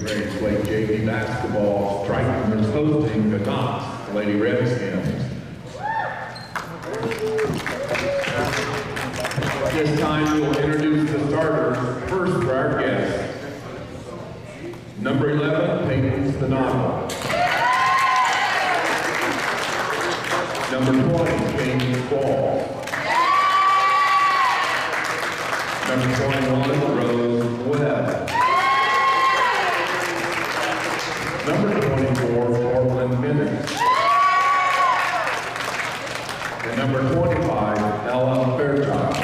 Ready to play JV basketball. Triton is hosting the Knox Lady Redskins. At this time, we'll introduce the starters. First for our guests. Number 11, Peyton's the novel. Number 20, Peyton's ball. Number 21, Rose Webb. Number 24, Portland Minutes. And number 25, Ella Fairchild.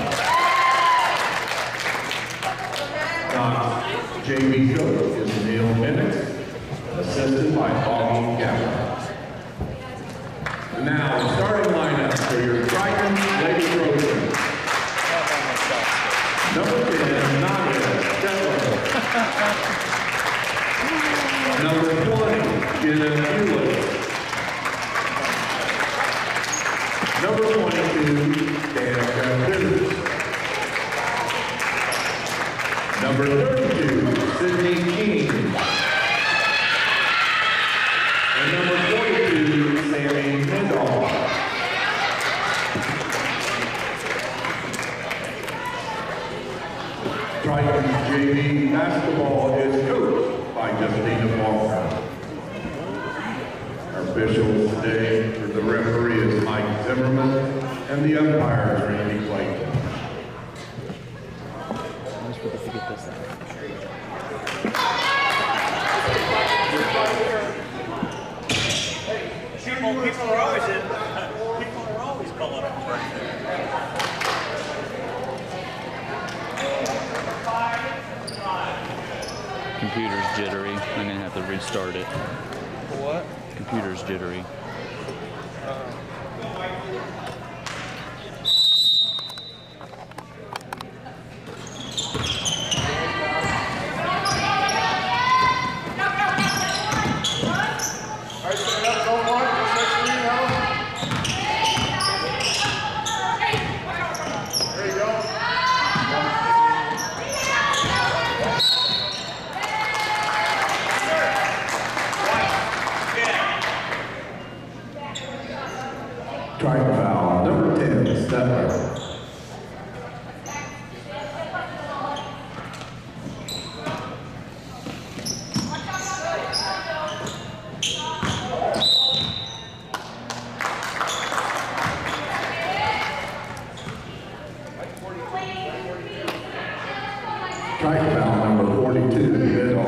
Knox JV coach is Neil Minutes, assisted by Augie Gavin. Now, starting lineup for your Triton Lady Trojans. Number 10, Nadia Lemler. Number 20, Jenna Hewlett. Number 22, Danica Cruz. Number 32, Sydney King. And number 42, Sammy Mendel. Triton JV basketball is coached by Justina Walker. Our officials today for the referee is Mike Zimmerman, and the umpire is Randy Clayton. People are always calling up right there. Computer's jittery. I'm gonna have to restart it. What? Computer's jittery. Triton foul, number 10, Lemler. Triton foul, number 42, Middle.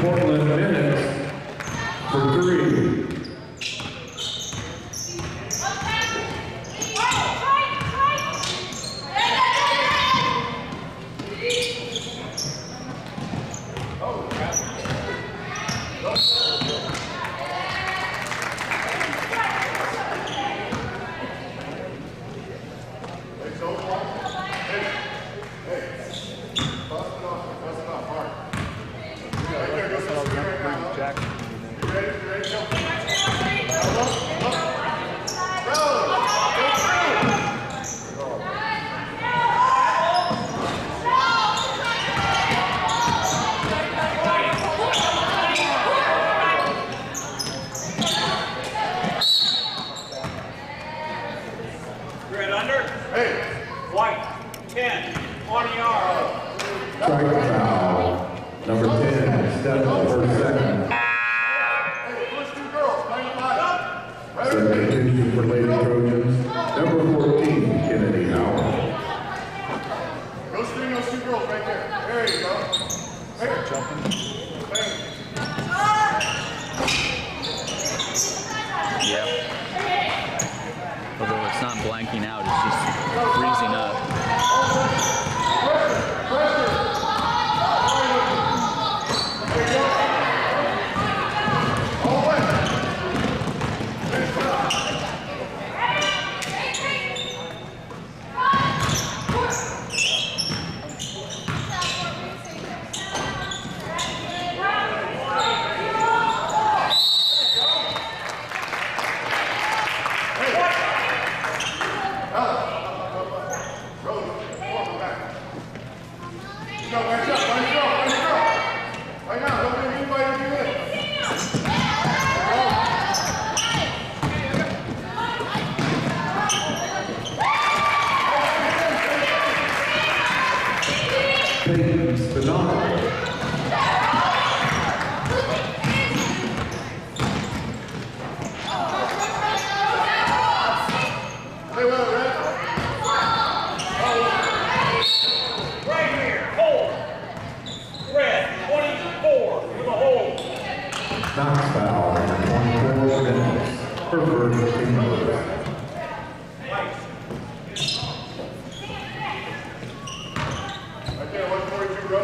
Portland Minutes for 3. Triton foul, number 10, Stephen for second. Substitution for Lady Trojans, number 14, Kennedy Howard. Go screen those two girls right there. There you go. Hey, Yep. Although it's not blanking out, it's just freezing up. Knox foul, number 24 minutes. Her first team member. Right there, 142, bro.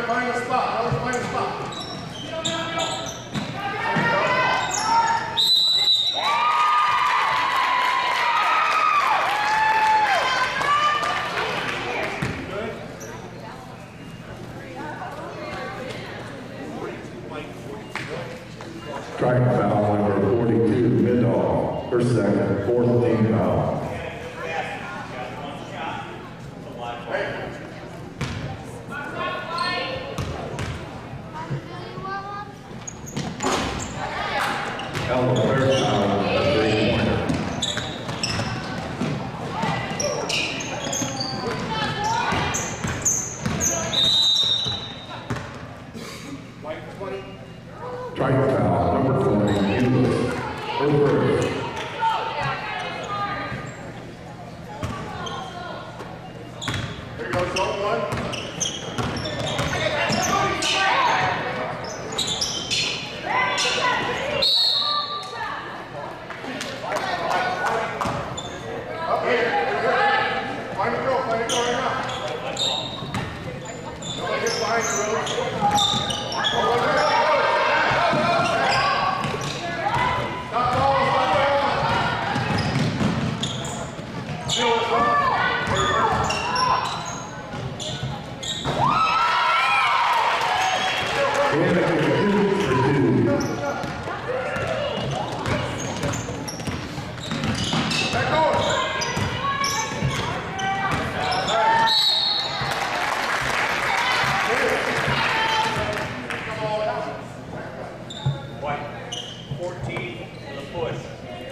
Find a spot. Find a spot. Triton foul, number 42, mid-off. Her second, fourth team foul. Lemler foul, a three-pointer. Triton foul, number 20, her first. There goes zone one.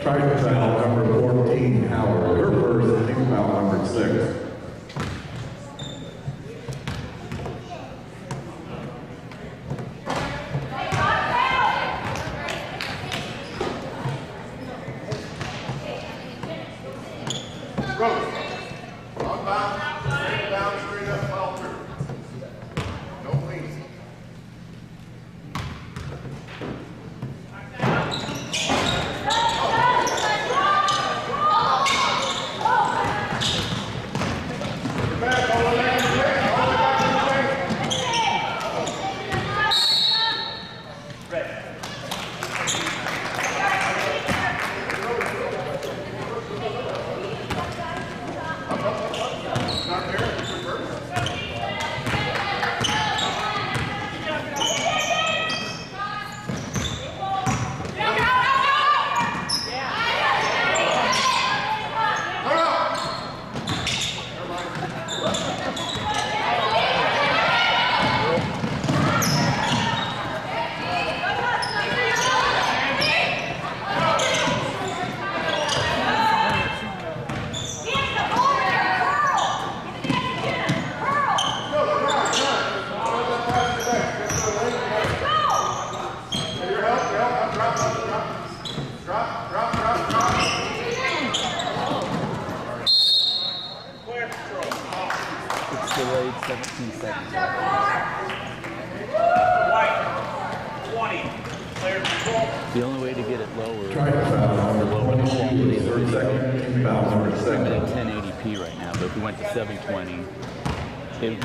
Triton foul, number 14, Howard. Her first, team foul, number 6. Delayed 17 seconds. The only way to get it lower is the lower the quality of the video. I'm at 1080p right now, but if we went to 720, it,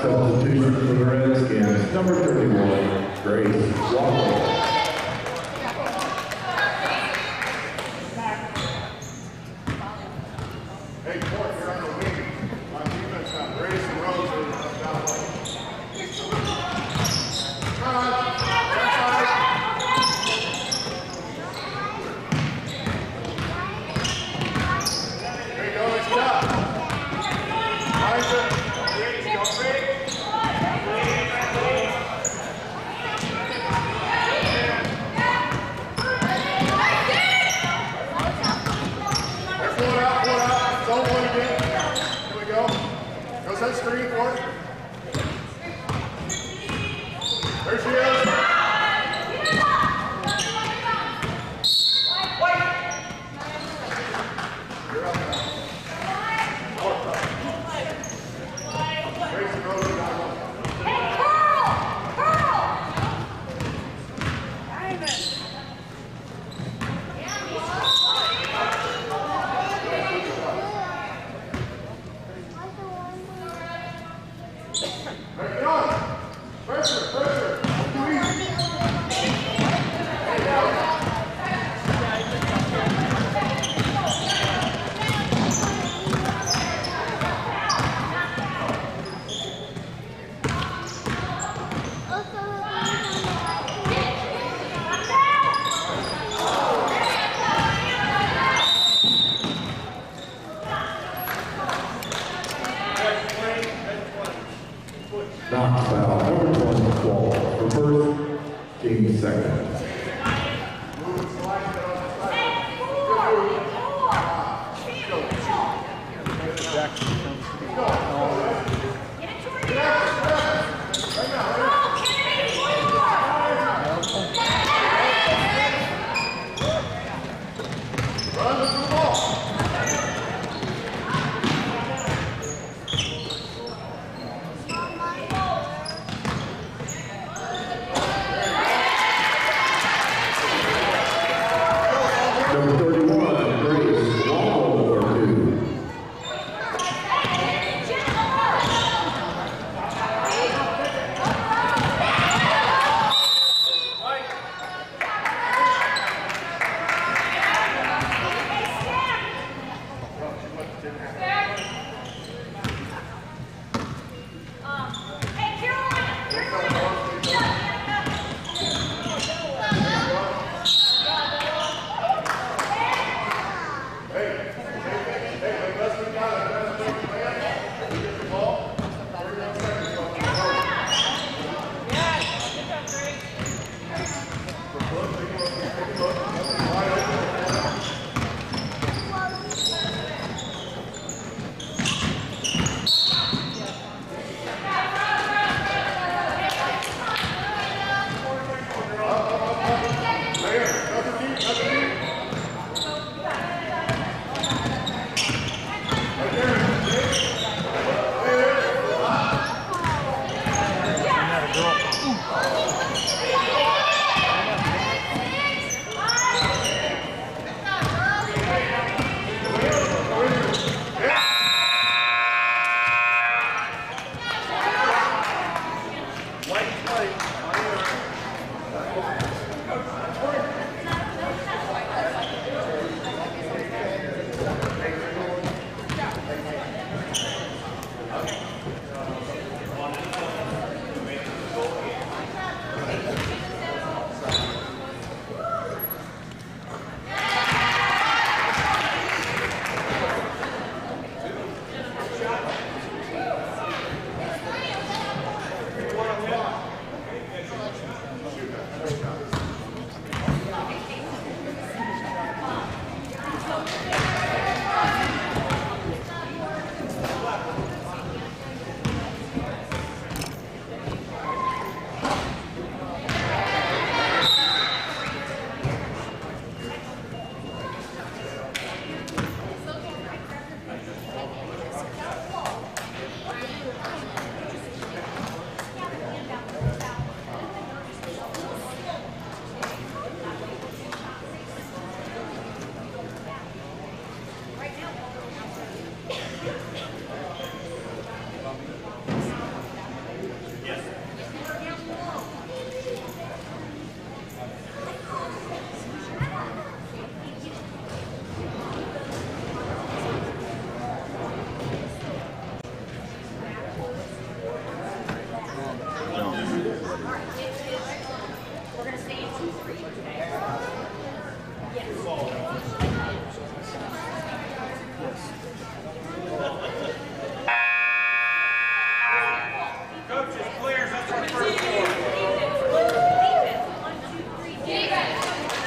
Substitution for the Redskins, number 30.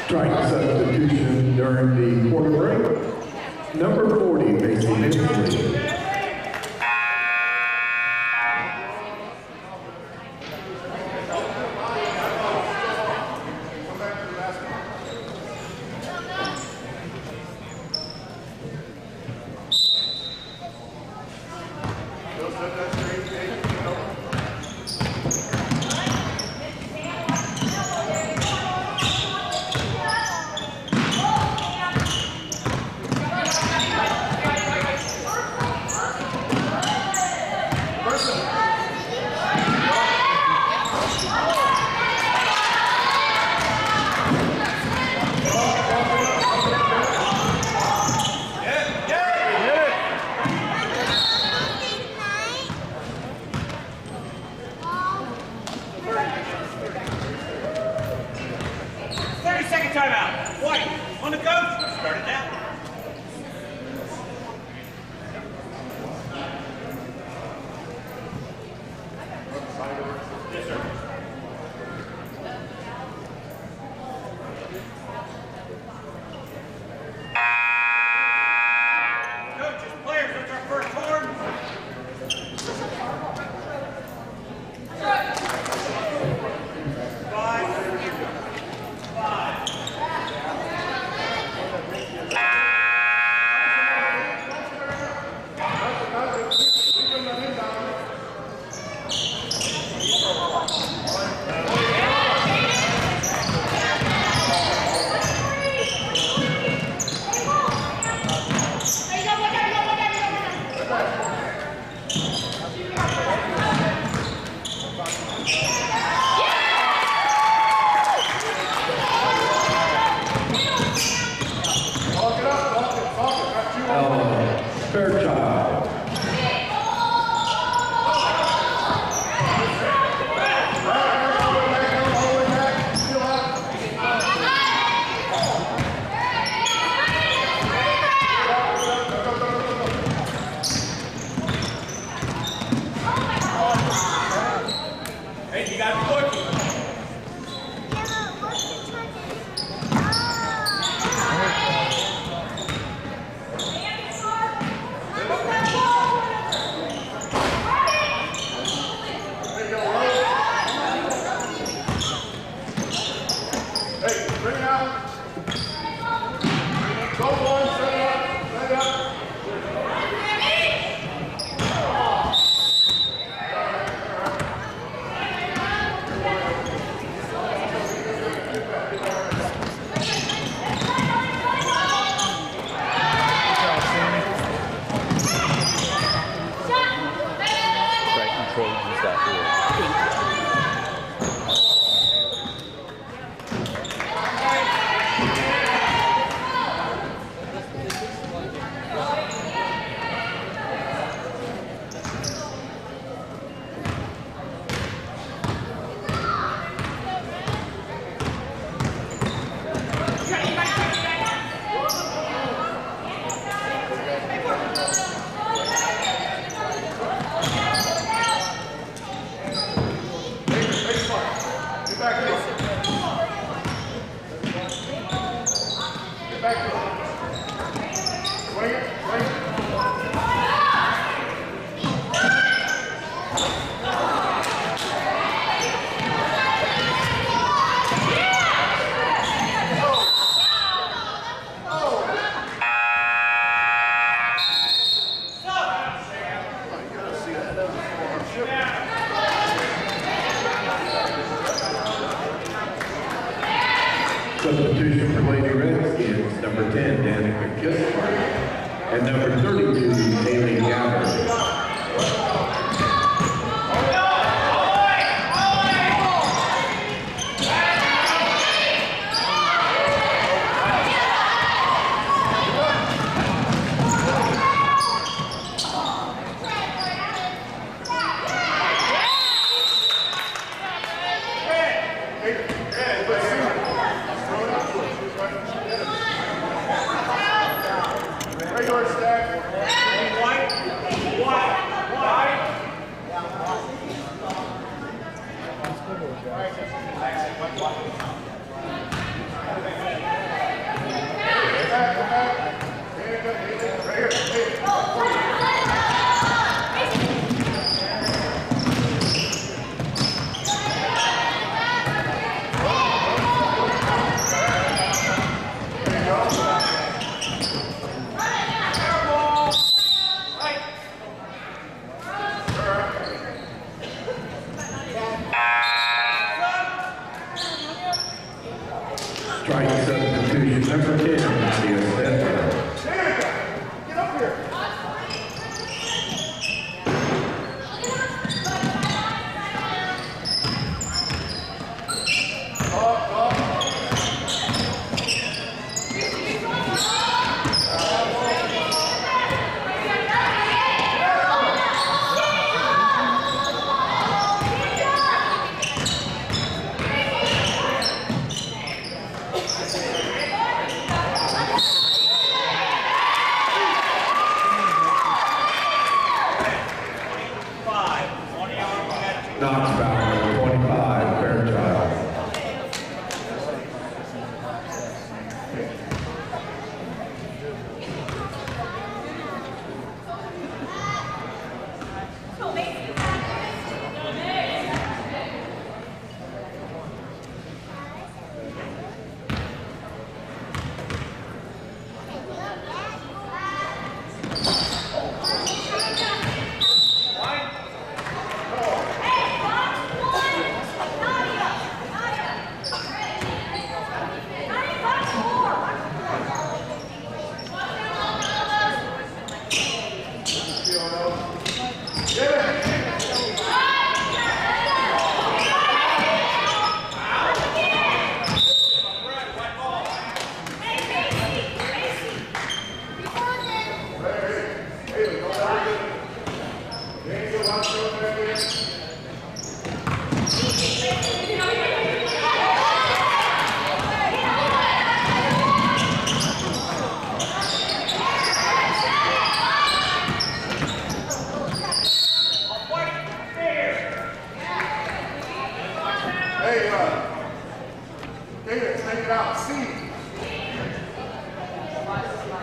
Triton substitution during the quarter break. Number 40, facing Italy. Substitution for Lady Redskins, number 10, Danica Kissler, and number 32, Haley Gabbard. White. Confusion number 10, TTSN. Get up here. Knox foul number 25, Fairchild. Kaden, take it out. See.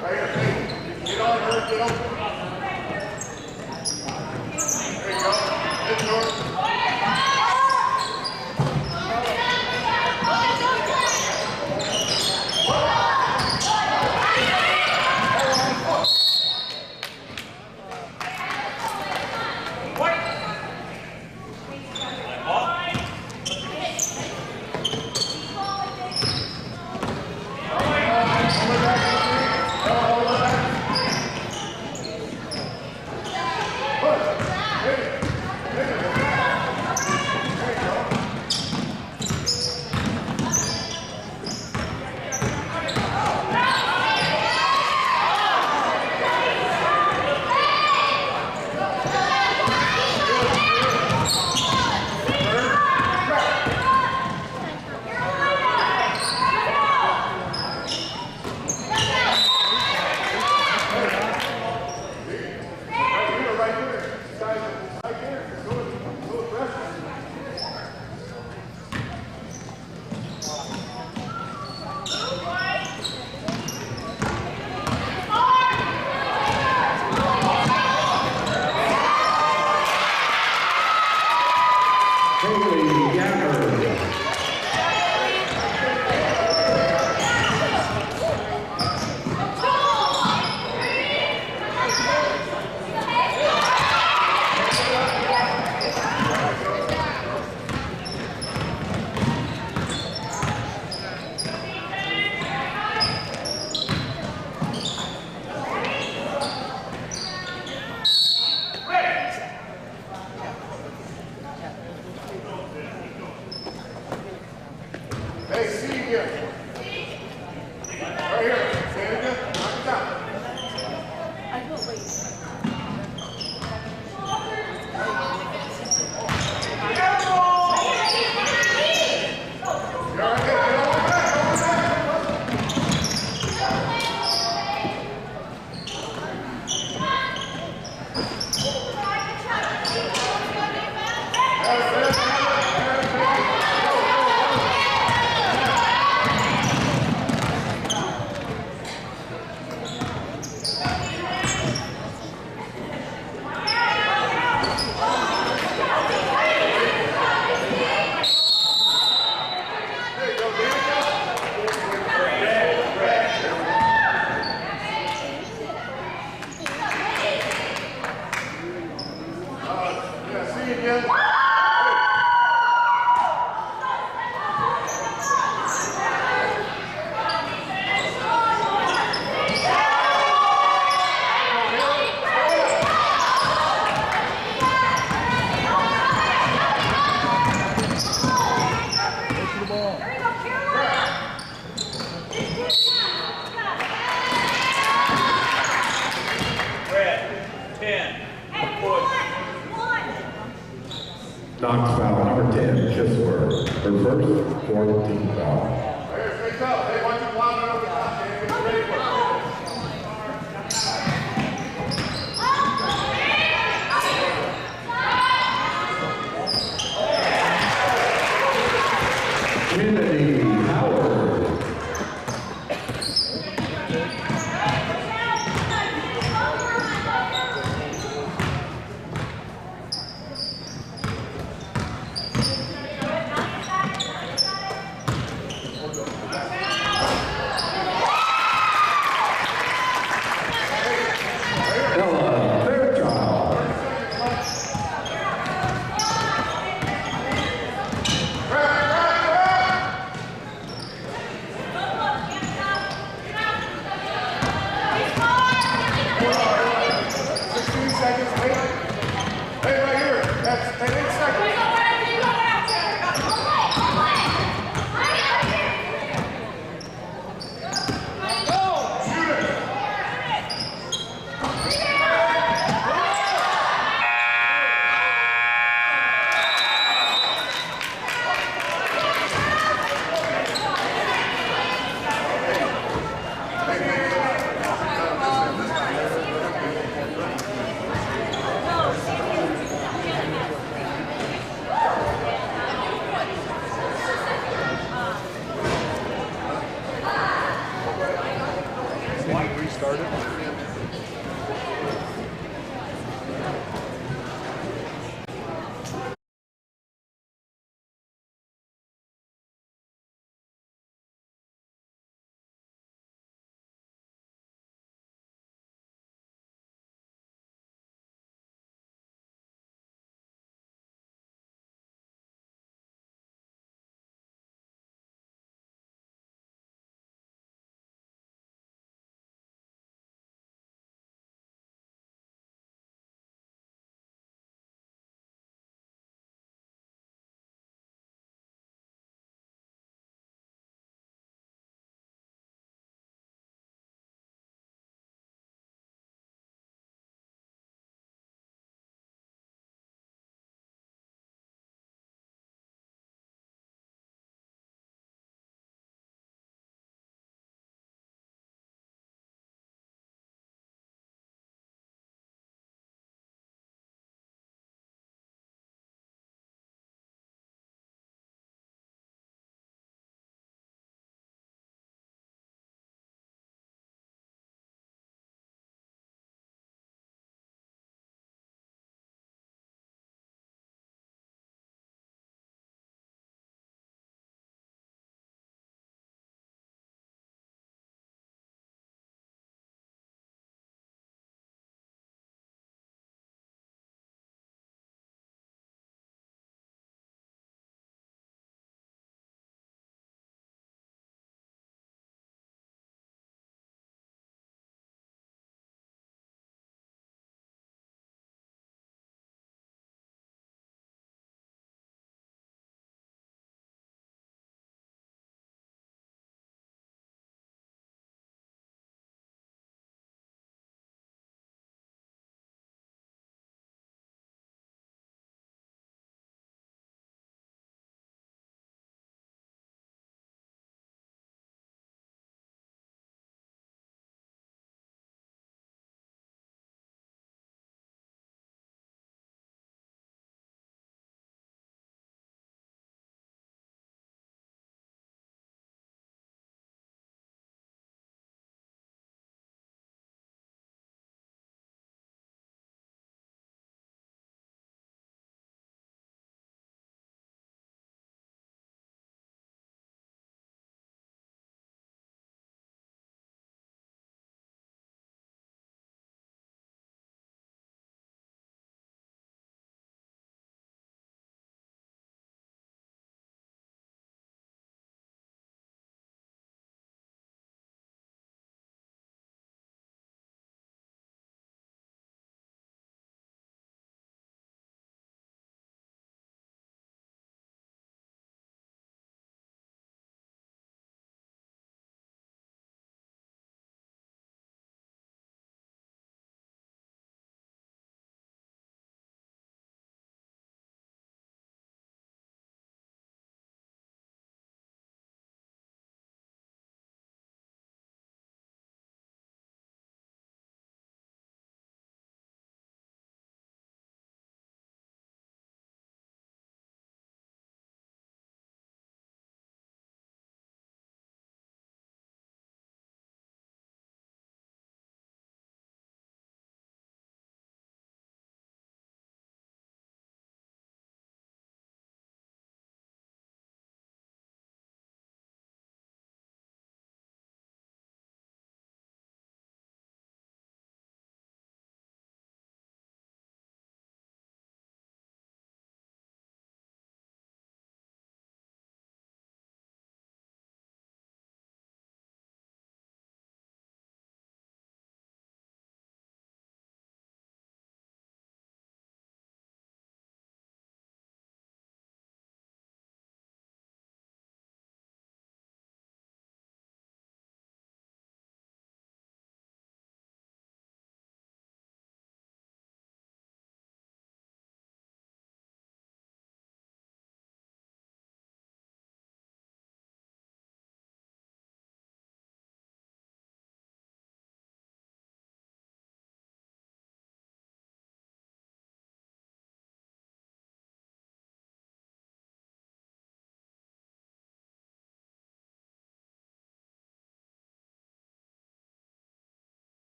Right here, Kaden. Get on her, get open. There you go. It's yours. Knox foul number 10, Kissler. Her first, 14 foul. Hey, face up. Hey, watch your blind over the top, man. Get ready for it. Kennedy Howard. Ella Fairchild. Hey, right here. That's 8 seconds.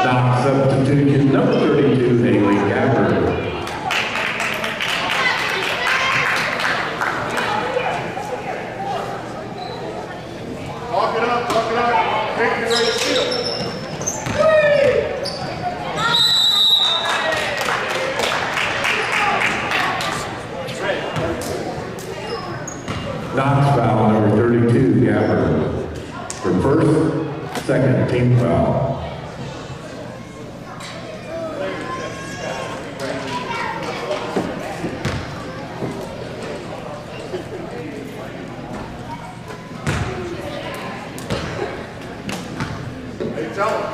Knox substitution number 32, Haley Yarbrough. Lock it up. Take it ready to steal. Knox foul number 32, Yarbrough. For first, second team foul. Tell him.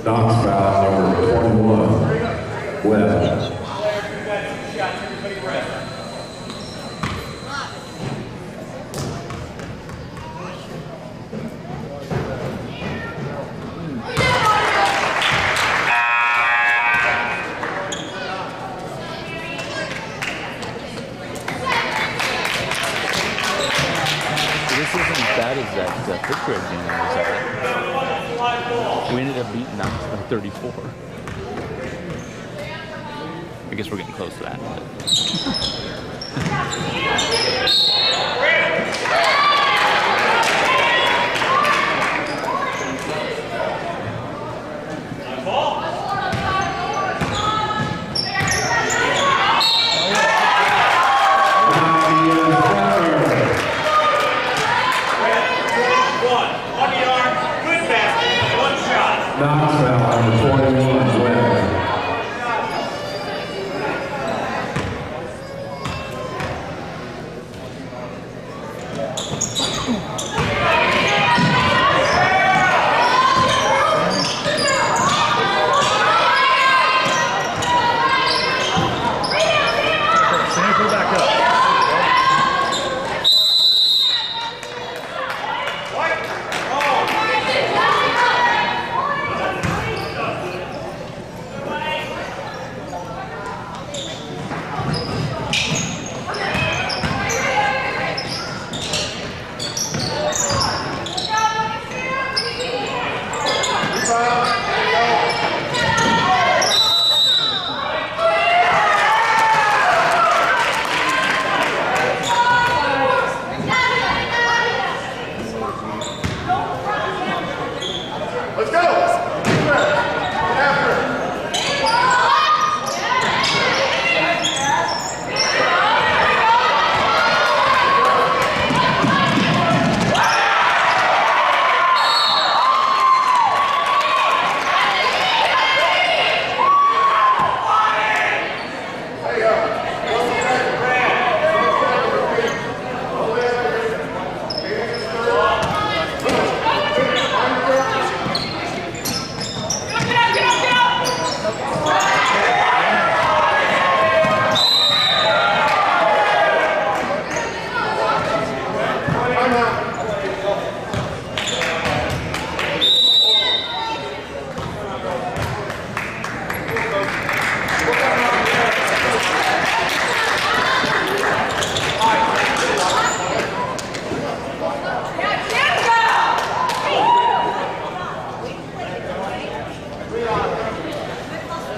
Knox foul number 21. Webb. This isn't as bad as that fifth grade game was at. We ended up beating Knox by 34. I guess we're getting close to that. Knox foul number 21. Webb.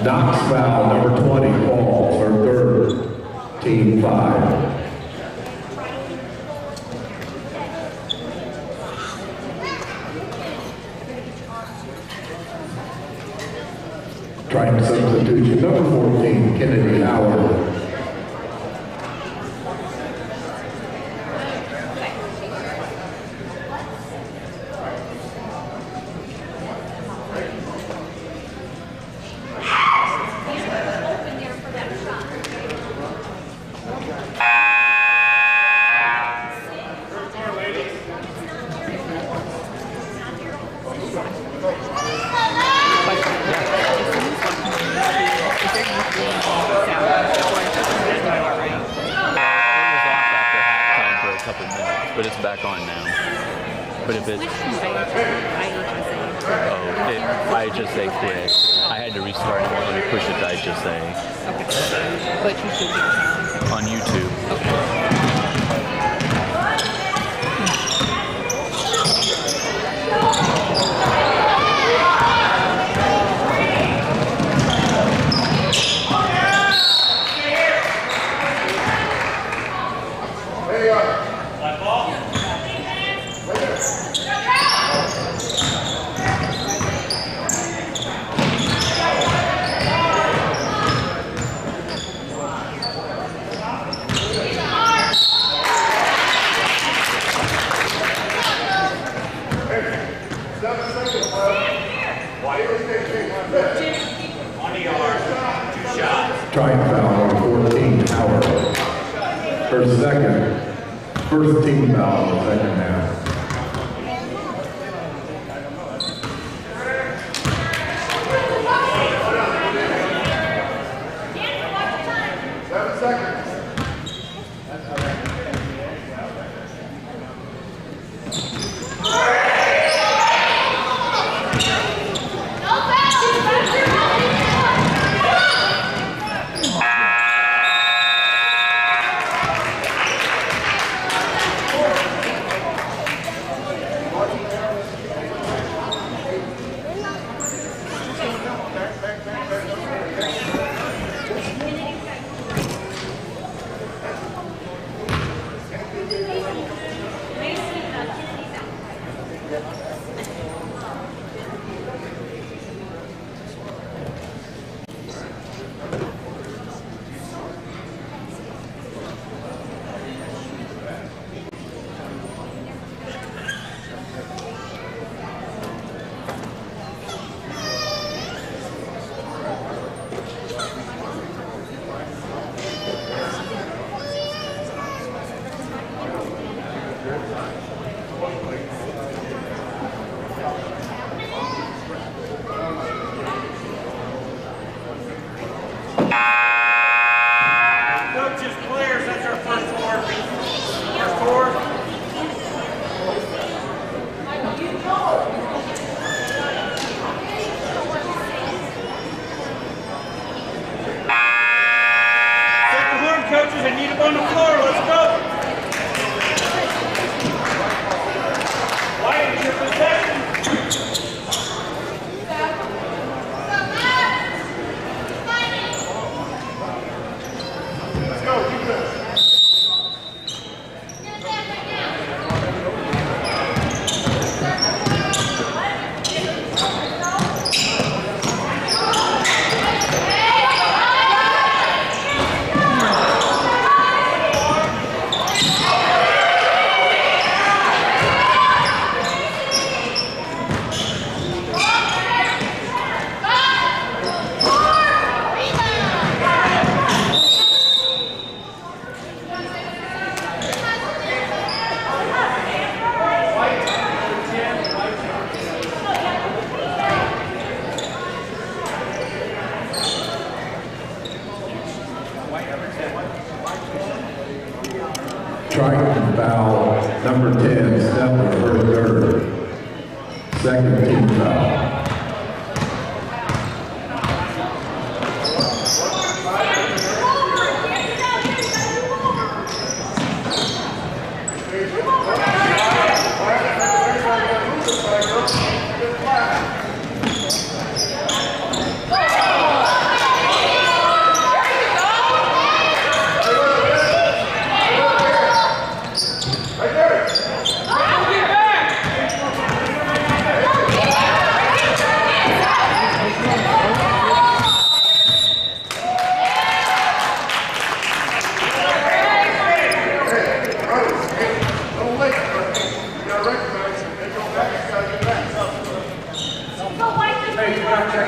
Knox foul number 20 falls, her third, team 5. Triton substitution number 14, Kennedy Howard. But it's back on now. But if it's... IHSA quit. I had to restart it. Let me push it to IHSA. Okay. But you should be on YouTube. Okay. Triton foul number 14, Howard. Her second, first team foul in the second half. Triton foul number 10, Lemler, her third. Second team foul. Knox,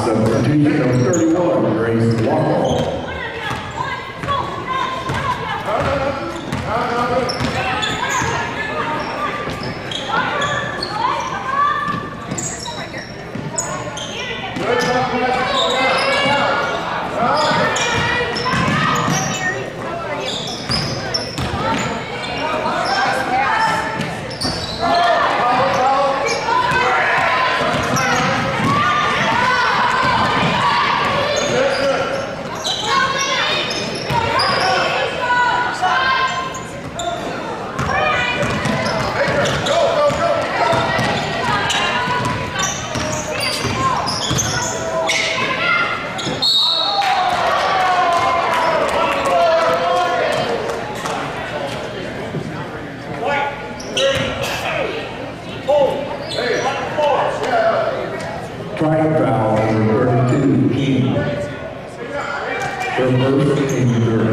substitution number 31, Grace Walker. Triton foul number 32, King. Her first team third.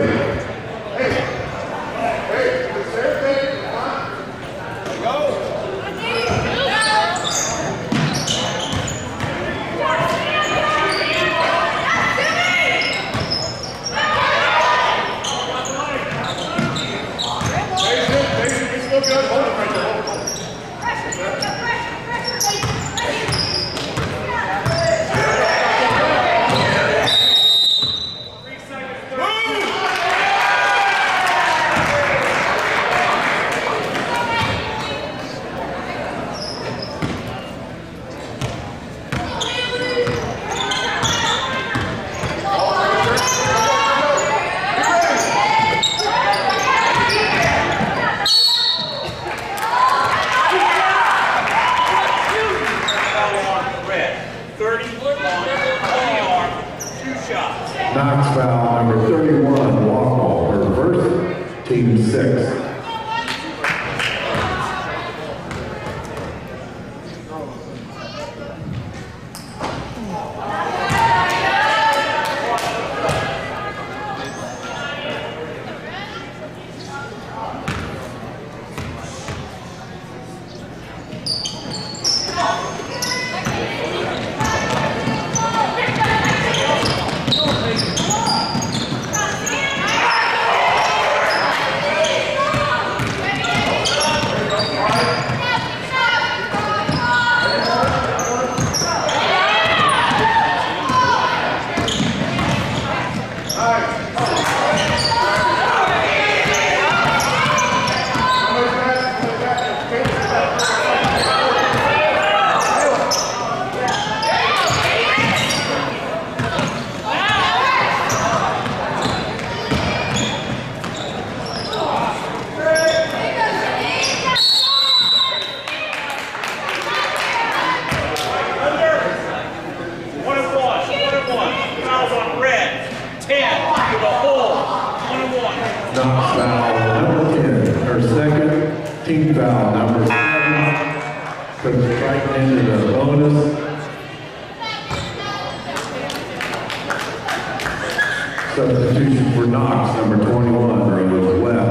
Knox foul number 31, walk ball, her first, team 6. Knox foul number 10, her second, team foul number 7, puts Triton into the bonus. Substitution for Knox, number 21, Rose Webb.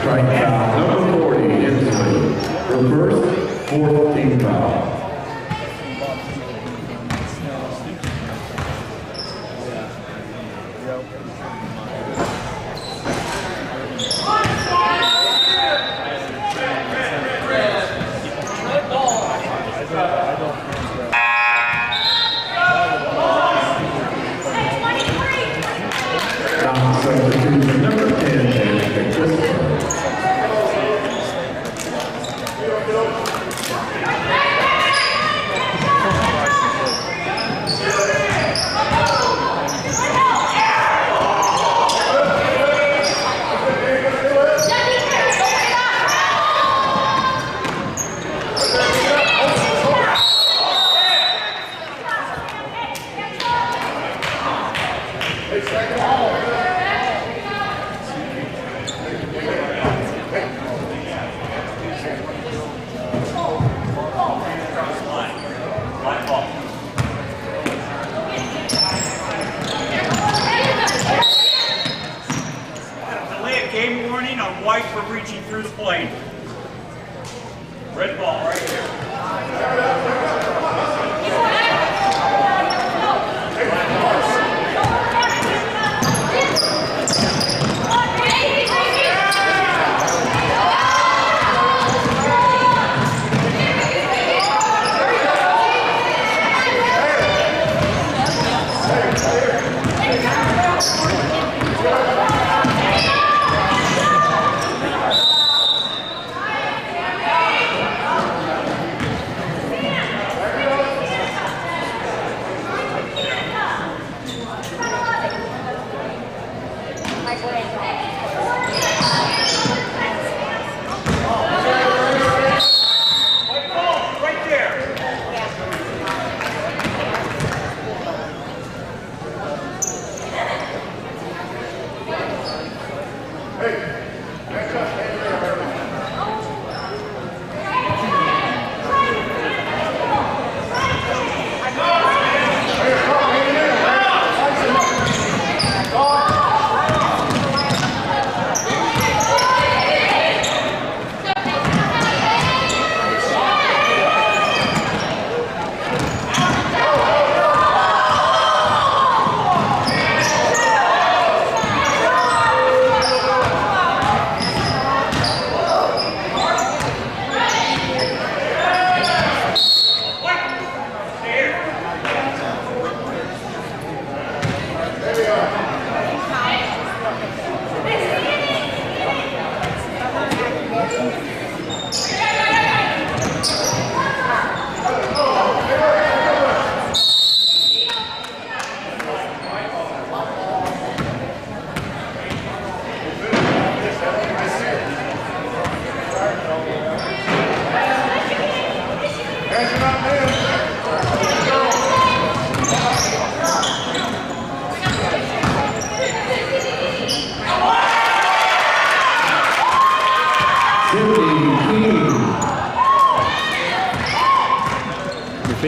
Triton foul number 40 instantly. Reverse, fourth team foul. Knox substitution number 10 and Kreft. Game warning on white for reaching through the plane. Red ball right here.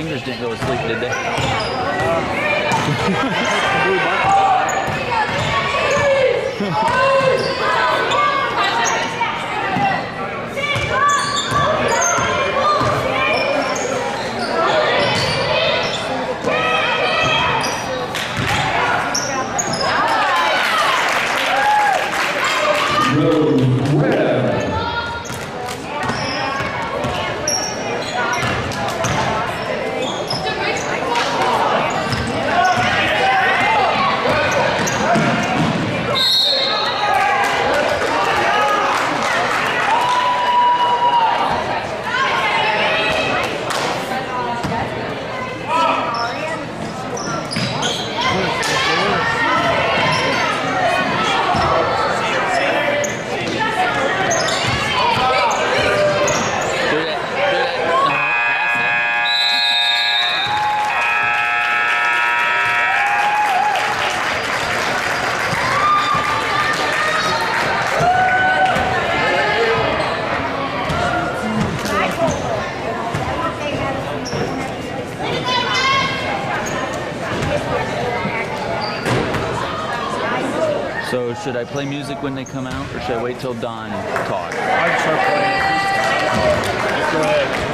fingers didn't go to sleep, did they? So should I play music when they come out, or should I wait till Don talks? I'd start playing. Go ahead.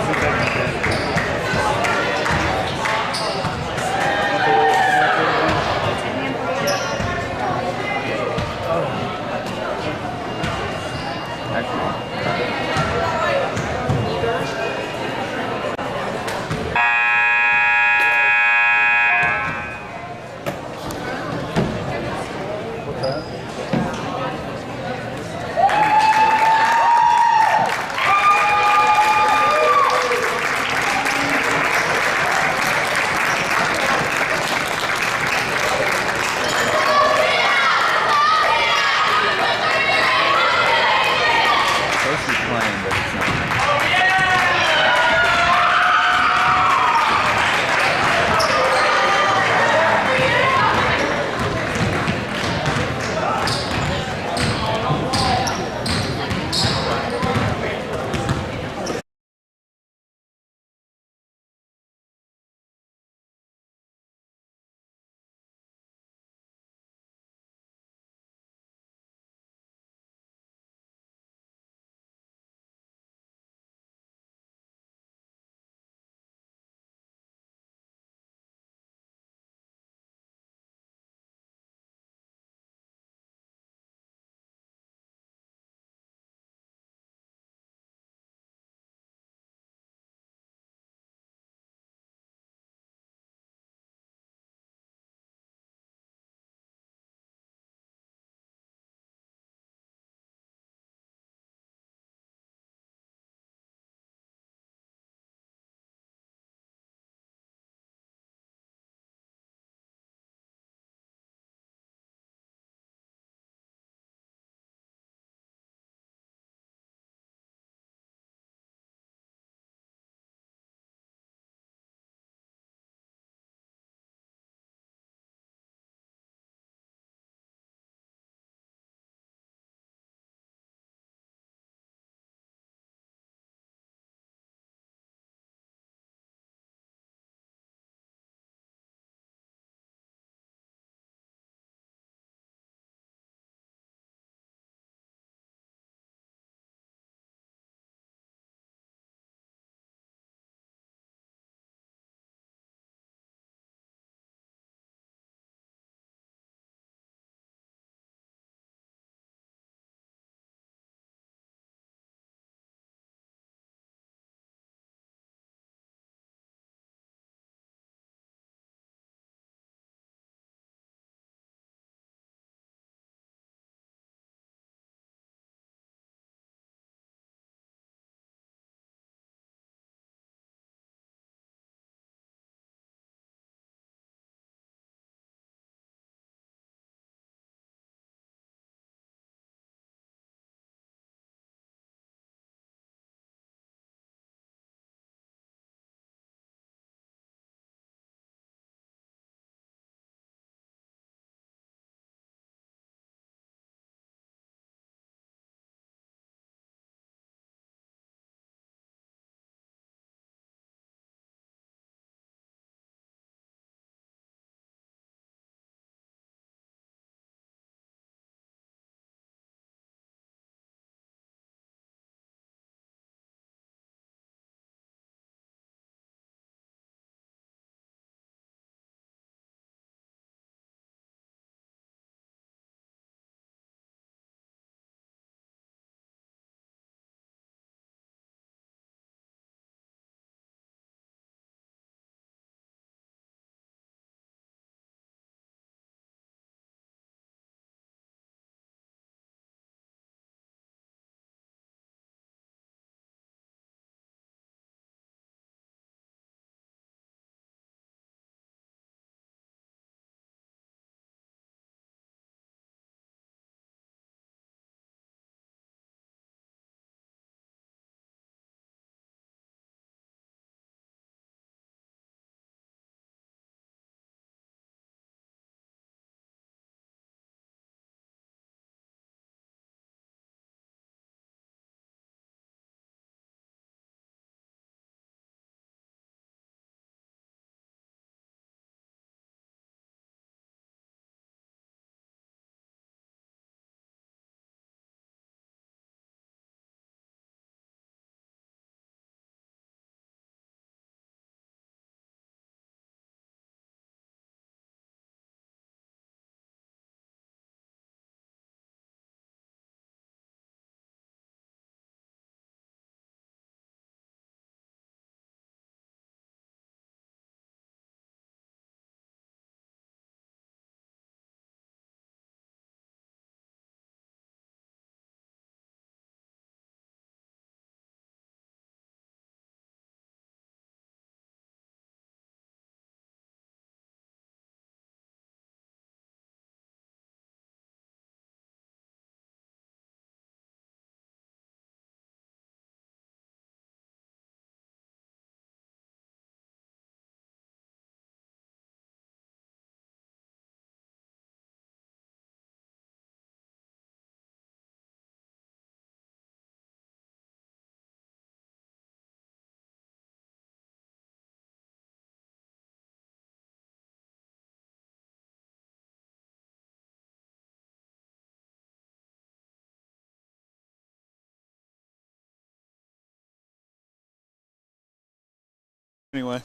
Anyway.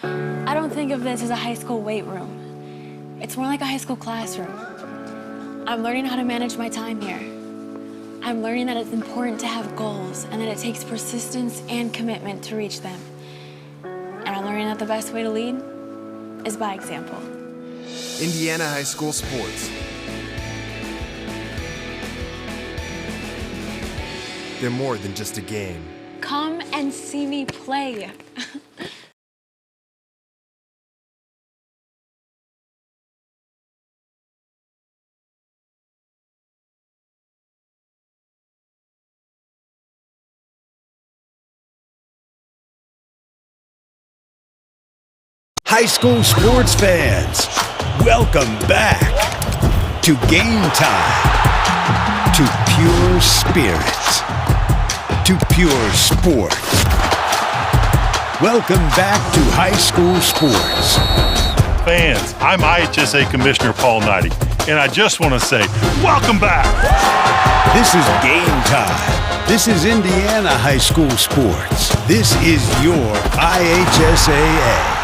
I don't think of this as a high school weight room. It's more like a high school classroom. I'm learning how to manage my time here. I'm learning that it's important to have goals and that it takes persistence and commitment to reach them. And I'm learning that the best way to lead is by example. Indiana High School Sports. They're more than just a game. Come and see me play. High school sports fans, welcome back to Game Time, to pure spirit, to pure sport. Welcome back to high school sports. Fans, I'm IHSA Commissioner Paul Knighty, and I just want to say, welcome back. This is Game Time. This is Indiana high school sports. This is your IHSAA.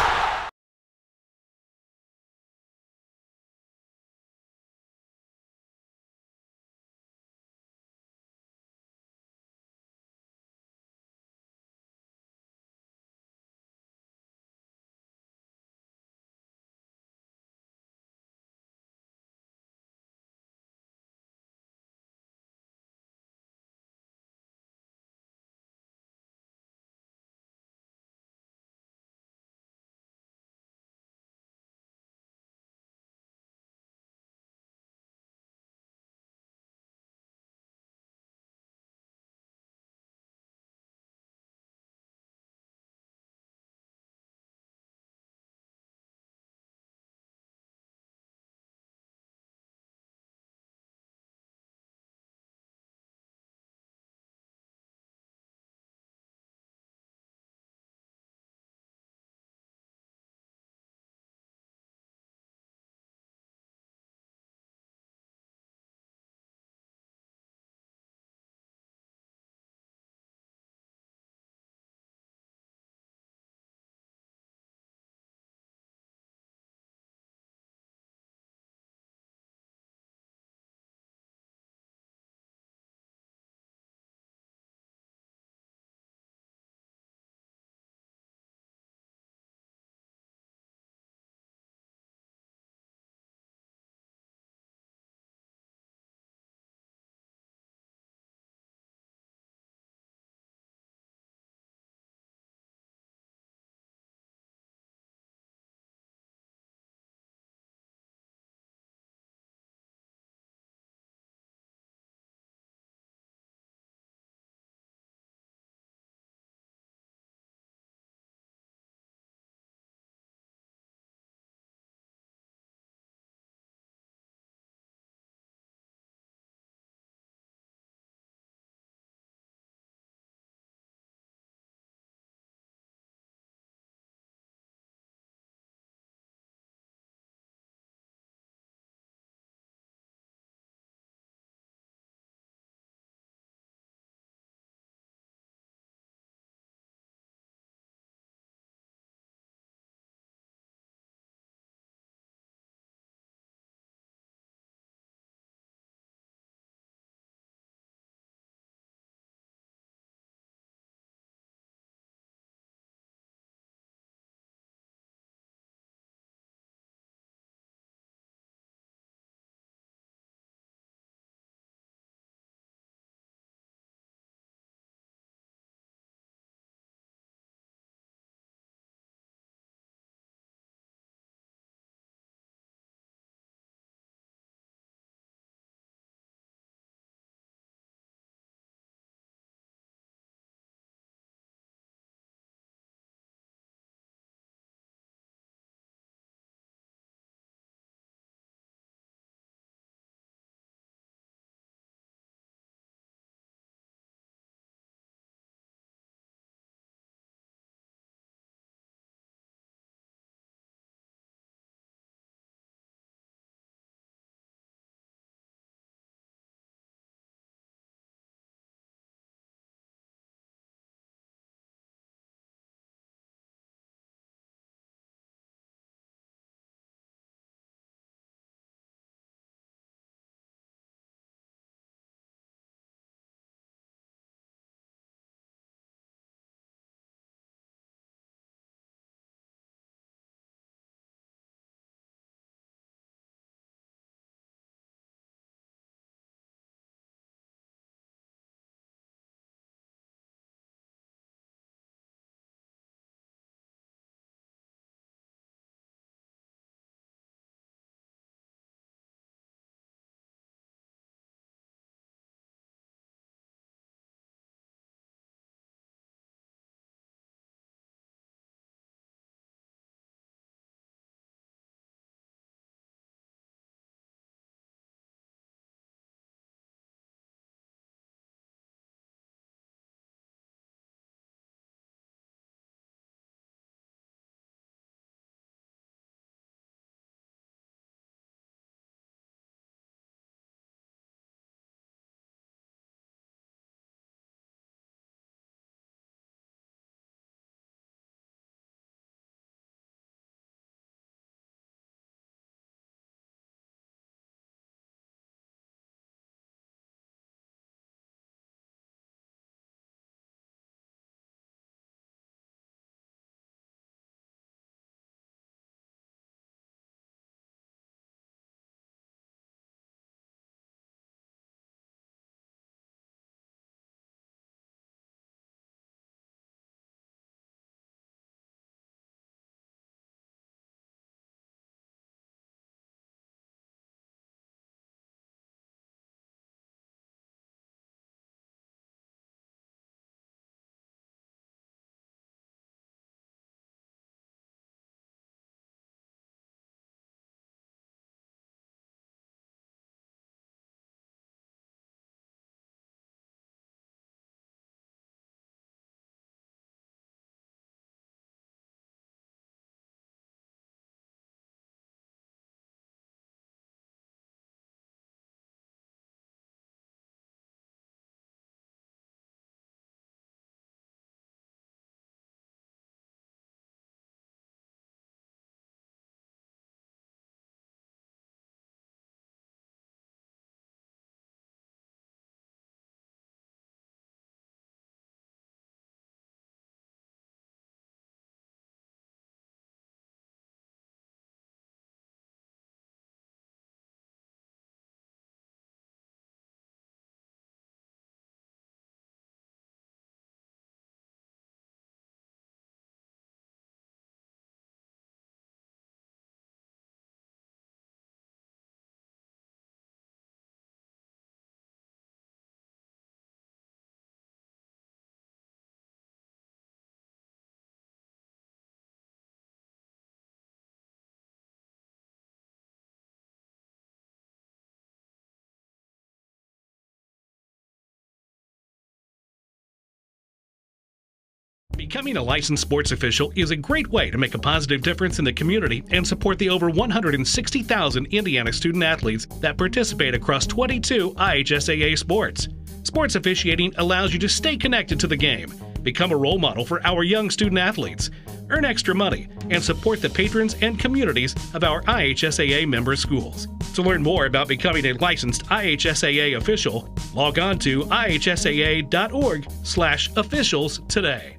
Becoming a licensed sports official is a great way to make a positive difference in the community and support the over 160,000 Indiana student athletes that participate across 22 IHSAA sports. Sports officiating allows you to stay connected to the game, become a role model for our young student athletes, earn extra money, and support the patrons and communities of our IHSAA member schools. To learn more about becoming a licensed IHSAA official, log on to ihsaa.org/officials today.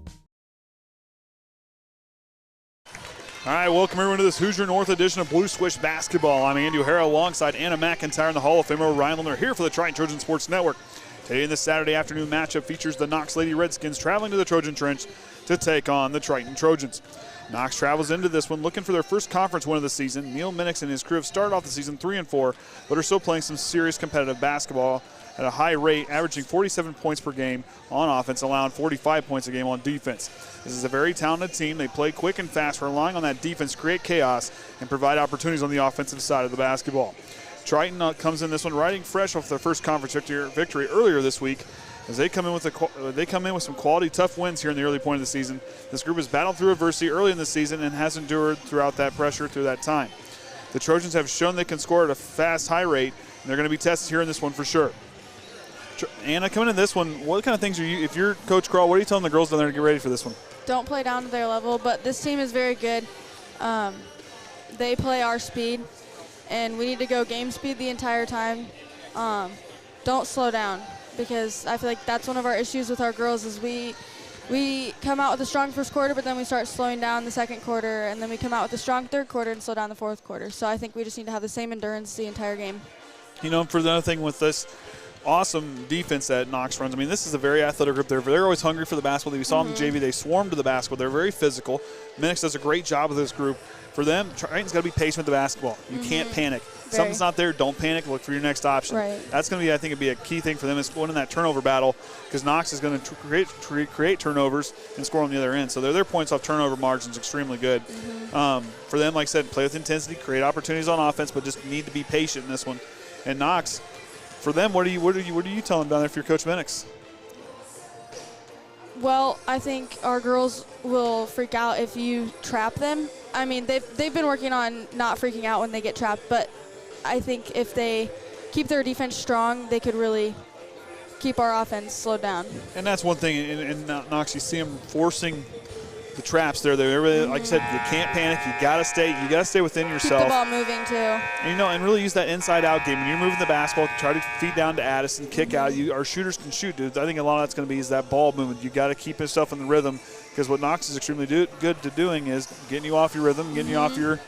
All right, welcome everyone to this Hoosier North edition of Blue Swish Basketball. I'm Andy O'Hara alongside Anna McIntyre and the Hall of Famer Orion Lemler here for the Triton Trojan Sports Network. Today in this Saturday afternoon matchup features the Knox Lady Redskins traveling to the Trojan Trench to take on the Triton Trojans. Knox travels into this one looking for their first conference win of the season. Neil Minix and his crew have started off the season 3-4, but are still playing some serious competitive basketball at a high rate, averaging 47 points per game on offense, allowing 45 points a game on defense. This is a very talented team. They play quick and fast, relying on that defense to create chaos and provide opportunities on the offensive side of the basketball. Triton comes in this one riding fresh off their first conference victory earlier this week, as they come in with some quality, tough wins here in the early point of the season. This group has battled through adversity early in the season and has endured throughout that pressure through that time. The Trojans have shown they can score at a fast, high rate, and they're going to be tested here in this one for sure. Anna, coming in this one, what kind of things are you, if you're Coach Kral, what are you telling the girls down there to get ready for this one? Don't play down to their level, but this team is very good. They play our speed, and we need to go game speed the entire time. Don't slow down, because I feel like that's one of our issues with our girls is we come out with a strong first quarter, but then we start slowing down the second quarter, and then we come out with a strong third quarter and slow down the fourth quarter. So I think we just need to have the same endurance the entire game. You know, for the other thing with this awesome defense that Knox runs, I mean, this is a very athletic group. They're always hungry for the basketball. We saw them in JV. They swarm to the basketball. They're very physical. Minix does a great job with this group. For them, Triton's got to be patient with the basketball. You can't panic. If something's not there, don't panic. Look for your next option. Right. That's going to be, I think, it'd be a key thing for them is winning that turnover battle, because Knox is going to create turnovers and score on the other end. So their points off turnover margin is extremely good. For them, like I said, play with intensity, create opportunities on offense, but just need to be patient in this one. And Knox, for them, what are you telling them down there if you're Coach Minix? Well, I think our girls will freak out if you trap them. I mean, they've been working on not freaking out when they get trapped, but I think if they keep their defense strong, they could really keep our offense slowed down. And that's one thing in Knox, you see them forcing the traps there. They're really, like I said, you can't panic. You gotta stay within yourself. Keep the ball moving too. And really use that inside-out game. When you're moving the basketball, try to feed down to Addison, kick out. Our shooters can shoot, dude. I think a lot of that's going to be is that ball movement. You got to keep yourself in the rhythm, because what Knox is extremely good to doing is getting you off your rhythm, getting you off your,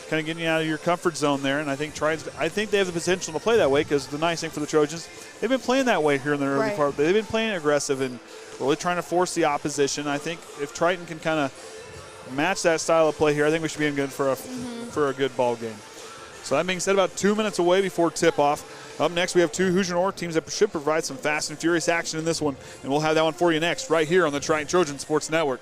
kind of getting you out of your comfort zone there. And I think they have the potential to play that way, because the nice thing for the Trojans, they've been playing that way here in the early part. They've been playing aggressive and really trying to force the opposition. I think if Triton can kind of match that style of play here, I think we should be in good for a good ball game. So that being said, about 2 minutes away before tip-off. Up next, we have two Hoosier North teams that should provide some fast and furious action in this one, and we'll have that one for you next, right here on the Triton Trojan Sports Network.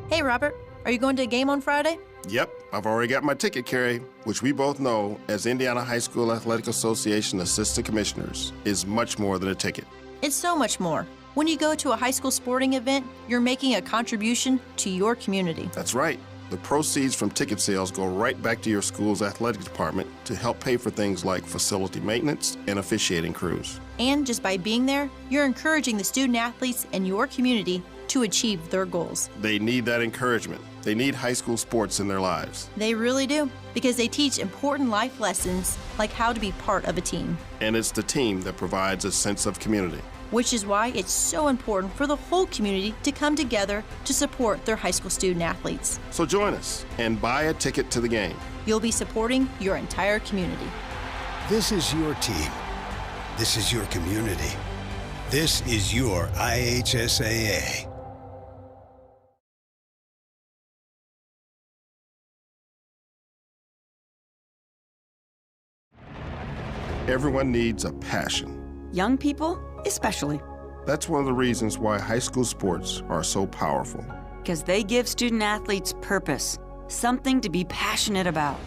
Hey, Robert, are you going to a game on Friday? Yep, I've already got my ticket, Carrie, which we both know as Indiana High School Athletic Association Assistant Commissioners is much more than a ticket. It's so much more. When you go to a high school sporting event, you're making a contribution to your community. That's right. The proceeds from ticket sales go right back to your school's athletic department to help pay for things like facility maintenance and officiating crews. And just by being there, you're encouraging the student athletes in your community to achieve their goals. They need that encouragement. They need high school sports in their lives. They really do, because they teach important life lessons like how to be part of a team. And it's the team that provides a sense of community. Which is why it's so important for the whole community to come together to support their high school student athletes. So join us and buy a ticket to the game. You'll be supporting your entire community. This is your team. This is your community. This is your IHSAA. Everyone needs a passion. Young people, especially. That's one of the reasons why high school sports are so powerful. Because they give student athletes purpose, something to be passionate about.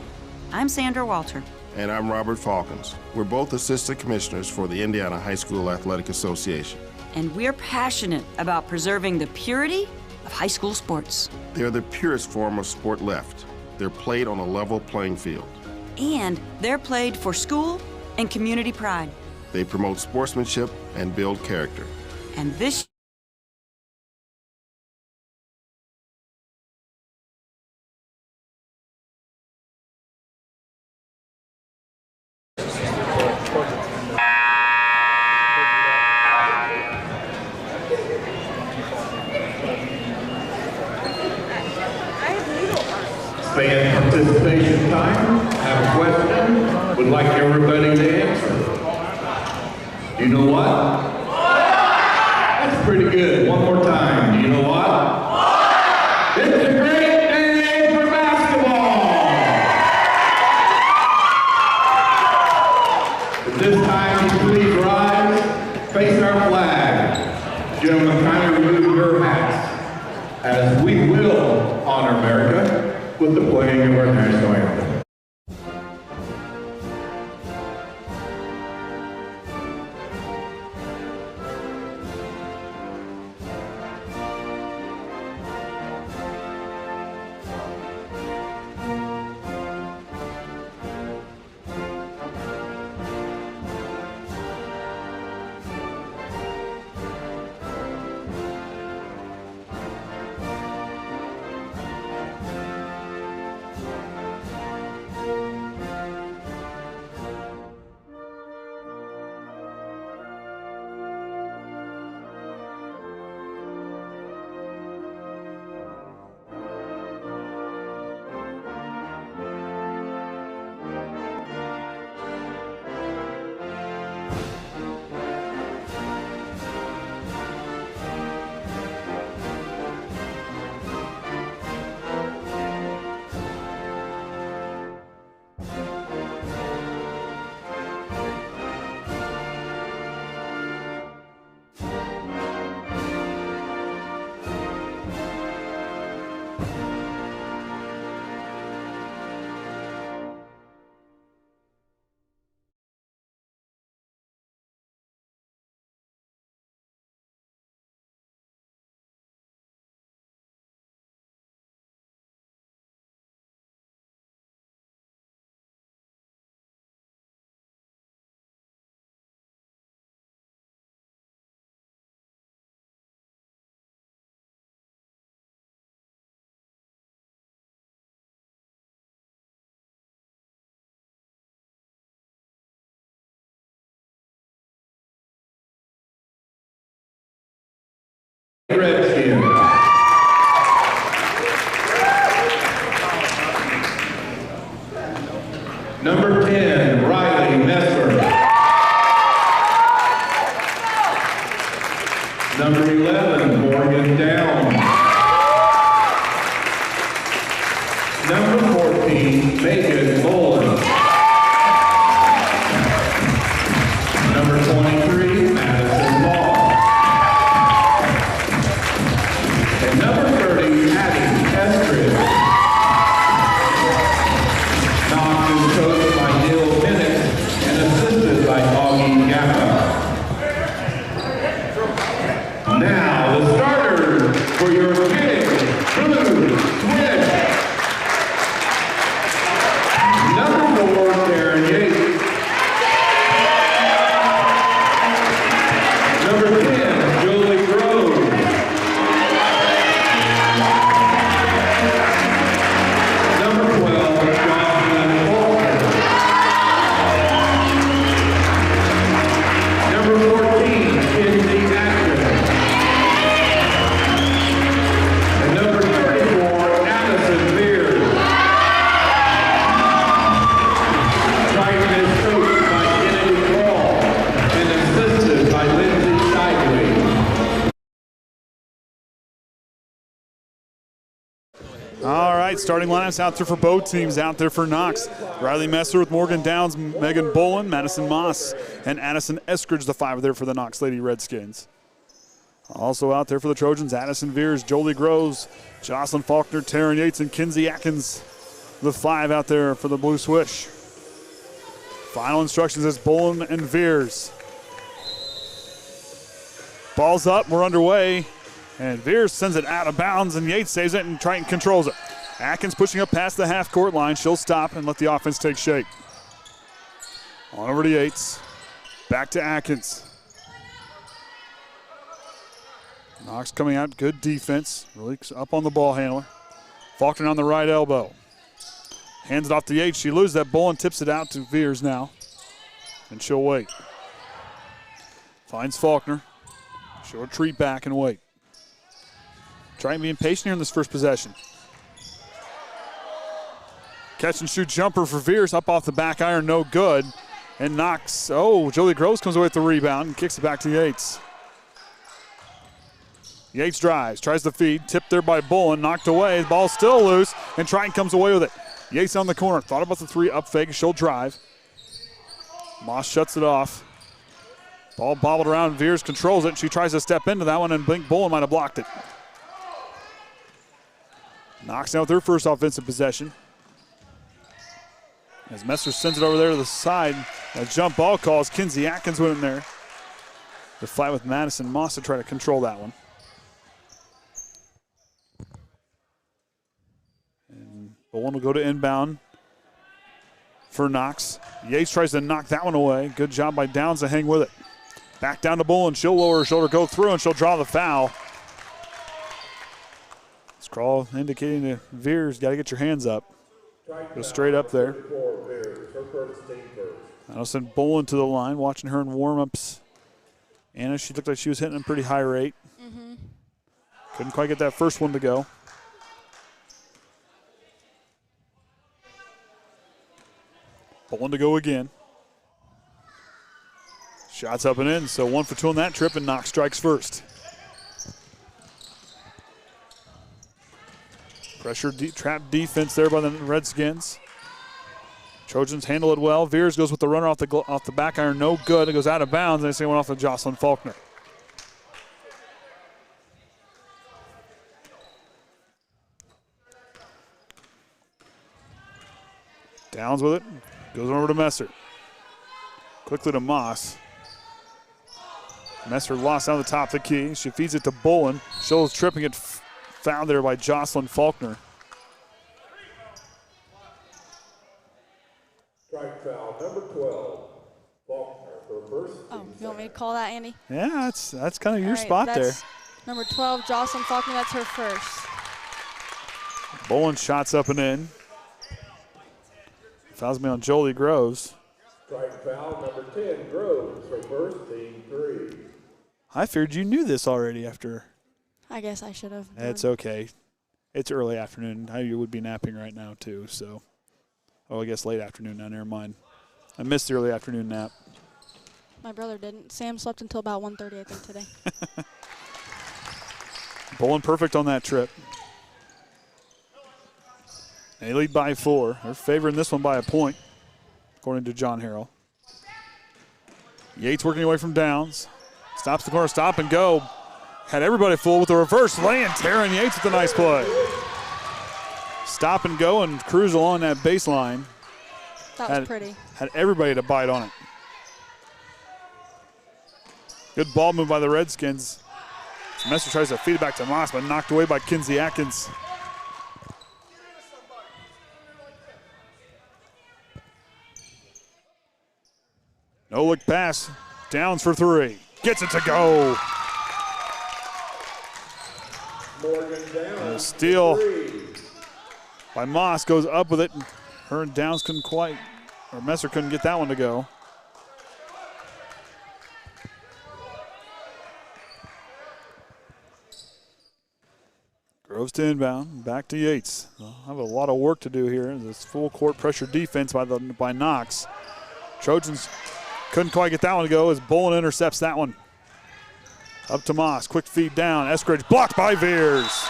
I'm Sandra Walter. And I'm Robert Falcons. We're both assistant commissioners for the Indiana High School Athletic Association. And we're passionate about preserving the purity of high school sports. They're the purest form of sport left. They're played on a level playing field. And they're played for school and community pride. They promote sportsmanship and build character. And this Fan participation time. Have a question? Would like everybody to answer. You know what? That's pretty good. One more time. Do you know what? It's a great day for basketball. At this time, please rise, face our flag. Gentlemen, kindly remove your hats, as we will honor America with the playing of our national anthem. Redskins. Number 10, Riley Messer. Number 11, Morgan Downs. Number 14, Megan Bolin. Number 23, Madison Law. And number 30, Addie Estridge. Knox is coached by Neil Bennett and assisted by Augie Gappa. Now, the starters for your big blue switch. Number 4, Darren Yates. Number 10, Julie Groves. Number 12, Jonathan Walker. Number 14, Kinsey Atkins. And number 34, Allison Beard. Triton is coached by Kennedy Crawl and assisted by Lindsay Sideway. All right, starting lineups out there for both teams. Out there for Knox, Riley Messer with Morgan Downs, Megan Bolin, Madison Moss, and Addison Eskridge, the 5 there for the Knox Lady Redskins. Also out there for the Trojans, Addison Veers, Jolie Groves, Jocelyn Faulkner, Taryn Yates, and Kinsey Atkins, the 5 out there for the Blue Swish. Final instructions is Bullen and Veers. Ball's up, we're underway. And Veers sends it out of bounds, and Yates saves it, and Triton controls it. Atkins pushing up past the half-court line. She'll stop and let the offense take shape. On over to Yates. Back to Atkins. Knox coming out, good defense. Really up on the ball handler. Faulkner on the right elbow. Hands it off to Yates. She loses that ball and tips it out to Veers now. And she'll wait. Finds Faulkner. She'll retreat back and wait. Trying to be impatient here in this first possession. Catch and shoot jumper for Veers up off the back iron, no good. And Knox, Jolie Groves comes away with the rebound and kicks it back to Yates. Yates drives, tries to feed, tipped there by Bullen, knocked away. The ball's still loose, and Triton comes away with it. Yates on the corner, thought about the three, up fake, she'll drive. Moss shuts it off. Ball bobbled around, Veers controls it, and she tries to step into that one, and Blink Bullen might have blocked it. Knocks out with her first offensive possession. As Messer sends it over there to the side, a jump ball calls. Kinsey Atkins went in there to fight with Madison Moss to try to control that one. And Bullen will go to inbound for Knox. Yates tries to knock that one away. Good job by Downs to hang with it. Back down to Bullen. She'll lower her shoulder, go through, and she'll draw the foul. Scrawl indicating to Veers, got to get your hands up. Go straight up there. I'll send Bullen to the line, watching her in warm-ups. Anna, she looked like she was hitting a pretty high rate. Couldn't quite get that first one to go. Bullen to go again. Shots up and in, so 1 for 2 on that trip, and Knox strikes first. Pressure trap defense there by the Redskins. Trojans handle it well. Veers goes with the runner off the back iron, no good. It goes out of bounds, and they say it went off to Jocelyn Faulkner. Downs with it, goes over to Messer. Quickly to Moss. Messer lost down the top of the key. She feeds it to Bullen. Scholl's tripping it, found there by Jocelyn Faulkner. Strike foul number 12, Faulkner for first. Oh, you want me to call that, Andy? Yeah, that's kind of your spot there. Number 12, Jocelyn Faulkner, that's her first. Bullen shots up and in. Fouls me on Jolie Groves. Strike foul number 10, Groves for first, team 3. I feared you knew this already after. I guess I should have. It's okay. It's early afternoon. You would be napping right now too, so. Oh, I guess late afternoon now, never mind. I missed the early afternoon nap. My brother didn't. Sam slept until about 1:30, I think, today. Bullen perfect on that trip. They lead by 4. They're favoring this one by a point, according to John Harrell. Yates working away from Downs. Stops the corner, stop and go. Had everybody full with the reverse lay, and Taryn Yates with a nice play. Stop and go and cruise along that baseline. That was pretty. Had everybody to bite on it. Good ball move by the Redskins. Messer tries to feed it back to Moss, but knocked away by Kinsey Atkins. No look pass. Downs for 3. Gets it to go. And a steal by Moss goes up with it. Her and Downs couldn't quite, or Messer couldn't get that one to go. Groves to inbound, back to Yates. They'll have a lot of work to do here. This full court pressure defense by Knox. Trojans couldn't quite get that one to go as Bullen intercepts that one. Up to Moss, quick feed down. Eskridge blocked by Veers.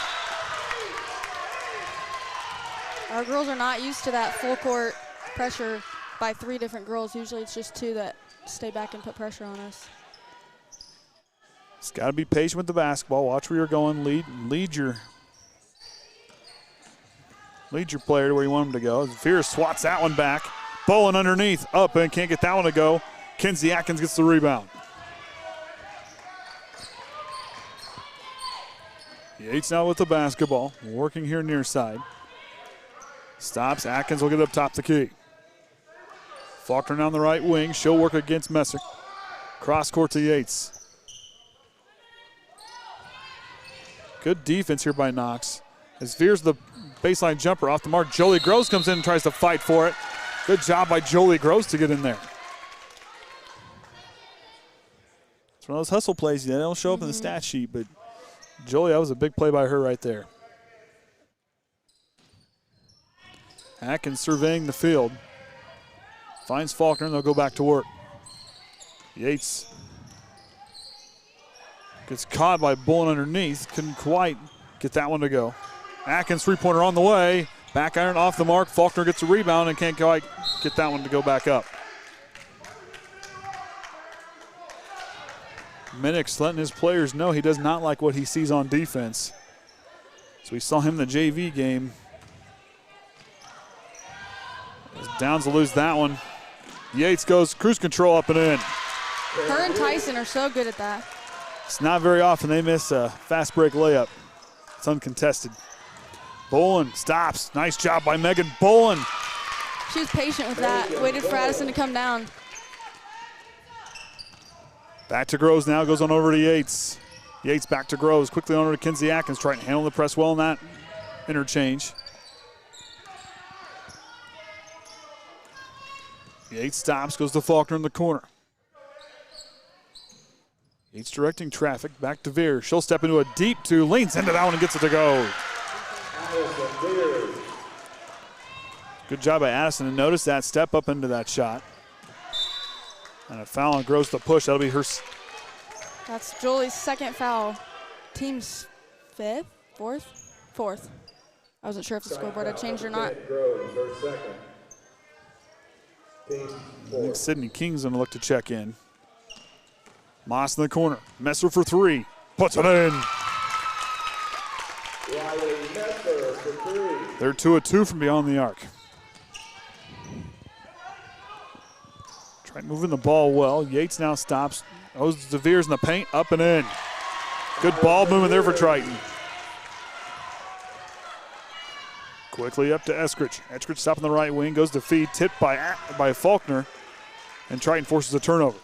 Our girls are not used to that full court pressure by 3 different girls. Usually it's just 2 that stay back and put pressure on us. Just got to be patient with the basketball. Watch where you're going. Lead your player to where you want him to go. Veers swats that one back. Bowen underneath, up and can't get that one to go. Kinsey Atkins gets the rebound. Yates now with the basketball, working here near side. Stops, Atkins will get up top the key. Faulkner down the right wing, she'll work against Messer. Cross court to Yates. Good defense here by Knox. As veers the baseline jumper off the mark, Jolie Gross comes in and tries to fight for it. Good job by Jolie Gross to get in there. It's one of those hustle plays that don't show up in the stat sheet, but Jolie, that was a big play by her right there. Atkins surveying the field. Finds Faulkner, and they'll go back to work. Yates gets caught by Bullen underneath. Couldn't quite get that one to go. Atkins three-pointer on the way. Back iron off the mark. Faulkner gets a rebound and can't quite get that one to go back up. Minix letting his players know he does not like what he sees on defense. So we saw him in the JV game. As Downs will lose that one. Yates goes cruise control up and in. Her and Tyson are so good at that. It's not very often they miss a fast break layup. It's uncontested. Bolin stops. Nice job by Megan Bolin. She was patient with that. Waited for Addison to come down. Back to Groves now, goes on over to Yates. Yates back to Groves, quickly on over to Kinsey Atkins, trying to handle the press well in that interchange. Yates stops, goes to Faulkner in the corner. Yates directing traffic, back to Veer. She'll step into a deep two, leans into that one and gets it to go. Good job by Addison to notice that, step up into that shot. And a foul on Groves to push. That'll be her. That's Jolie's second foul. Team's fifth, fourth. I wasn't sure if the scoreboard had changed or not. I think Sydney King's going to look to check in. Moss in the corner. Messer for three. Puts it in. They're 2 of 2 from beyond the arc. Triton moving the ball well. Yates now stops. Goes to Veers in the paint, up and in. Good ball movement there for Triton. Quickly up to Eskridge. Eskridge stopping the right wing, goes to feed, tipped by Faulkner, and Triton forces a turnover.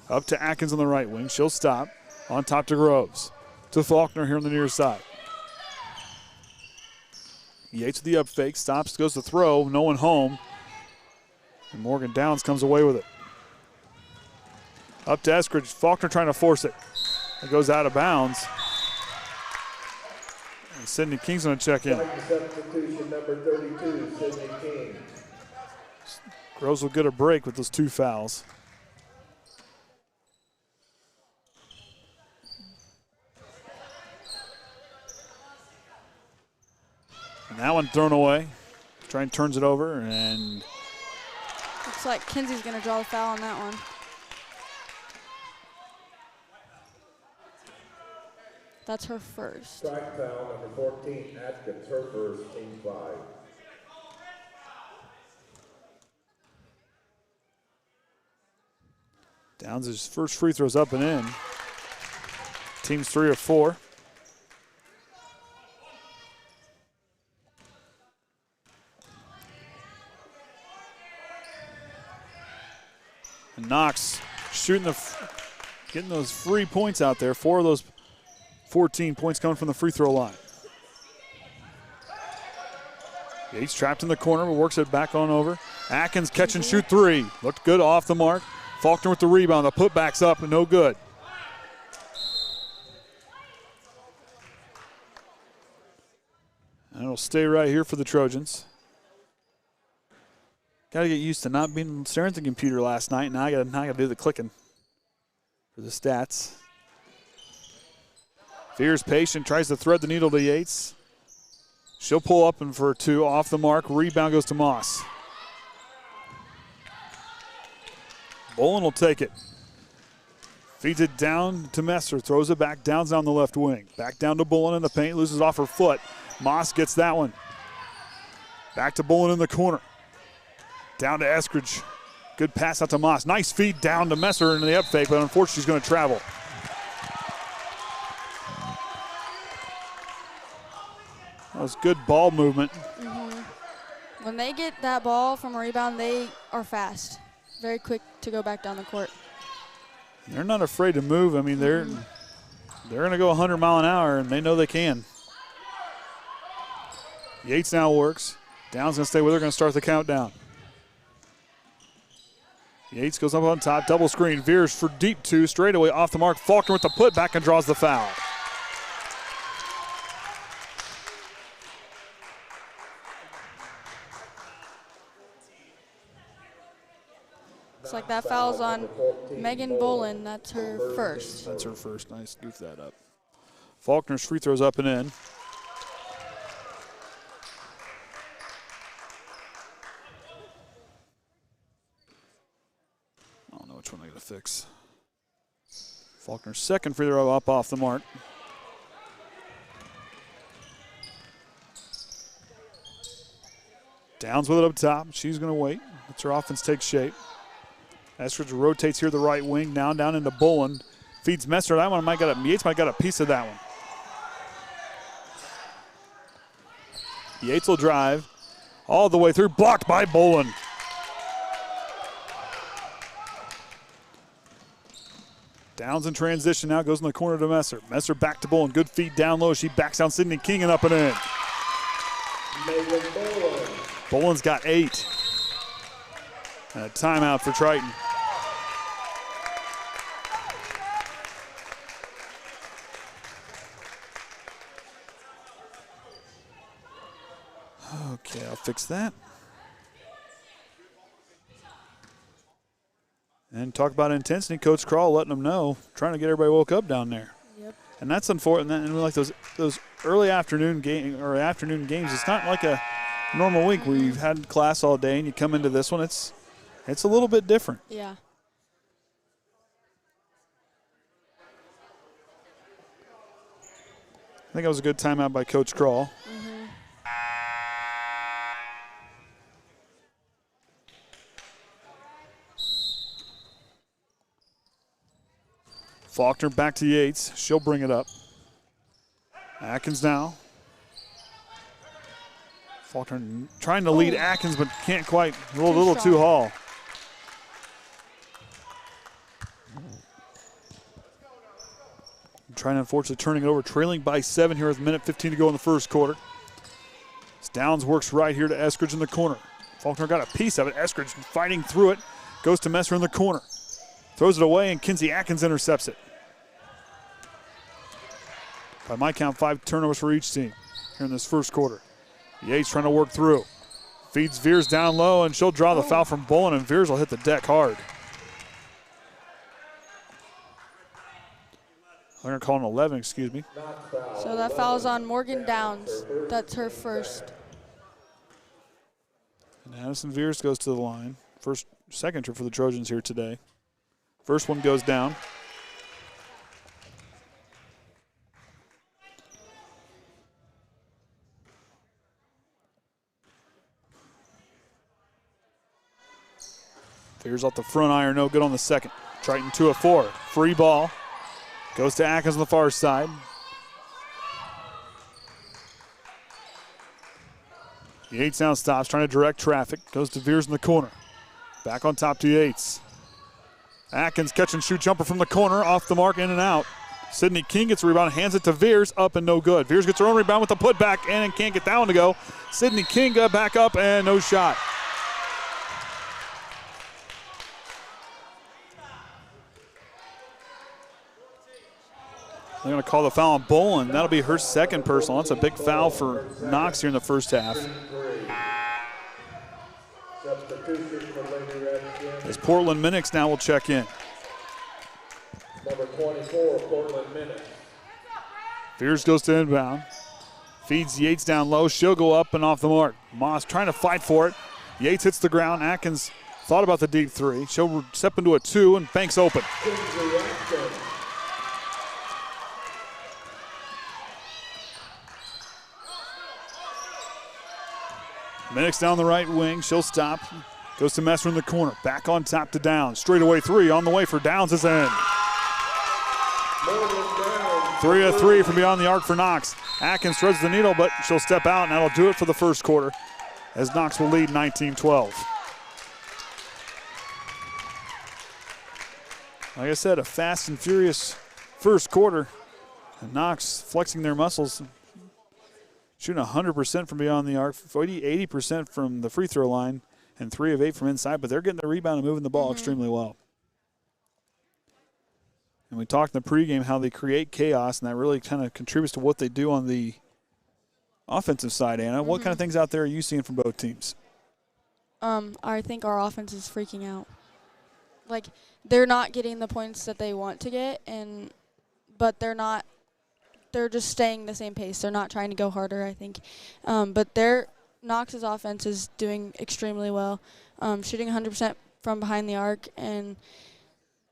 Up to Atkins on the right wing. She'll stop. On top to Groves. To Faulkner here on the near side. Yates with the up fake, stops, goes to throw, no one home. And Morgan Downs comes away with it. Up to Eskridge, Faulkner trying to force it. It goes out of bounds. And Sydney King's going to check in. Substitution number 32, Sydney King. Groves will get a break with those 2 fouls. And that one thrown away. Triton turns it over and looks like Kinsey's going to draw the foul on that one. That's her first. Strike foul number 14, Atkins, her first, team 5. Downs' first free throw's up and in. Team's 3 of 4. And Knox shooting getting those free points out there. 4 of those 14 points coming from the free throw line. Yates trapped in the corner, but works it back on over. Atkins catch and shoot 3. Looked good off the mark. Faulkner with the rebound. The putback's up and no good. And it'll stay right here for the Trojans. Got to get used to not being staring at the computer last night. Now I got to do the clicking for the stats. Veer's patient, tries to thread the needle to Yates. She'll pull up and for 2 off the mark. Rebound goes to Moss. Bolin will take it. Feeds it down to Messer, throws it back, Downs down the left wing. Back down to Bolin in the paint, loses off her foot. Moss gets that one. Back to Bolin in the corner. Down to Eskridge. Good pass out to Moss. Nice feed down to Messer into the up fake, but unfortunately she's going to travel. That was good ball movement. When they get that ball from a rebound, they are fast. Very quick to go back down the court. They're not afraid to move. I mean, they're going to go 100 mile an hour, and they know they can. Yates now works. Down's going to stay with her, going to start the countdown. Yates goes up on top, double screen. Veers for deep two, straightaway off the mark. Faulkner with the putback and draws the foul. Looks like that foul's on Megan Bolin. That's her first. That's her first. Nice, goof that up. Faulkner's free throws up and in. I don't know which one I got to fix. Faulkner's second free throw up off the mark. Downs with it up top. She's going to wait. Lets her offense take shape. Eskridge rotates here the right wing. Now down into Bolin. Feeds Messer. That one Yates might got a piece of that one. Yates will drive all the way through. Blocked by Bolin. Downs in transition now. Goes in the corner to Messer. Messer back to Bolin. Good feed down low. She backs down Sydney King and up and in. Bolin's got 8. And a timeout for Triton. Okay, I'll fix that. And talk about intensity. Coach Crawl letting them know, trying to get everybody woke up down there. Yep. And that's unfortunate. And like those early afternoon games, it's not like a normal week where you've had class all day and you come into this one. It's a little bit different. Yeah. I think that was a good timeout by Coach Crawl. Faulkner back to Yates. She'll bring it up. Atkins now. Faulkner trying to lead Atkins, but can't quite. A little too tall. Trying to unfortunately turning it over, trailing by 7 here with a minute 15 to go in the first quarter. Downs works right here to Eskridge in the corner. Faulkner got a piece of it. Eskridge fighting through it. Goes to Messer in the corner. Throws it away, and Kinsey Atkins intercepts it. By my count, 5 turnovers for each team here in this first quarter. Yates trying to work through. Feeds Veers down low, and she'll draw the foul from Bolin, and Veers will hit the deck hard. I'm going to call an 11, excuse me. So that foul's on Morgan Downs. That's her first. And Addison Veers goes to the line. Second trip for the Trojans here today. First one goes down. Veers off the front iron, no good on the second. Triton 2 of 4. Free ball. Goes to Atkins on the far side. Yates now stops, trying to direct traffic. Goes to Veers in the corner. Back on top to Yates. Atkins catch and shoot jumper from the corner, off the mark, in and out. Sydney King gets a rebound, hands it to Veers, up and no good. Veers gets her own rebound with the putback and can't get that one to go. Sydney King got back up and no shot. They're going to call the foul on Bolin. That'll be her second personal. That's a big foul for Knox here in the first half. As Portland Minix now will check in. Number 24, Portland Minix. Veers goes to inbound. Feeds Yates down low. She'll go up and off the mark. Moss trying to fight for it. Yates hits the ground. Atkins thought about the deep 3. She'll step into a 2 and banks open. Minix down the right wing. She'll stop. Goes to Messer in the corner. Back on top to Downs. Straightaway three on the way for Downs is in. 3 of 3 from beyond the arc for Knox. Atkins threads the needle, but she'll step out, and that'll do it for the first quarter as Knox will lead 19-12. Like I said, a fast and furious first quarter. And Knox flexing their muscles, shooting 100% from beyond the arc, 80% from the free throw line, and 3 of 8 from inside, but they're getting the rebound and moving the ball extremely well. And we talked in the pregame how they create chaos, and that really kind of contributes to what they do on the offensive side, Anna. What kind of things out there are you seeing from both teams? I think our offense is freaking out. Like, they're not getting the points that they want to get, but they're just staying the same pace. They're not trying to go harder, I think. But Knox's offense is doing extremely well, shooting 100% from behind the arc and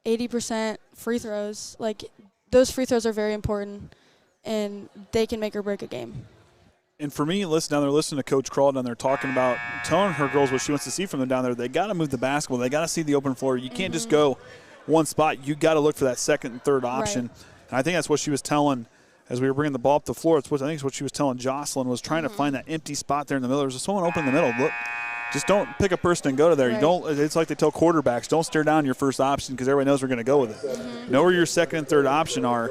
80% free throws. Like, those free throws are very important, and they can make or break a game. And for me, down there listening to Coach Crawl down there talking about, telling her girls what she wants to see from them down there, they got to move the basketball. They got to see the open floor. You can't just go one spot. You got to look for that second and third option. Right. And I think that's what she was telling as we were bringing the ball up the floor. I think it's what she was telling Jocelyn was trying to find that empty spot there in the middle. There's someone open in the middle. Look, just don't pick a person and go to there. Right. You don't. It's like they tell quarterbacks, don't stare down your first option because everybody knows we're going to go with it. Know where your second and third option are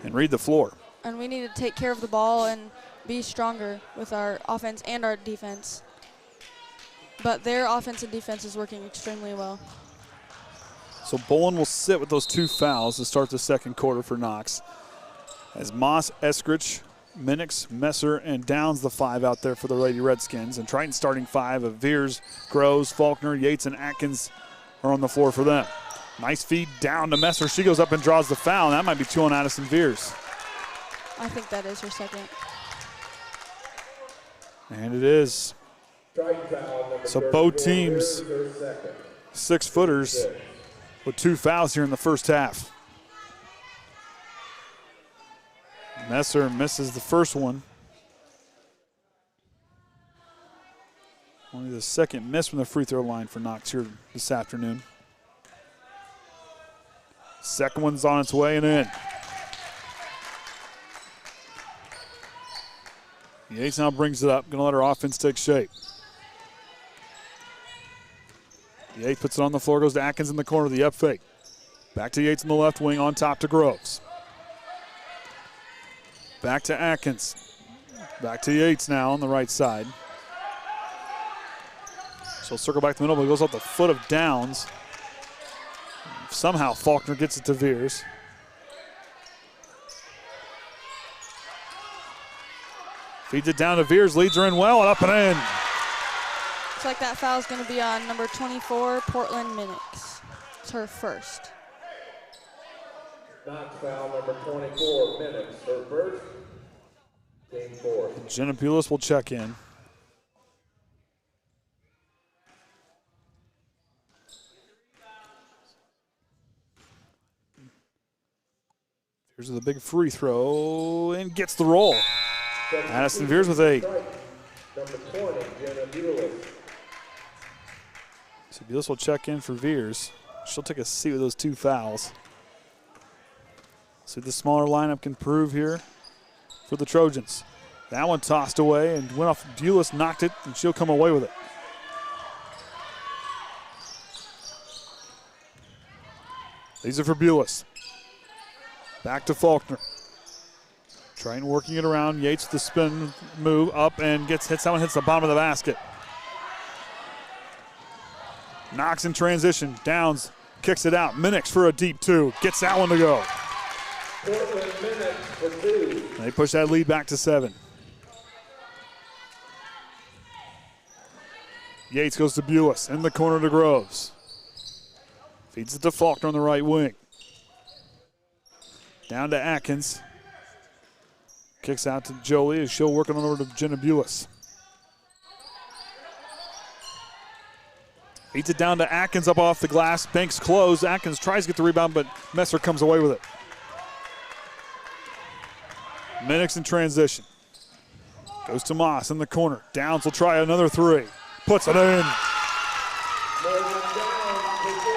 and read the floor. And we need to take care of the ball and be stronger with our offense and our defense. But their offense and defense is working extremely well. So Bolin will sit with those 2 fouls to start the second quarter for Knox. As Moss, Eskrich, Minix, Messer, and Downs the 5 out there for the Lady Redskins. And Triton starting 5 of Veers, Groves, Faulkner, Yates, and Atkins are on the floor for them. Nice feed down to Messer. She goes up and draws the foul. That might be 2 on Addison Veers. I think that is her second. And it is. So both teams, 6-footers with 2 fouls here in the first half. Messer misses the first one. Only the second miss from the free throw line for Knox here this afternoon. Second one's on its way and in. Yates now brings it up, going to let her offense take shape. Yates puts it on the floor, goes to Atkins in the corner, the up fake. Back to Yates in the left wing, on top to Groves. Back to Atkins. Back to Yates now on the right side. She'll circle back to the middle, but it goes off the foot of Downs. Somehow Faulkner gets it to Veers. Feeds it down to Veers, leads her in well, and up and in. Looks like that foul is going to be on number 24, Portland Minix. It's her first. Knox foul number 24, Minix, her first, team 4. Jenna Pulis will check in. Here's the big free throw and gets the roll. Addison Veers with 8. Number 20, Jenna Bulis. So Bulis will check in for Veers. She'll take a seat with those 2 fouls. See what the smaller lineup can prove here for the Trojans. That one tossed away and went off. Bulis knocked it, and she'll come away with it. These are for Bulis. Back to Faulkner. Triton working it around. Yates the spin move up and hits that one, hits the bottom of the basket. Knox in transition. Downs kicks it out. Minix for a deep 2. Gets that one to go. Portland Minix for 2. They push that lead back to 7. Yates goes to Bulis in the corner to Groves. Feeds it to Faulkner on the right wing. Down to Atkins. Kicks out to Jolie as she'll work on over to Jenna Bulis. Feeds it down to Atkins up off the glass. Banks close. Atkins tries to get the rebound, but Messer comes away with it. Minix in transition. Goes to Moss in the corner. Downs will try another 3. Puts it in.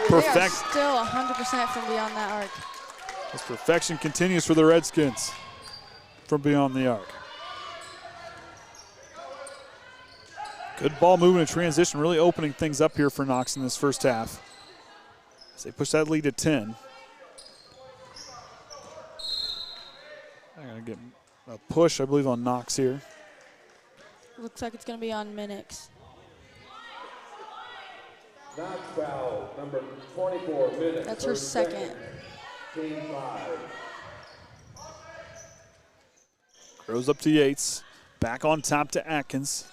perfect. They are still 100% from beyond that arc. This perfection continues for the Redskins from beyond the arc. Good ball movement and transition, really opening things up here for Knox in this first half. As they push that lead to 10. They're going to get a push, I believe, on Knox here. Looks like it's going to be on Minix. Knox foul, number 24, Minix. That's her second. Team 5. Grows up to Yates. Back on top to Atkins.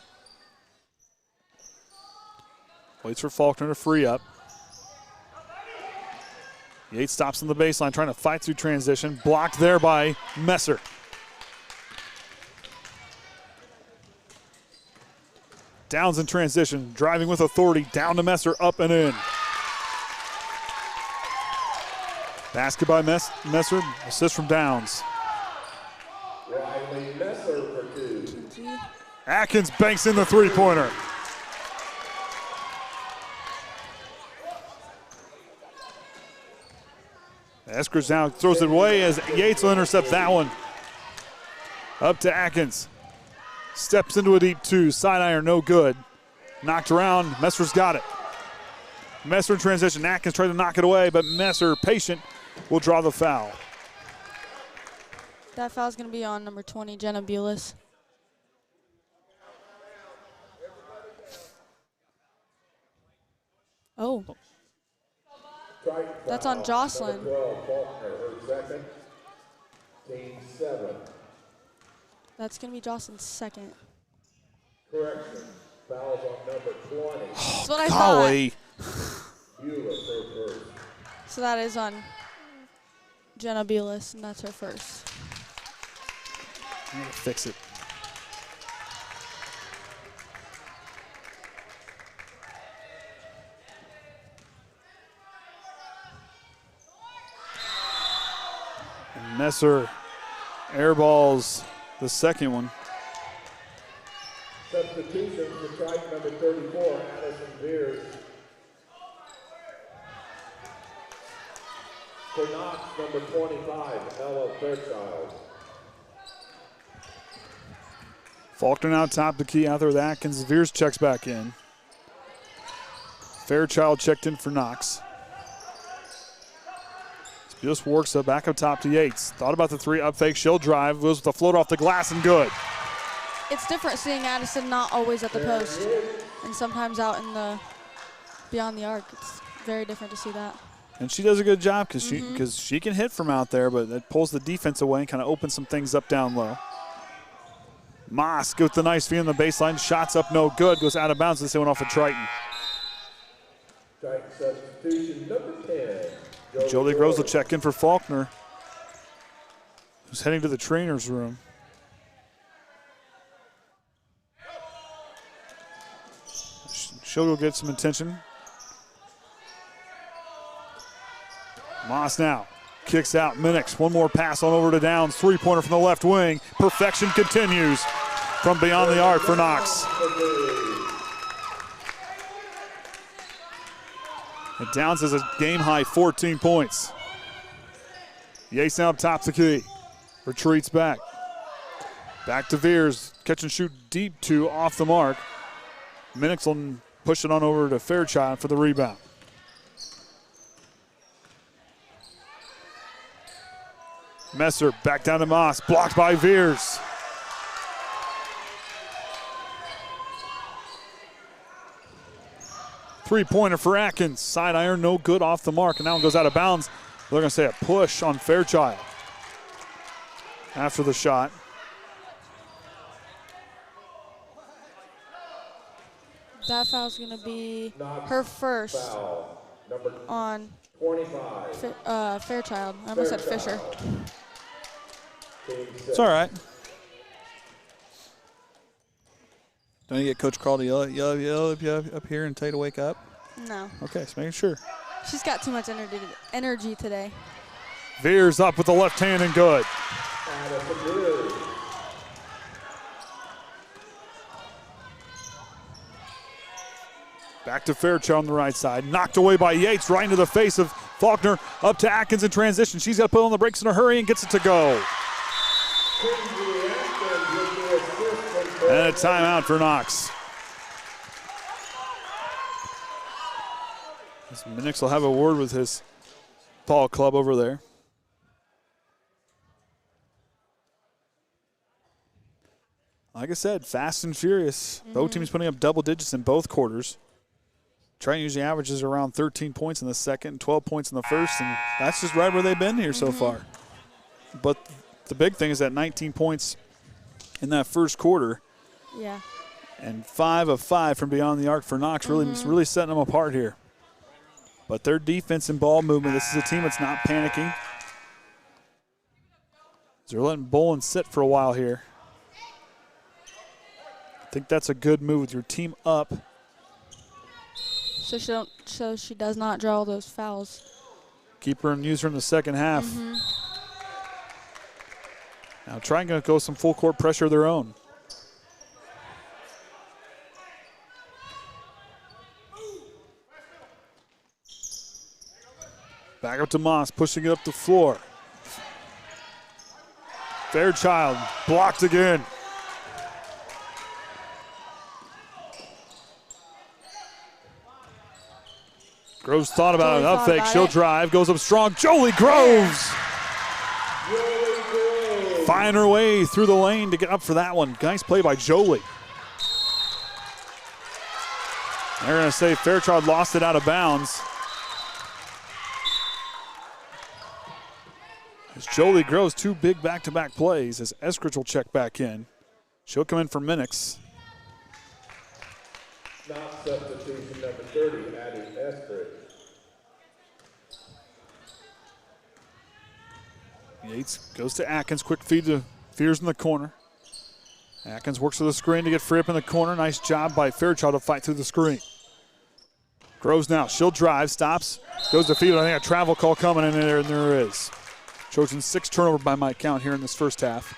Waits for Faulkner to free up. Yates stops on the baseline, trying to fight through transition. Blocked there by Messer. Downs in transition, driving with authority, down to Messer, up and in. Basket by Messer, assist from Downs. Riley Messer for 2. Atkins banks in the three-pointer. Eskers now throws it away as Yates will intercept that one. Up to Atkins. Steps into a deep 2, side iron, no good. Knocked around, Messer's got it. Messer in transition, Atkins trying to knock it away, but Messer, patient, will draw the foul. That foul's going to be on number 20, Jenna Bulis. Oh. That's on Jocelyn. 12, Faulkner, her second. Team 7. That's going to be Jocelyn's second. Correction. Fouls on number 20. That's what I Golly. thought. Bulis, her first. So that is on Jenna Bulis, and that's her first. I'm going to fix it. And Messer airballs the second one. Substitution for Triton number 34, Addison Beers. For Knox, number 25, Ella Fairchild. Faulkner now top the key out there with Atkins. Veers checks back in. Fairchild checked in for Knox. Just works up back up top to Yates. Thought about the three, up fake, she'll drive, goes with a float off the glass and good. It's different seeing Addison not always at the post and sometimes out in the beyond the arc. It's very different to see that. And she does a good job because she can hit from out there, but it pulls the defense away and kind of opens some things up down low. Moss with the nice feed on the baseline. Shots up, no good. Goes out of bounds. This went off of Triton. Triton substitution number 10. Jolie Groves will check in for Faulkner, who's heading to the trainer's room. She'll go get some attention. Moss now kicks out. Minix, one more pass on over to Downs. Three-pointer from the left wing. Perfection continues from beyond the arc for Knox. And Downs has a game-high 14 points. Yates now up top the key. Retreats back. Back to Veers. Catch and shoot deep 2 off the mark. Minix will push it on over to Fairchild for the rebound. Messer back down to Moss. Blocked by Veers. Three-pointer for Atkins. Side iron, no good off the mark. And now it goes out of bounds. They're going to say a push on Fairchild after the shot. That foul's going to be her first on 25. Fairchild. I almost said Fisher. It's all right. Don't you get Coach Carl to yell up here and tell you to wake up? No. Okay, just making sure. She's got too much energy today. Veers up with the left hand and good. Back to Fairchild on the right side. Knocked away by Yates, right into the face of Faulkner. Up to Atkins in transition. She's got to put on the brakes in a hurry and gets it to go. And a timeout for Knox. Minix will have a word with his ball club over there. Like I said, fast and furious. Both teams putting up double digits in both quarters. Triton usually averages around 13 points in the second and 12 points in the first, and that's just right where they've been here so far. But the big thing is that 19 points in that first quarter. Yeah. And 5 of 5 from beyond the arc for Knox, really setting them apart here. But their defense and ball movement, this is a team that's not panicking. They're letting Bolin sit for a while here. I think that's a good move with your team up. So she does not draw those fouls. Keep her and use her in the second half. Now trying to go some full court pressure of their own. Back up to Moss, pushing it up the floor. Fairchild blocked again. Groves thought about it, up fake, she'll drive, goes up strong. Jolie Groves! Find her way through the lane to get up for that one. Nice play by Jolie. They're going to say Fairchild lost it out of bounds. As Jolie Groves, 2 big back-to-back plays as Eskridge will check back in. She'll come in for Minix. Not substitution number 30, adding Eskridge. Yates goes to Atkins, quick feed to Fears in the corner. Atkins works to the screen to get free up in the corner. Nice job by Fairchild to fight through the screen. Groves now, she'll drive, stops, goes to feed. I think a travel call coming in there, and there is. Trojans 6 turnover by my count here in this first half.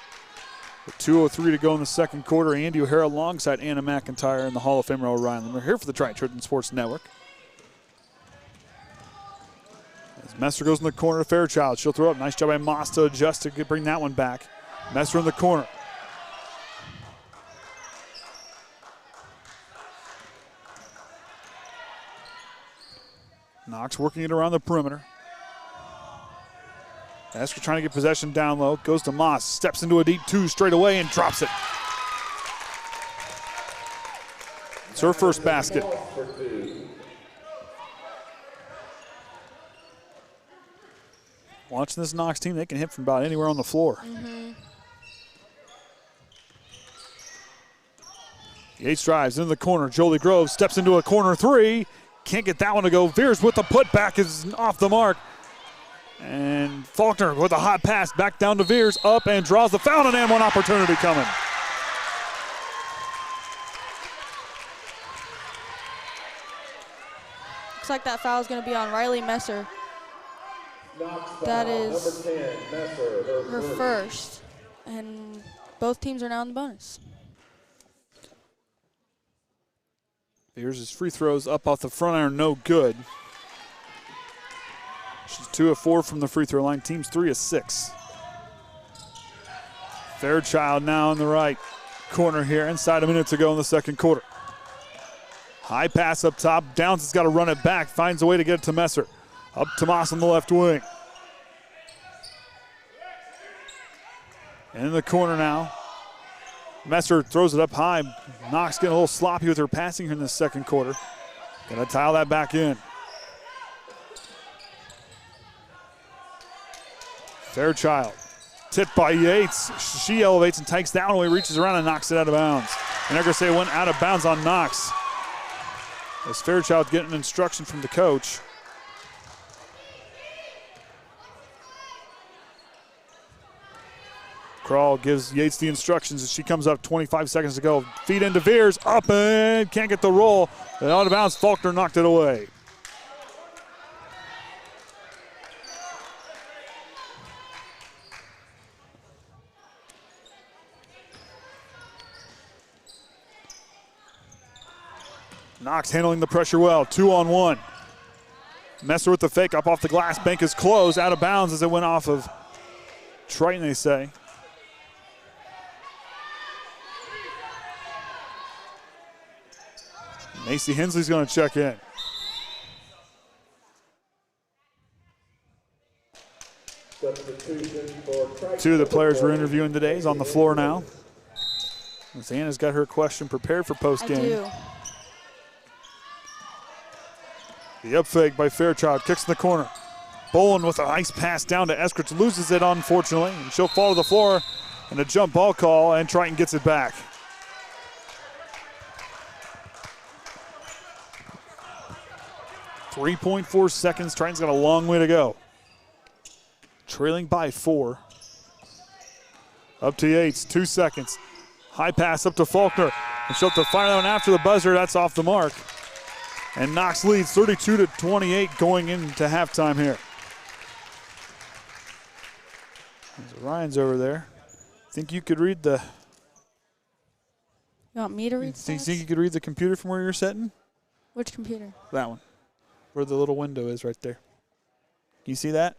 With 2:03 to go in the second quarter, Andy O'Hara alongside Anna McIntyre and the Hall of Famer Orion. We're here for the Triton Sports Network. As Messer goes in the corner to Fairchild, she'll throw up. Nice job by Moss to adjust to bring that one back. Messer in the corner. Knox working it around the perimeter. Esker trying to get possession down low. Goes to Moss. Steps into a deep 2 straight away and drops it. It's her first basket. Watching this Knox team, they can hit from about anywhere on the floor. Yates drives into the corner. Jolie Groves steps into a corner 3. Can't get that one to go. Veers with the putback is off the mark. And Faulkner with a hot pass back down to Veers, up and draws the foul, and one opportunity coming. Looks like that foul is going to be on Riley Messer. That is her first, and both teams are now in the bonus. Veers' free throws up off the front iron, no good. She's 2 of 4 from the free throw line. Team's 3 of 6. Fairchild now in the right corner here. Inside a minute to go in the second quarter. High pass up top. Downs has got to run it back. Finds a way to get it to Messer. Up to Moss on the left wing. In the corner now. Messer throws it up high. Knox getting a little sloppy with her passing here in the second quarter. Got to tile that back in. Fairchild, tipped by Yates. She elevates and takes that one away, reaches around and knocks it out of bounds. And they're going to say it went out of bounds on Knox. As Fairchild getting instruction from the coach. Crawl gives Yates the instructions as she comes up 25 seconds to go. Feed into Veers, up and can't get the roll. And out of bounds, Faulkner knocked it away. Knox handling the pressure well, 2-on-1. Messer with the fake up off the glass. Bank is closed, out of bounds as it went off of Triton, they say. Macy Hensley's going to check in. Two of the players we're interviewing today is on the floor now. Miss Anna's got her question prepared for postgame. I do. The up fake by Fairchild, kicks in the corner. Bolin with a nice pass down to Eskridge, loses it unfortunately, and she'll fall to the floor, and a jump ball call, and Triton gets it back. .4 seconds, Triton's got a long way to go. Trailing by 4. Up to Yates, 2 seconds. High pass up to Faulkner, and she'll have to fire that one after the buzzer, that's off the mark. And Knox leads 32-28 going into halftime here. There's Orion's over there. Think you could read the... You want me to read Think you could read the computer from where you're sitting? Which computer? That one. Where the little window is right there. Can you see that?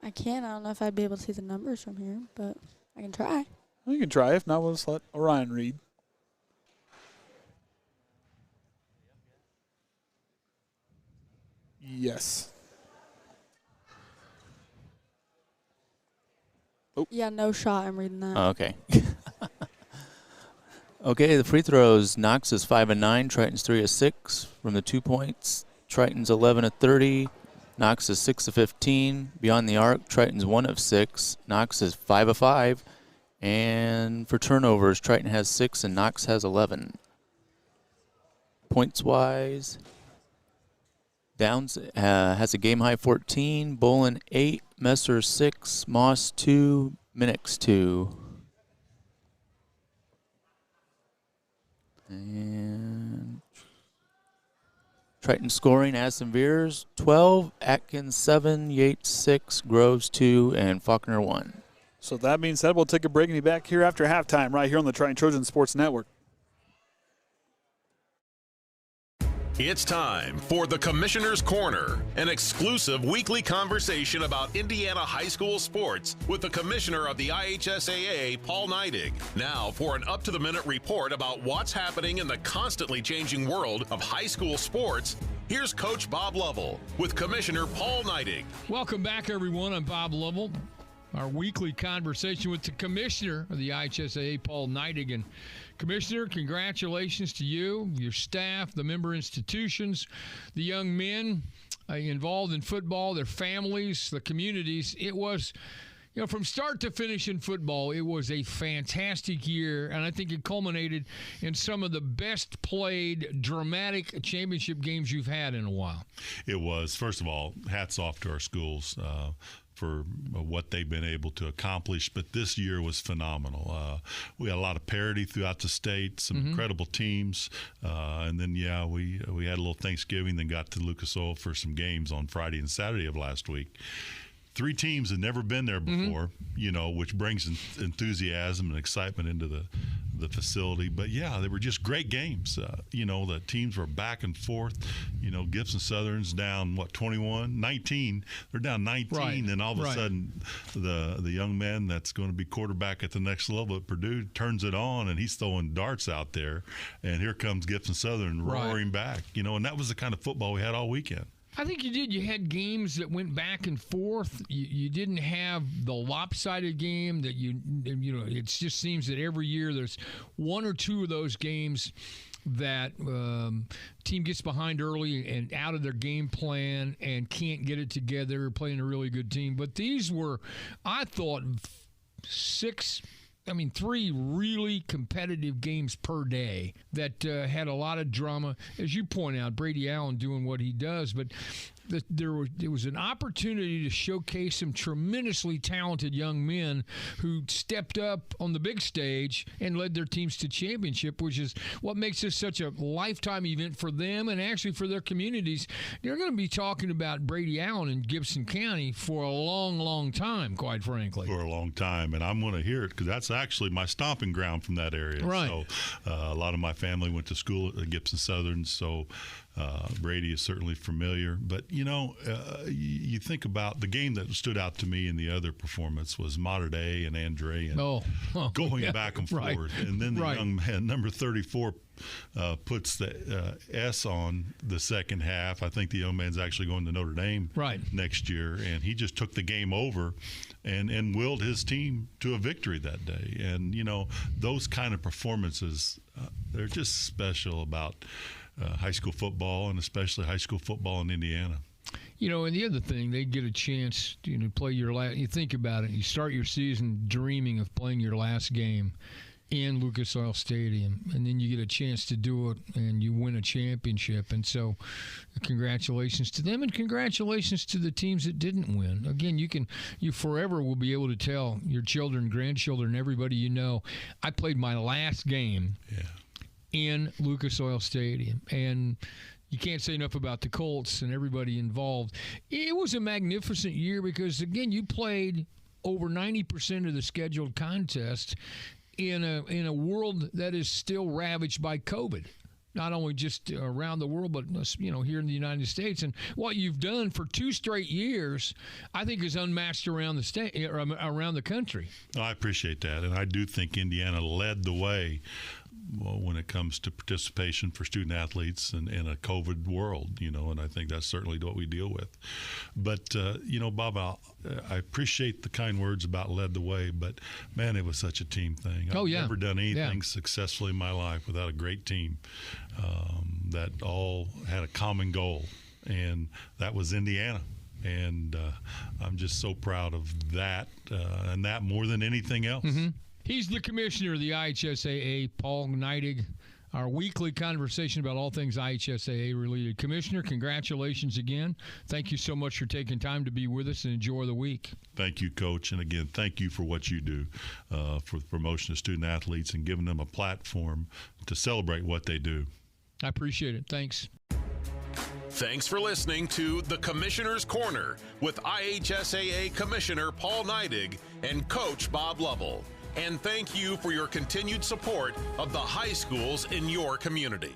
I can. I don't know if I'd be able to see the numbers from here, but I can try. Well, you can try. If not, we'll just let Orion read. Yes. Oh. Yeah, no shot. I'm reading that. Oh, okay. Okay, the free throws. Knox is 5 of 9. Triton's 3 of 6 from the 2 points. Triton's 11 of 30. Knox is 6 of 15. Beyond the arc, Triton's 1 of 6. Knox is 5 of 5. And for turnovers, Triton has 6 and Knox has 11. Points wise, Downs has a game high 14. Bolin 8. Messer 6. Moss 2. Minix 2. And Triton scoring, Addison Veers 12, Atkins 7, Yates 6, Groves 2, and Faulkner 1. So that being said, we'll take a break and be back here after halftime right here on the Triton Trojan Sports Network. It's time for the Commissioner's Corner, an exclusive weekly conversation about Indiana high school sports with the Commissioner of the IHSAA, Paul Neidig. Now for an up-to-the-minute report about what's happening in the constantly changing world of high school sports, here's Coach Bob Lovell with Commissioner Paul Neidig. Welcome back, everyone. I'm Bob Lovell. Our weekly conversation with the Commissioner of the IHSAA, Paul Neidig. And Commissioner, congratulations to you, your staff, the member institutions, the young men involved in football, their families, the communities. It was, you know, from start to finish in football, it was a fantastic year, and I think it culminated in some of the best played dramatic championship games you've had in a while. It was. First of all, hats off to our schools for what they've been able to accomplish, but this year was phenomenal. We had a lot of parity throughout the state, some incredible teams, and then we had a little Thanksgiving, then got to Lucas Oil for some games on Friday and Saturday of last week. 3 teams had never been there before, you know, which brings enthusiasm and excitement into the facility. But, yeah, they were just great games. You know, the teams were back and forth. You know, Gibson Southern's down, 21? 19. They're down 19. Right. And all of a sudden, the young man that's going to be quarterback at the next level at Purdue turns it on, and he's throwing darts out there. And here comes Gibson Southern roaring back. You know, and that was the kind of football we had all weekend. I think you did. You had games that went back and forth. You didn't have the lopsided game that you know. It just seems that every year there's 1 or 2 of those games that team gets behind early and out of their game plan and can't get it together, playing a really good team. But these were, I thought, 3 really competitive games per day that had a lot of drama. As you point out, Brady Allen doing what he does. But there was an opportunity to showcase some tremendously talented young men who stepped up on the big stage and led their teams to championship, which is what makes this such a lifetime event for them and actually for their communities. They're going to be talking about Brady Allen in Gibson County for a long, long time, quite frankly. For a long time, and I'm going to hear it because that's actually my stomping ground from that area. Right. So a lot of my family went to school at Gibson Southern, so Brady is certainly familiar. But, you think about the game that stood out to me in the other performance was Mater Dei and Andre and going back and forth. Right. And then the young man, number 34, puts the S on the second half. I think the young man's actually going to Notre Dame next year, and he just took the game over and willed his team to a victory that day. And, those kind of performances, they're just special about high school football, and especially high school football in Indiana. And the other thing, they get a chance to play your last. You think about it, you start your season dreaming of playing your last game in Lucas Oil Stadium, and then you get a chance to do it and you win a championship. And so congratulations to them, and congratulations to the teams that didn't win. Again, you forever will be able to tell your children, grandchildren, everybody I played my last game in Lucas Oil Stadium. And you can't say enough about the Colts and everybody involved. It was a magnificent year because, again, you played over 90% of the scheduled contests in a world that is still ravaged by COVID. Not only just around the world, but here in the United States. And what you've done for 2 straight years, I think, is unmatched around the state, around the country. I appreciate that, and I do think Indiana led the way when it comes to participation for student athletes in a COVID world, and I think that's certainly what we deal with. But, Bob, I appreciate the kind words about led the way, but, man, it was such a team thing. I've never done anything successfully in my life without a great team that all had a common goal, and that was Indiana. And I'm just so proud of that, and that more than anything else. Mm-hmm. He's the commissioner of the IHSAA, Paul Neidig. Our weekly conversation about all things IHSAA related. Commissioner, congratulations again. Thank you so much for taking time to be with us, and enjoy the week. Thank you, Coach. And again, thank you for what you do for the promotion of student athletes and giving them a platform to celebrate what they do. I appreciate it. Thanks. Thanks for listening to The Commissioner's Corner with IHSAA Commissioner Paul Neidig and Coach Bob Lovell. And thank you for your continued support of the high schools in your community.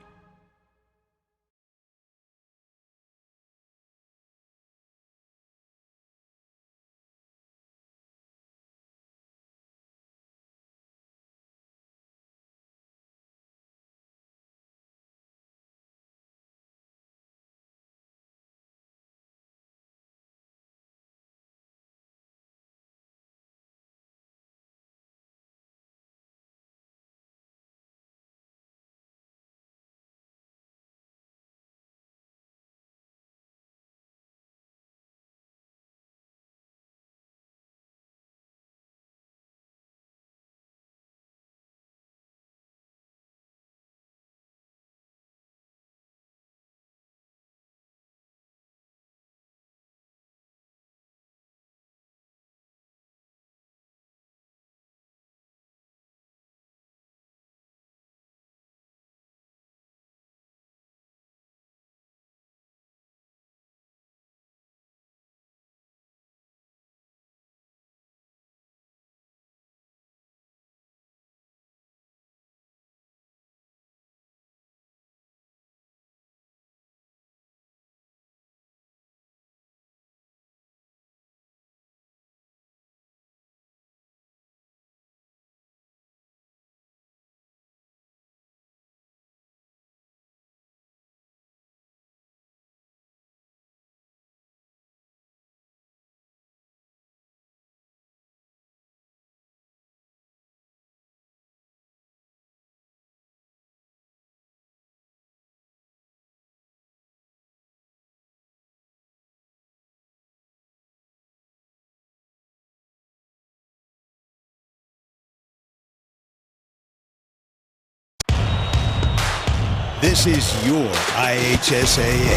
This is your IHSAA.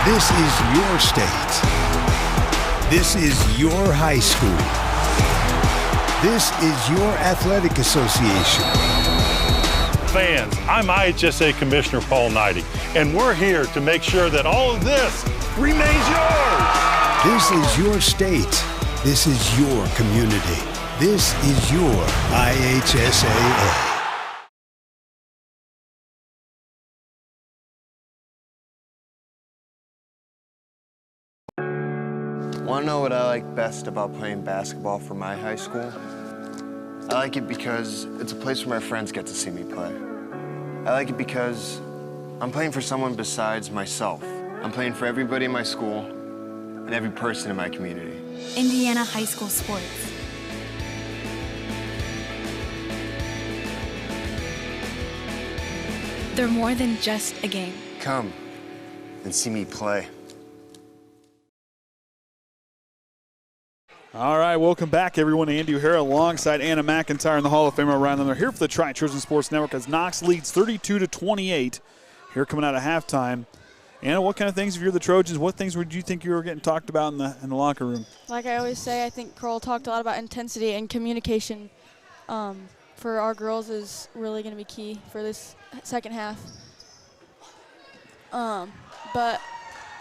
This is your state. This is your high school. This is your athletic association. Fans, I'm IHSA Commissioner Paul Neidig, and we're here to make sure that all of this remains yours. This is your state. This is your community. This is your IHSAA. Want to know what I like best about playing basketball for my high school? I like it because it's a place where my friends get to see me play. I like it because I'm playing for someone besides myself. I'm playing for everybody in my school and every person in my community. Indiana high school sports. They're more than just a game. Come and see me play. All right, welcome back, everyone. Andy O'Hara alongside Anna McIntyre and the Hall of Famer Orion Lemler here for the Triton Sports Network as Knox leads 32-28 here coming out of halftime. Anna, what kind of things, if you're the Trojans, what things would you think you were getting talked about in the locker room? Like I always say, I think Kroll talked a lot about intensity and communication for our girls is really going to be key for this second half. But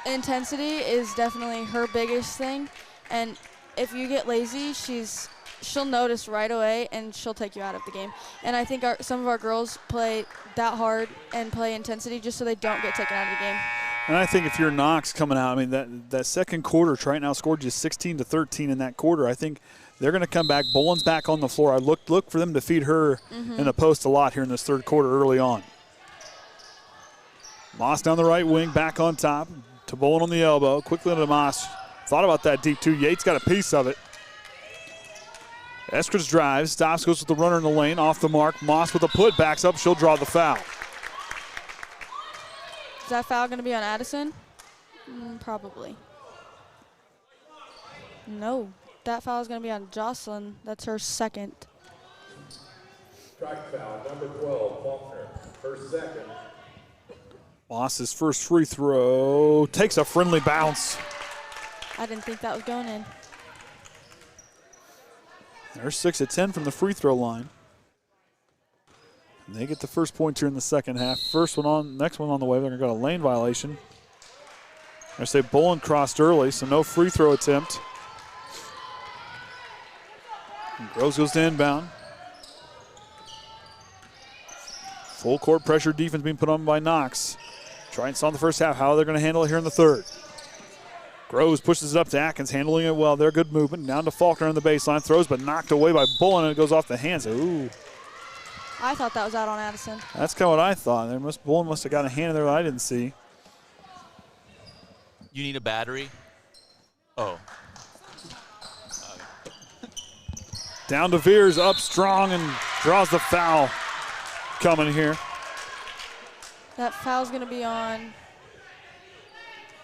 intensity is definitely her biggest thing, and if you get lazy, she'll notice right away and she'll take you out of the game. And I think some of our girls play that hard and play intensity just so they don't get taken out of the game. And I think if you're Knox coming out, I mean, that second quarter, Triton outscored you 16-13 in that quarter. I think they're going to come back. Boland's back on the floor. I look for them to feed her in the post a lot here in this third quarter early on. Moss down the right wing, back on top to Boland on the elbow. Quickly to Moss. Thought about that deep two. Yates got a piece of it. Eskridge drives, stops, goes with the runner in the lane, off the mark. Moss with a put, backs up, she'll draw the foul. Is that foul going to be on Addison? Probably. No, that foul is going to be on Jocelyn. That's her second. Strike foul, number 12, Faulkner, her second. Moss's first free throw takes a friendly bounce. I didn't think that was going in. They're 6 of 10 from the free throw line. And they get the first point here in the second half. Next one on the way. They're going to go a lane violation. I say Boland crossed early, so no free throw attempt. And Groves goes to inbound. Full court pressure defense being put on by Knox. Triton saw in the first half how they're going to handle it here in the third. Groves pushes it up to Atkins, handling it well. They're good movement. Down to Faulkner on the baseline. Throws, but knocked away by Boland, and it goes off the hands. Ooh. I thought that was out on Addison. That's kind of what I thought. Boland must have got a hand in there that I didn't see. You need a battery? Oh. Down to Veers, up strong, and draws the foul coming here. That foul's going to be on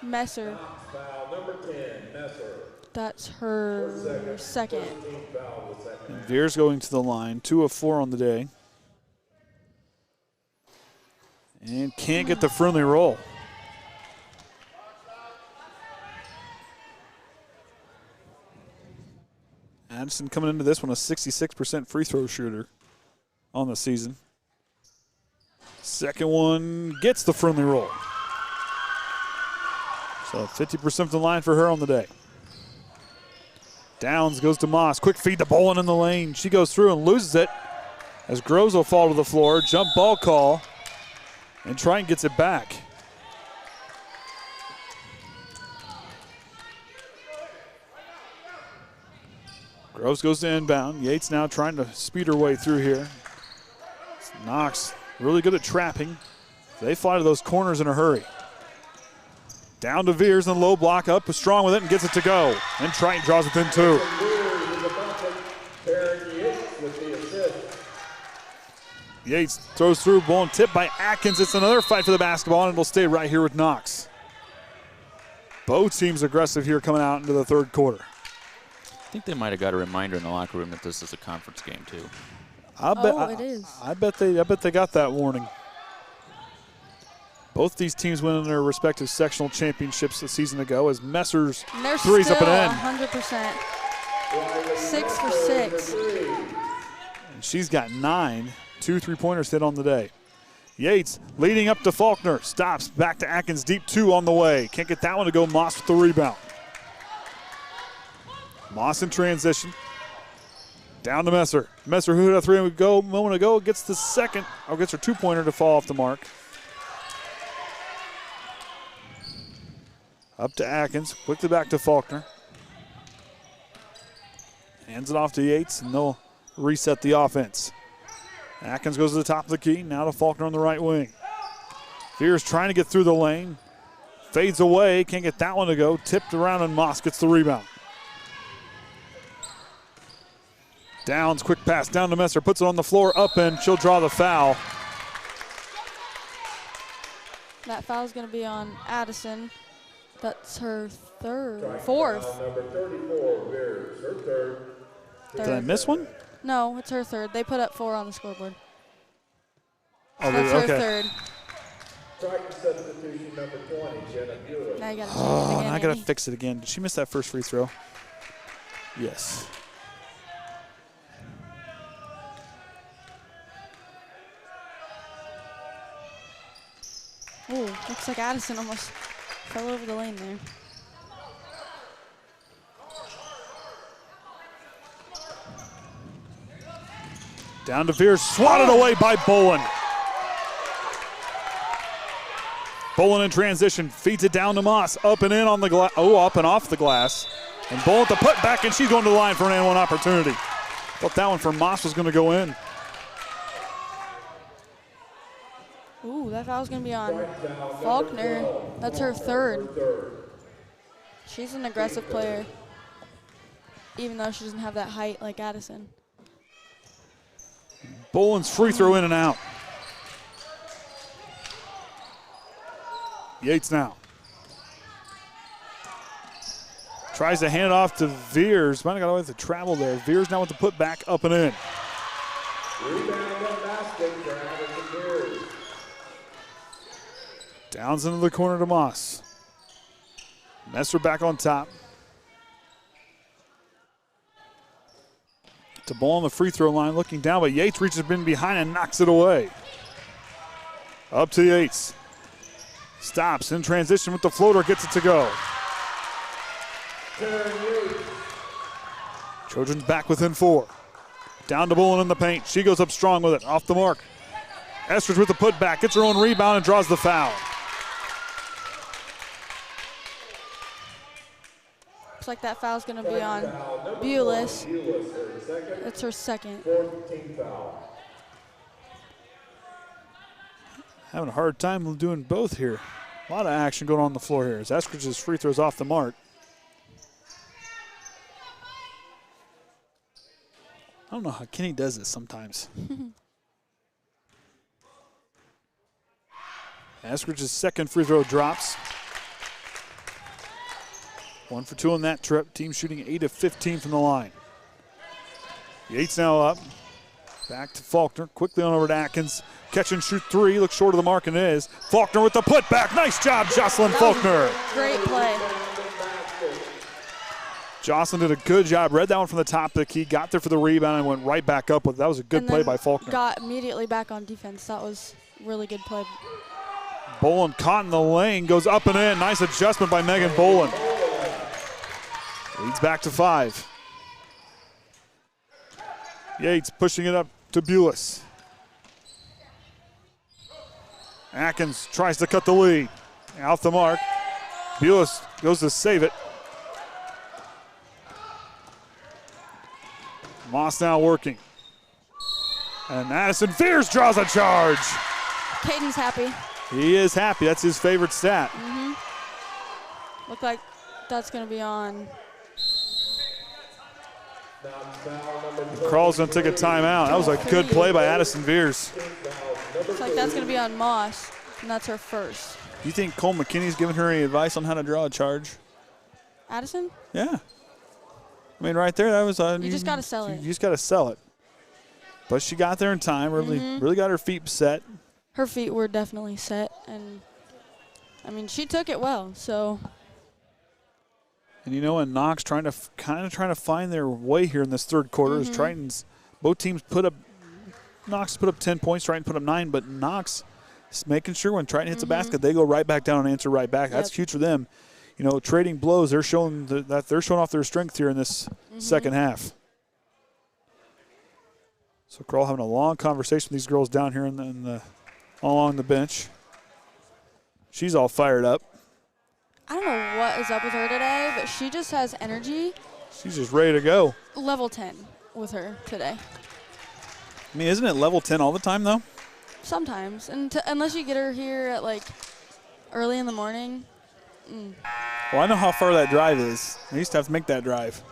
Messer. Foul number 10, Messer. That's her second. And Veers going to the line, 2 of 4 on the day. And can't get the friendly roll. Addison coming into this one a 66% free throw shooter on the season. Second one gets the friendly roll. So 50% from the line for her on the day. Downs goes to Moss. Quick feed to Boland in the lane. She goes through and loses it as Groves will fall to the floor. Jump ball call. And Triton gets it back. Groves goes to inbound. Yates now trying to speed her way through here. Knox really good at trapping. They fly to those corners in a hurry. Down to Veers and low block up, strong with it and gets it to go. And Triton draws within 2. Yates throws through, ball and tipped by Atkins. It's another fight for the basketball, and it'll stay right here with Knox. Both teams aggressive here coming out into the third quarter. I think they might have got a reminder in the locker room that this is a conference game too. It is. I bet they got that warning. Both these teams went in their respective sectional championships a season ago as Messer's And they're threes still up and in. 100%. 6 for 6. And she's got 9. 2 3-pointers hit on the day. Yates leading up to Faulkner. Stops. Back to Atkins. Deep 2 on the way. Can't get that one to go. Moss with the rebound. Moss in transition. Down to Messer. Messer, who hit a 3 a moment ago, gets the second. Or gets her 2-pointer to fall off the mark. Up to Atkins. Quickly back to Faulkner. Hands it off to Yates, and they'll reset the offense. Atkins goes to the top of the key. Now to Faulkner on the right wing. Fears trying to get through the lane. Fades away. Can't get that one to go. Tipped around, and Moss gets the rebound. Downs, quick pass down to Messer. Puts it on the floor. Up, and she'll draw the foul. That foul's going to be on Addison. That's her fourth. Number 34, Bears, her third. Did I miss one? No, it's her third. They put up 4 on the scoreboard. Oh, That's her third. Triton substitution number 20, Jenna Buick. Now you got to Oh, now I got to fix it again. Did she miss that first free throw? Yes. Oh, looks like Addison almost fell over the lane there. Down to Veers, swatted away by Bolin. Bolin in transition, feeds it down to Moss. Up and in on the glass. Oh, up and off the glass. And Bolin to put back, and she's going to the line for an and one opportunity. Thought that one for Moss was going to go in. Ooh, that foul's going to be on Faulkner. That's her third. She's an aggressive player, even though she doesn't have that height like Addison. Bolin's free throw in and out. Yates now. Tries to hand it off to Veers. Might have got away with the travel there. Veers now with the putback up and in. Downs into the corner to Moss. Messer back on top. To ball on the free throw line, looking down, but Yates reaches in behind and knocks it away. Up to Yates. Stops in transition with the floater, gets it to go. Trojans back within 4. Down to Bolin in the paint. She goes up strong with it, off the mark. Estridge with the putback, gets her own rebound and draws the foul. Looks like that foul's going to be on Bulis. That's her second. Having a hard time doing both here. A lot of action going on the floor here as Eskridge's free throws off the mark. I don't know how Kenny does this sometimes. Eskridge's second free throw drops. 1 for 2 on that trip. Team shooting 8 of 15 from the line. Yates now up. Back to Faulkner. Quickly on over to Atkins. Catch and shoot 3. Looks short of the mark and is. Faulkner with the putback. Nice job, Jocelyn Faulkner. Great play. Jocelyn did a good job. Read that one from the top of the key. Got there for the rebound and went right back up with it. That was a good play by Faulkner. Got immediately back on defense. That was really good play. Bolin caught in the lane. Goes up and in. Nice adjustment by Megan Bolin. Leads back to 5. Yates pushing it up to Bulis. Atkins tries to cut the lead. Out the mark. Bulis goes to save it. Moss now working. And Addison Fears draws a charge. Kaden's happy. He is happy. That's his favorite stat. Look like that's going to be on. Carl's going to take a timeout. That was a good play by Addison Veers. Looks like that's going to be on Moss, and that's her first. Do you think Cole McKinney's giving her any advice on how to draw a charge? Addison? Yeah. I mean, right there, that was. You just got to sell it. You just got to sell it. But she got there in time. Really got her feet set. Her feet were definitely set, and I mean, she took it well, so. And and Knox trying to find their way here in this third quarter. As Triton's, both teams Knox put up 10 points, Triton put up 9, but Knox is making sure when Triton hits a basket, they go right back down and answer right back. That's huge for them. Trading blows, they're showing that they're showing off their strength here in this second half. So Carl having a long conversation with these girls down here along the bench. She's all fired up. I don't know what is up with her today, but she just has energy. She's just ready to go. Level 10 with her today. I mean, isn't it level 10 all the time, though? Sometimes. Unless you get her here at, like, early in the morning. Well, I know how far that drive is. I used to have to make that drive.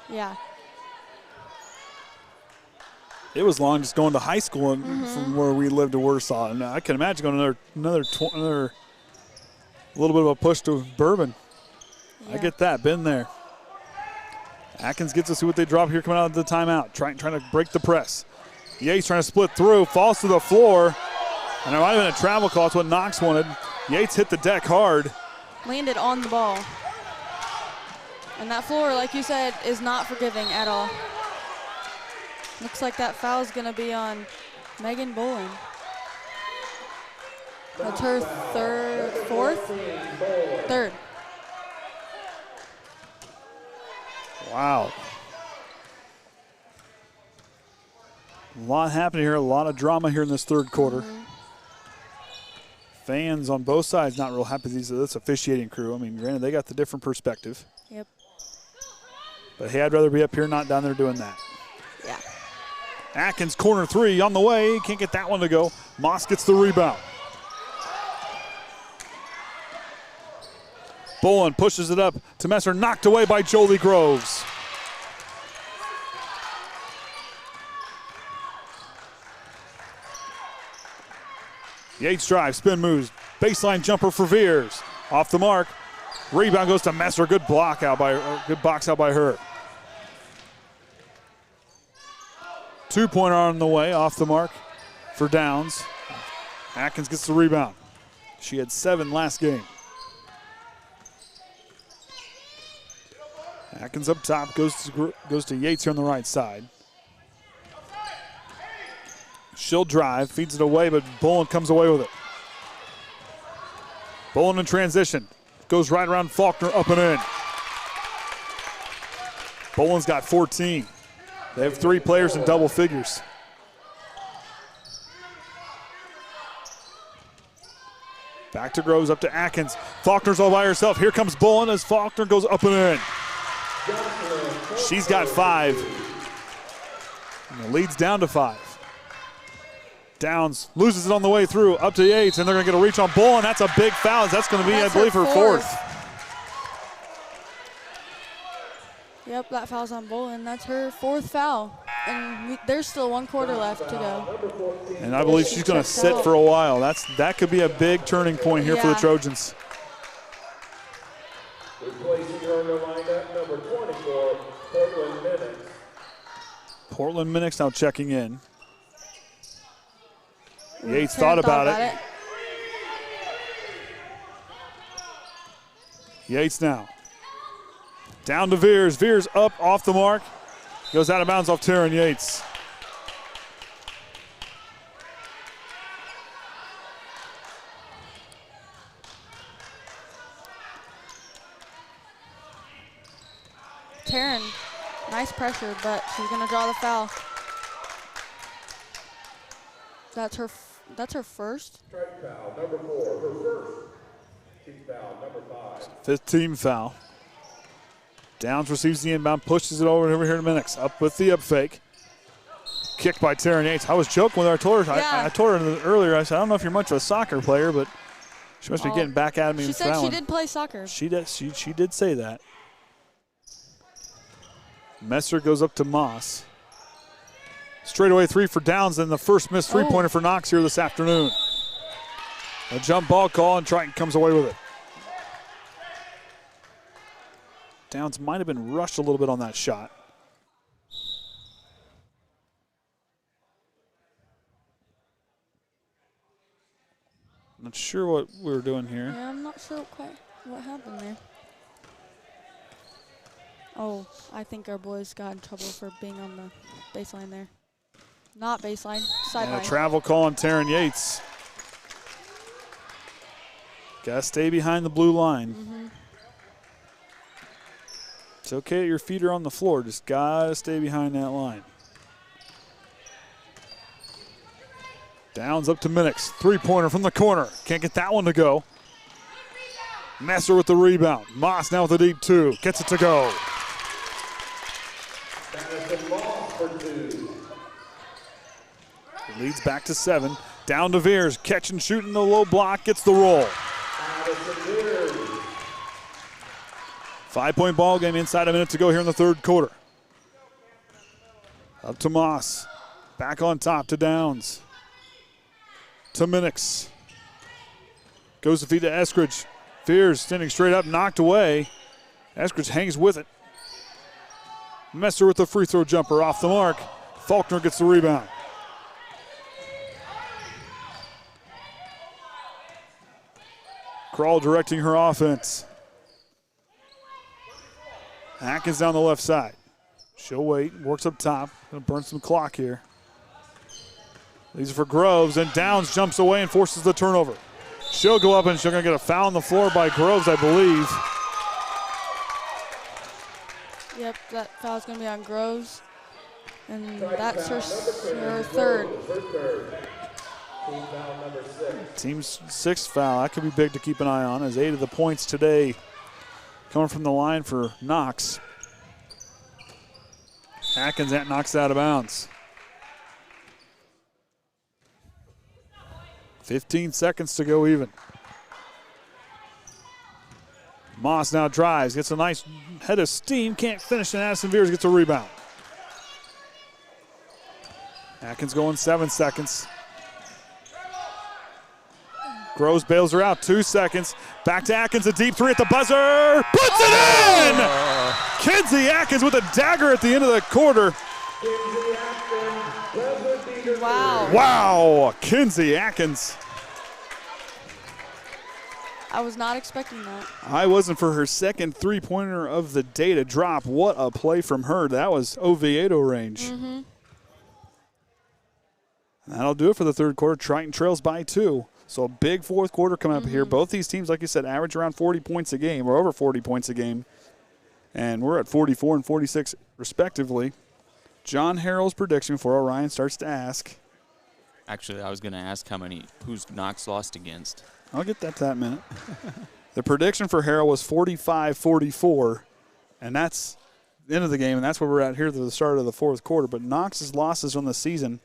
Yeah. It was long just going to high school from where we lived to Warsaw. And I can imagine going another little bit of a push to Bourbon. Yeah. I get that. Been there. Atkins gets to see what they drop here coming out of the timeout. Trying to break the press. Yates trying to split through. Falls to the floor. And there might have been a travel call. That's what Knox wanted. Yates hit the deck hard. Landed on the ball. And that floor, like you said, is not forgiving at all. Looks like that foul's going to be on Megan Bolin. That's her third. Wow. A lot happening here, a lot of drama here in this third quarter. Fans on both sides not real happy with this officiating crew. I mean, granted, they got the different perspective. Yep. But hey, I'd rather be up here, not down there doing that. Yeah. Atkins, corner three on the way. Can't get that one to go. Moss gets the rebound. Bolin pushes it up to Messer, knocked away by Jolie Groves. Yates drive, spin moves, baseline jumper for Veers. Off the mark, rebound goes to Messer. Good box out by her. 2-pointer on the way, off the mark for Downs. Atkins gets the rebound. She had 7 last game. Atkins up top, goes to Yates here on the right side. She'll drive, feeds it away, but Bolin comes away with it. Bolin in transition. Goes right around Faulkner, up and in. Bolin's got 14. They have 3 players in double figures. Back to Groves, up to Atkins. Faulkner's all by herself. Here comes Bolin as Faulkner goes up and in. She's got 5. And the lead's down to 5. Downs loses it on the way through, up to Yates, and they're going to get a reach on Bolin. That's a big foul. That's going to be, I believe, her fourth. Yep, that foul's on Bolin. That's her 4th foul. And there's still 1 quarter left to go. And I believe she's going to sit for a while. That could be a big turning point here for the Trojans. Replacing her in the lineup, number 24, Portland Minix. Portland Minix now checking in. Yates thought about it. Yates now. Down to Veers. Veers up off the mark. Goes out of bounds off Taryn Yates. Taryn, nice pressure, but she's going to draw the foul. That's her first. Strike foul, number 4, her first. Team foul, number 5. 5th team foul. Downs receives the inbound, pushes it over here to Minix. Up with the up fake. Kicked by Taryn Yates. I was joking with her. I told her earlier, I said, I don't know if you're much of a soccer player, but she must be getting back at me. She said she did play soccer. She did say that. Messer goes up to Moss. Straightaway 3 for Downs, and the first missed three-pointer for Knox here this afternoon. A jump ball call, and Triton comes away with it. Downs might have been rushed a little bit on that shot. Not sure what we were doing here. Yeah, I'm not sure quite what happened there. Oh, I think our boys got in trouble for being on the baseline there. Not baseline, sideline. And a travel call on Taryn Yates. Got to stay behind the blue line. It's okay, your feet are on the floor. Just got to stay behind that line. Downs up to Minix. Three-pointer from the corner. Can't get that one to go. Messer with the rebound. Moss now with a deep two. Gets it to go. Leads back to 7. Down to Veers. Catch and shoot in the low block. Gets the roll. 5-point ball game. Inside a minute to go here in the third quarter. Up to Moss. Back on top to Downs. To Minix. Goes to feed to Eskridge. Veers standing straight up, knocked away. Eskridge hangs with it. Messer with the free throw jumper off the mark. Faulkner gets the rebound. Kral directing her offense. Atkins down the left side. She'll wait, works up top. Gonna burn some clock here. These are for Groves, and Downs jumps away and forces the turnover. She'll go up and she's gonna get a foul on the floor by Groves, I believe. Yep, that foul's gonna be on Groves. And that's her third. Team's sixth foul. That could be big to keep an eye on, as 8 of the points today coming from the line for Knox. Atkins knocks it out of bounds. 15 seconds to go even. Moss now drives, gets a nice head of steam, can't finish, and Addison Veers gets a rebound. Atkins going 7 seconds. Groves bails her out, 2 seconds. Back to Atkins, a deep three at the buzzer. Puts it in! Kinsey Atkins with a dagger at the end of the quarter. Wow. Wow, Kinsey Atkins. I was not expecting that. I wasn't for her second three-pointer of the day to drop. What a play from her. That was Oviedo range. That'll do it for the third quarter. Triton trails by 2. So a big fourth quarter coming up here. Both these teams, like you said, average around 40 points a game or over 40 points a game. And we're at 44 and 46 respectively. John Harrell's prediction before Orion starts to ask. Actually, I was going to ask who's Knox lost against. I'll get that to that minute. The prediction for Harrell was 45-44, and that's the end of the game, and that's where we're at here at the start of the fourth quarter. But Knox's losses on the season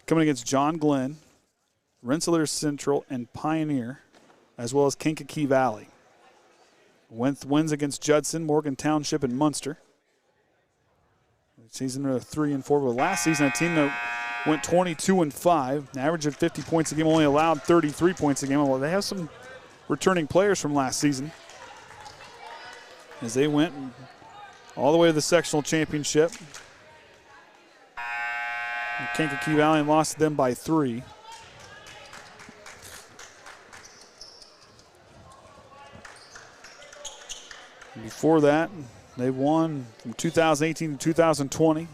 coming against John Glenn, Rensselaer Central, and Pioneer, as well as Kankakee Valley. Wins against Judson, Morgan Township, and Munster. Season of 3 and 4. But last season, a team that went 22-5, an average of 50 points a game, only allowed 33 points a game. Well, they have some returning players from last season, as they went all the way to the sectional championship. And Kankakee Valley lost to them by 3. And before that, they won from 2018 to 2020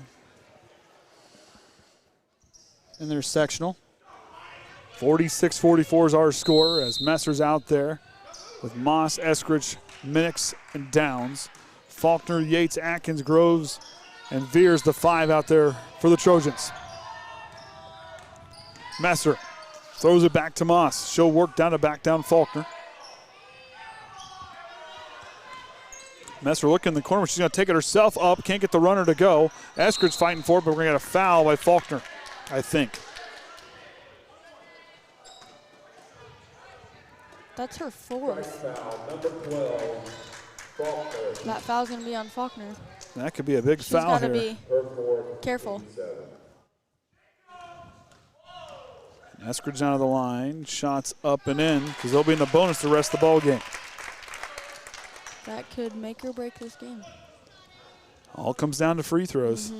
in their sectional. 46-44 is our score, as Messer's out there with Moss, Eskridge, Minix, and Downs. Faulkner, Yates, Atkins, Groves, and Veers, the 5 out there for the Trojans. Messer throws it back to Moss. She'll work down to back down Faulkner. Messer looking in the corner. She's going to take it herself up. Can't get the runner to go. Eskridge fighting for it, but we're going to get a foul by Faulkner, I think. That's her 4th. Foul, number 12, Faulkner. That foul's going to be on Faulkner. That could be a big She's foul gotta here. be careful. Eskridge out of the line. Shots up and in, because they'll be in the bonus the rest of the ball game. That could make or break this game. All comes down to free throws.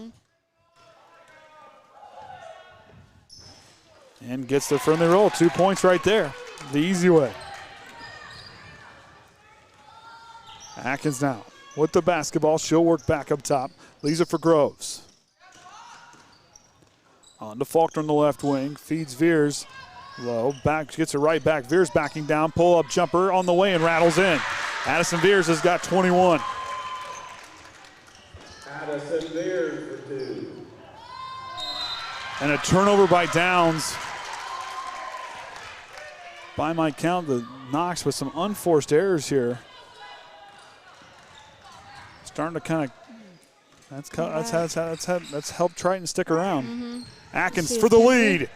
And gets the friendly roll. 2 points right there. the easy way. Atkins now with the basketball. She'll work back up top. Leaves it for Groves. On to Faulkner on the left wing. Feeds Veers. Low. Back, gets it right back. Veers backing down. Pull-up jumper on the way and rattles in. Addison Veers has got 21. Addison Veers for 2. And a turnover by Downs. By my count, the Knox with some unforced errors here. Starting to kind of, that's helped Triton stick around. Atkins for the lead.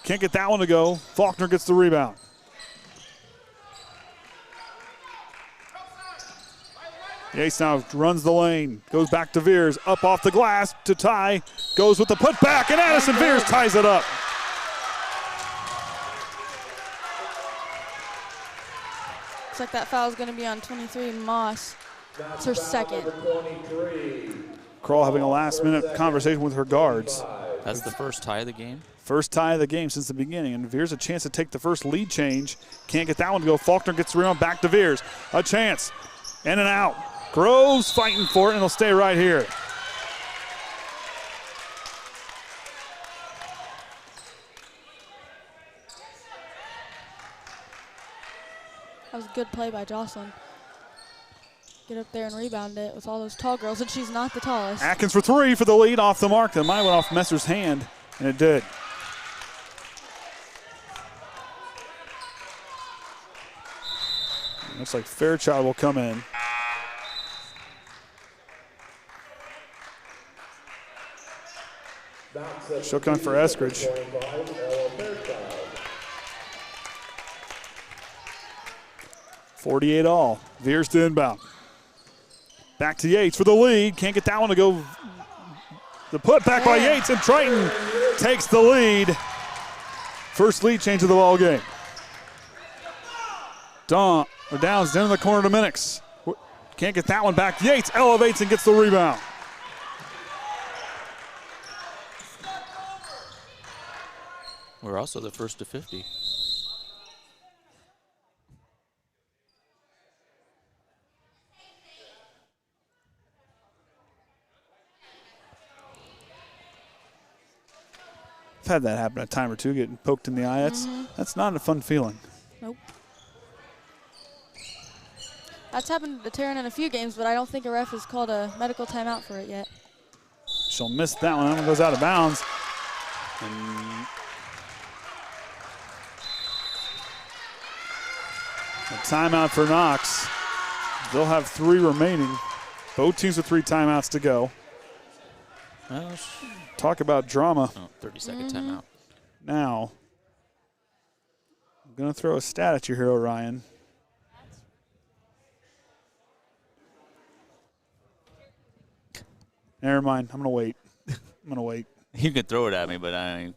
Can't get that one to go. Faulkner gets the rebound. Yates now runs the lane, goes back to Veers, up off the glass to Ty, goes with the putback, and Addison Veers ties it up. Looks like that foul is going to be on 23, Moss. It's her second. Kroll having a last-minute conversation with her guards. That's the first tie of the game? First tie of the game since the beginning, and Veers a chance to take the first lead change. Can't get that one to go. Faulkner gets the rebound back to Veers. A chance, in and out. Groves fighting for it, and they'll stay right here. That was a good play by Jocelyn. Get up there and rebound it with all those tall girls, and she's not the tallest. Atkins for 3 for the lead, off the mark. That might have went off Messer's hand, and it did. Looks like Fairchild will come in. She'll come for Eskridge. 48 all. Veers to inbound. Back to Yates for the lead. Can't get that one to go. The put back by Yates, and Triton takes the lead. First lead change of the ball game. Downs down in the corner to Minix. Can't get that one back. Yates elevates and gets the rebound. We're also the first to 50. I've had that happen a time or two, getting poked in the eye. That's not a fun feeling. Nope. That's happened to Taryn in a few games, but I don't think a ref has called a medical timeout for it yet. She'll miss that one. That one goes out of bounds. And a timeout for Knox. They'll have 3 remaining. Both teams with 3 timeouts to go. Well, talk about drama. 30-second timeout. Now, I'm going to throw a stat at you here, Orion. Never mind. I'm going to wait. You can throw it at me, but I'm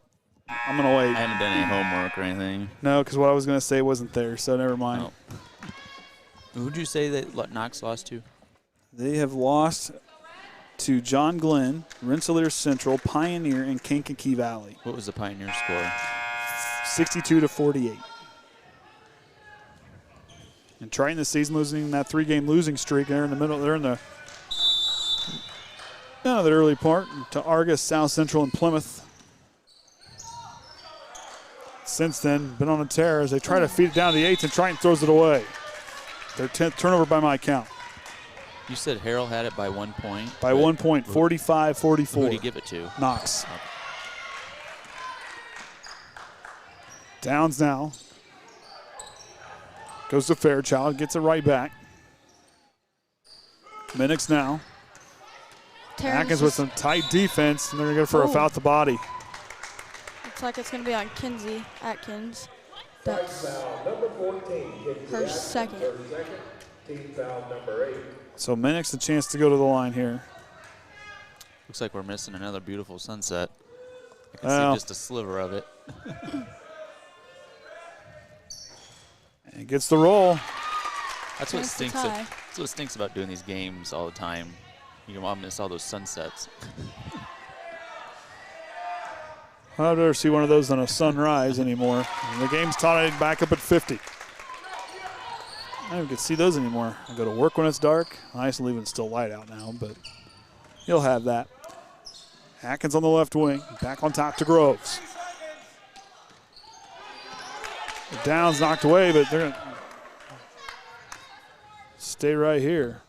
going to wait. I haven't done any homework or anything. No, because what I was going to say wasn't there, so never mind. Oh. Who'd you say that Knox lost to? They have lost to John Glenn, Rensselaer Central, Pioneer, and Kankakee Valley. What was the Pioneer score? 62-48. And Triton this season losing that 3-game losing streak. They're in the middle. They're in the early part to Argus, South Central, and Plymouth. Since then, been on a tear as they try to feed it down to Yates, and Triton throws it away. Their 10th turnover by my count. You said Harrell had it by 1 point. By 1 point, 45-44. Who did he give it to? Knox. Okay. Downs now. Goes to Fairchild, gets it right back. Minix now. Atkins with some tight defense, and they're going to go for a foul at the body. Looks like it's going to be on Kinsey Atkins. That's her second. Team foul number 8. So Minix a chance to go to the line here. Looks like we're missing another beautiful sunset. I can see just a sliver of it. And gets the roll. That's what stinks. That's what stinks about doing these games all the time. You can miss all those sunsets. I'd never see one of those on a sunrise anymore. And the game's tied back up at 50. I don't even get to see those anymore. I go to work when it's dark. I used to leave when it's still light out now, but you'll have that. Atkins on the left wing, back on top to Groves. Downs knocked away, but they're going to stay right here.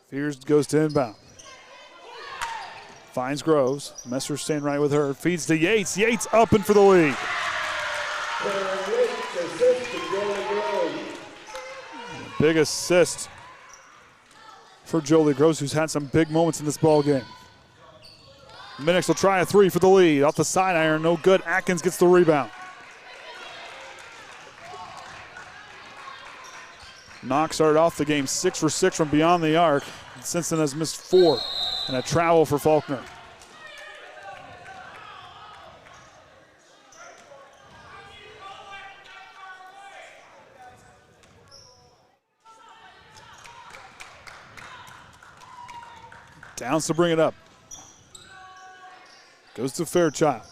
Fears goes to inbound. Finds Groves. Messer staying right with her. Feeds to Yates. Yates up and for the lead. Big assist for Jolie Groves, who's had some big moments in this ball game. Minix will try a three for the lead. Off the side iron, no good. Atkins gets the rebound. Knox started off the game 6 for 6 from beyond the arc. Since then has missed 4 and a travel for Faulkner. Downs to bring it up. Goes to Fairchild.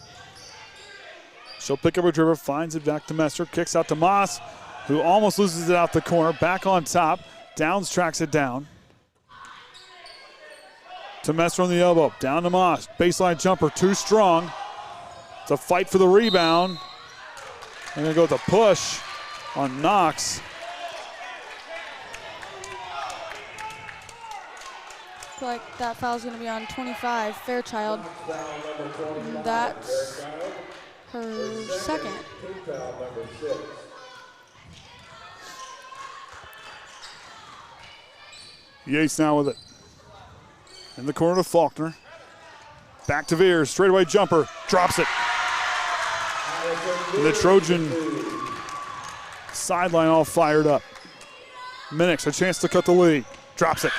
She'll pick up a dribble, finds it back to Messer, kicks out to Moss, who almost loses it out the corner. Back on top. Downs tracks it down. To Messer on the elbow. Down to Moss. Baseline jumper, too strong. It's a fight for the rebound. They're going to go with a push on Knox. Like that foul's going to be on 25, Fairchild. That's her second. Yates now with it. In the corner to Faulkner. Back to Veers. Straightaway jumper. Drops it. And the Trojan sideline all fired up. Minix, a chance to cut the lead. Drops it.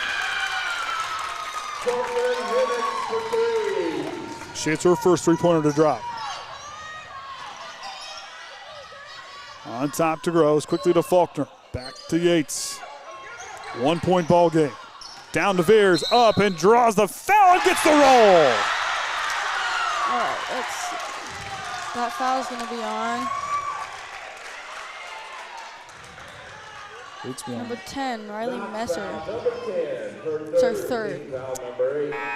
She hits her first three-pointer to drop. On top to Groves. Quickly to Faulkner. Back to Yates. 1 point ball game. Down to Veers, up and draws the foul and gets the roll. All right, that foul's going to be on. Number 10, Riley Messer. It's our third.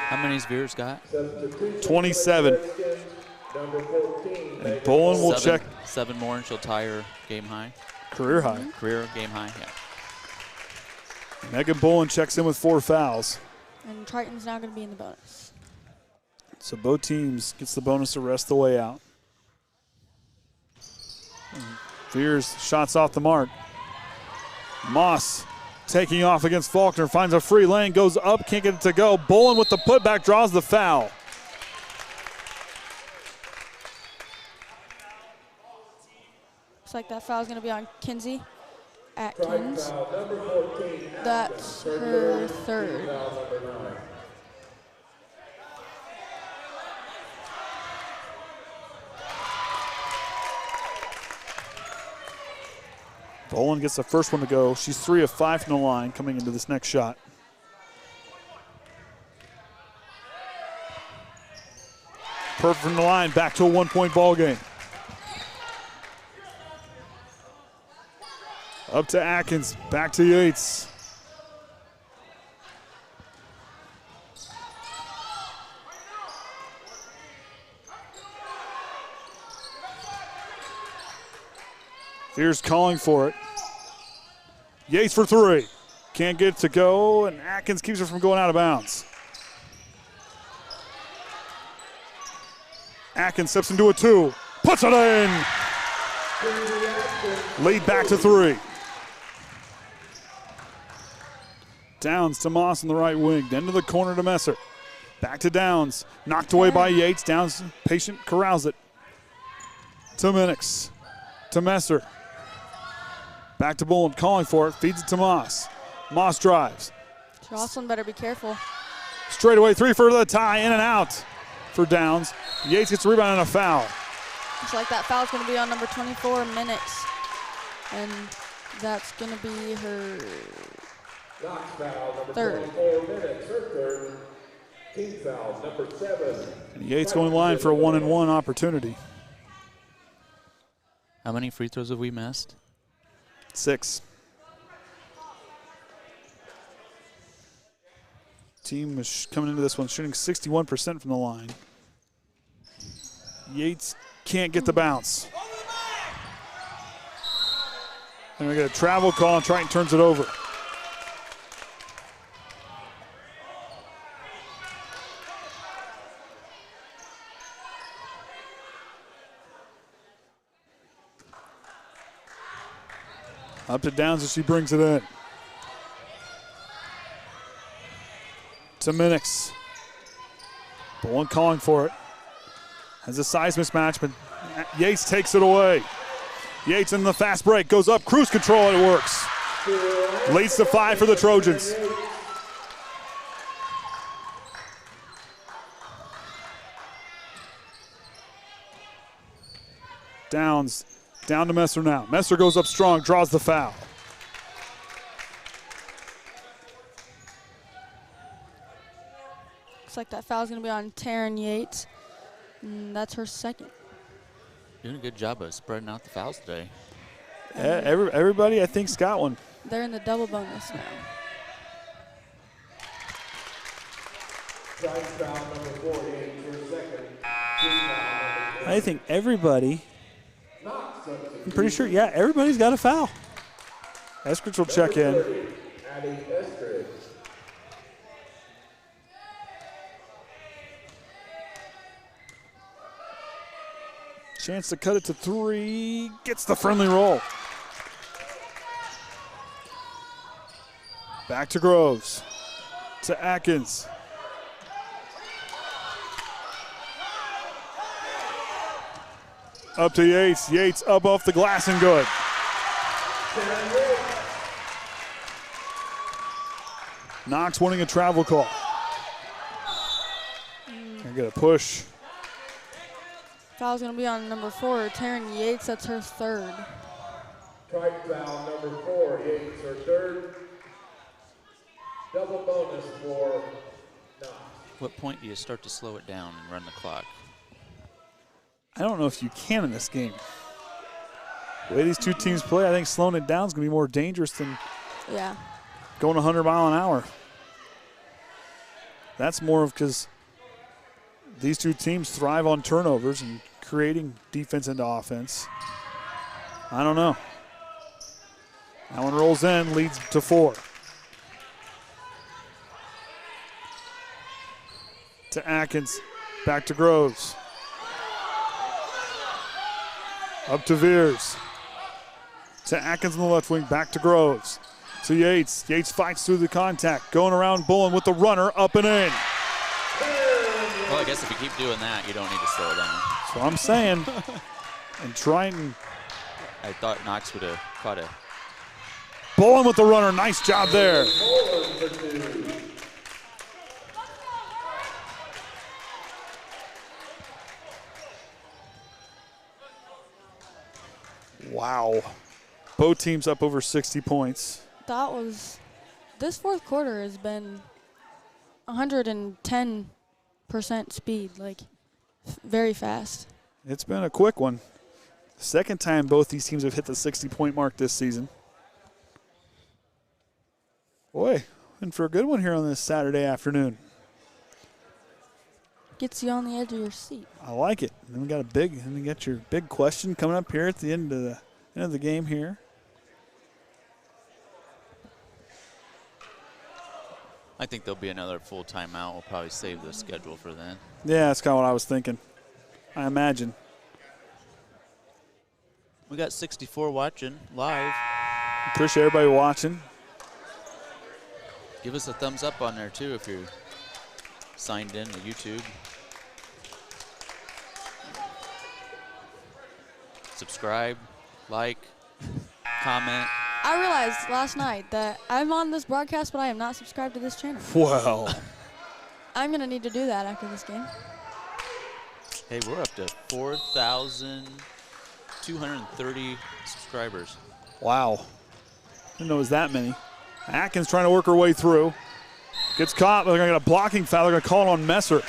How many's Veers got? 27. And Bolin will check. 7 more and she'll tie her game high. Career high. Career game high, yeah. Megan Bolin checks in with 4 fouls. And Triton's now going to be in the bonus. So both teams gets the bonus the rest of the way out. Veers shots off the mark. Moss taking off against Faulkner, finds a free lane, goes up, can't get it to go. Bolin with the putback, draws the foul. Looks like that foul's going to be on Kinsey Atkins. That's her third. Bolin gets the first one to go. She's 3 of 5 from the line coming into this next shot. Perfect from the line, back to a 1 point ball game. Up to Atkins, back to Yates. Fears calling for it. Yates for 3. Can't get it to go, and Atkins keeps her from going out of bounds. Atkins steps into a 2. Puts it in. Lead back to 3. Downs to Moss on the right wing. Then to the corner to Messer. Back to Downs. Knocked away by Yates. Downs patient, corrals it. To Minix. To Messer. Back to Bolin, calling for it. Feeds it to Moss. Moss drives. Jocelyn better be careful. Straight away, 3 for the tie. In and out for Downs. Yates gets a rebound and a foul. Looks like that foul's going to be on number 24, Minix. And that's going to be her Knox foul, number Third. 24 minutes, her third. Team foul, number 7. And Yates going line for a 1-and-1 opportunity. How many free throws have we missed? 6. Team was coming into this one shooting 61% from the line. Yates can't get the bounce. And we get a travel call, and Triton turns it over. Up to Downs as she brings it in. To Minix. Bullen calling for it. Has a size mismatch, but Yates takes it away. Yates in the fast break, goes up, cruise control, and it works. Leads to 5 for the Trojans. Downs, down to Messer now. Messer goes up strong, draws the foul. Looks like that foul's going to be on Taryn Yates. And that's her second. Doing a good job of spreading out the fouls today. Everybody, I think, has got one. They're in the double bonus now. I think everybody, I'm pretty sure, yeah, everybody's got a foul. Eskridge will check in. Chance to cut it to 3, gets the friendly roll. Back to Groves, to Atkins. Up to Yates, Yates up off the glass and good. Knox winning a travel call. I get a push. Foul's going to be on number 4, Taryn Yates. That's her third. Triton foul, number 4, Yates, her third. Double bonus for Knox. What point do you start to slow it down and run the clock? I don't know if you can in this game. The way these two teams play, I think slowing it down is going to be more dangerous than going 100 mile an hour. That's more of because these two teams thrive on turnovers and creating defense into offense. I don't know. That one rolls in, leads to 4. To Atkins, back to Groves. Up to Veers. To Atkins in the left wing, back to Groves. To Yates. Yates fights through the contact, going around Bullen with the runner, up and in. Well, I guess if you keep doing that, you don't need to slow it down. That's what I'm saying. And Triton. I thought Knox would have caught it. Bullen with the runner, nice job there. Wow. Both teams up over 60 points. This fourth quarter has been 110% speed, like very fast. It's been a quick one. Second time both these teams have hit the 60-point mark this season. Boy, in for a good one here on this Saturday afternoon. Gets you on the edge of your seat. I like it. And then we got your big question coming up here at the end of the game here. I think there'll be another full timeout. We'll probably save the schedule for then. Yeah, that's kind of what I was thinking. I imagine. We got 64 watching live. Appreciate everybody watching. Give us a thumbs up on there too if you're signed in to YouTube. Subscribe, like, comment. I realized last night that I'm on this broadcast, but I am not subscribed to this channel. Wow. I'm going to need to do that after this game. Hey, we're up to 4,230 subscribers. Wow. Didn't know it was that many. Atkins trying to work her way through. Gets caught. They're going to get a blocking foul. They're going to call it on Messer.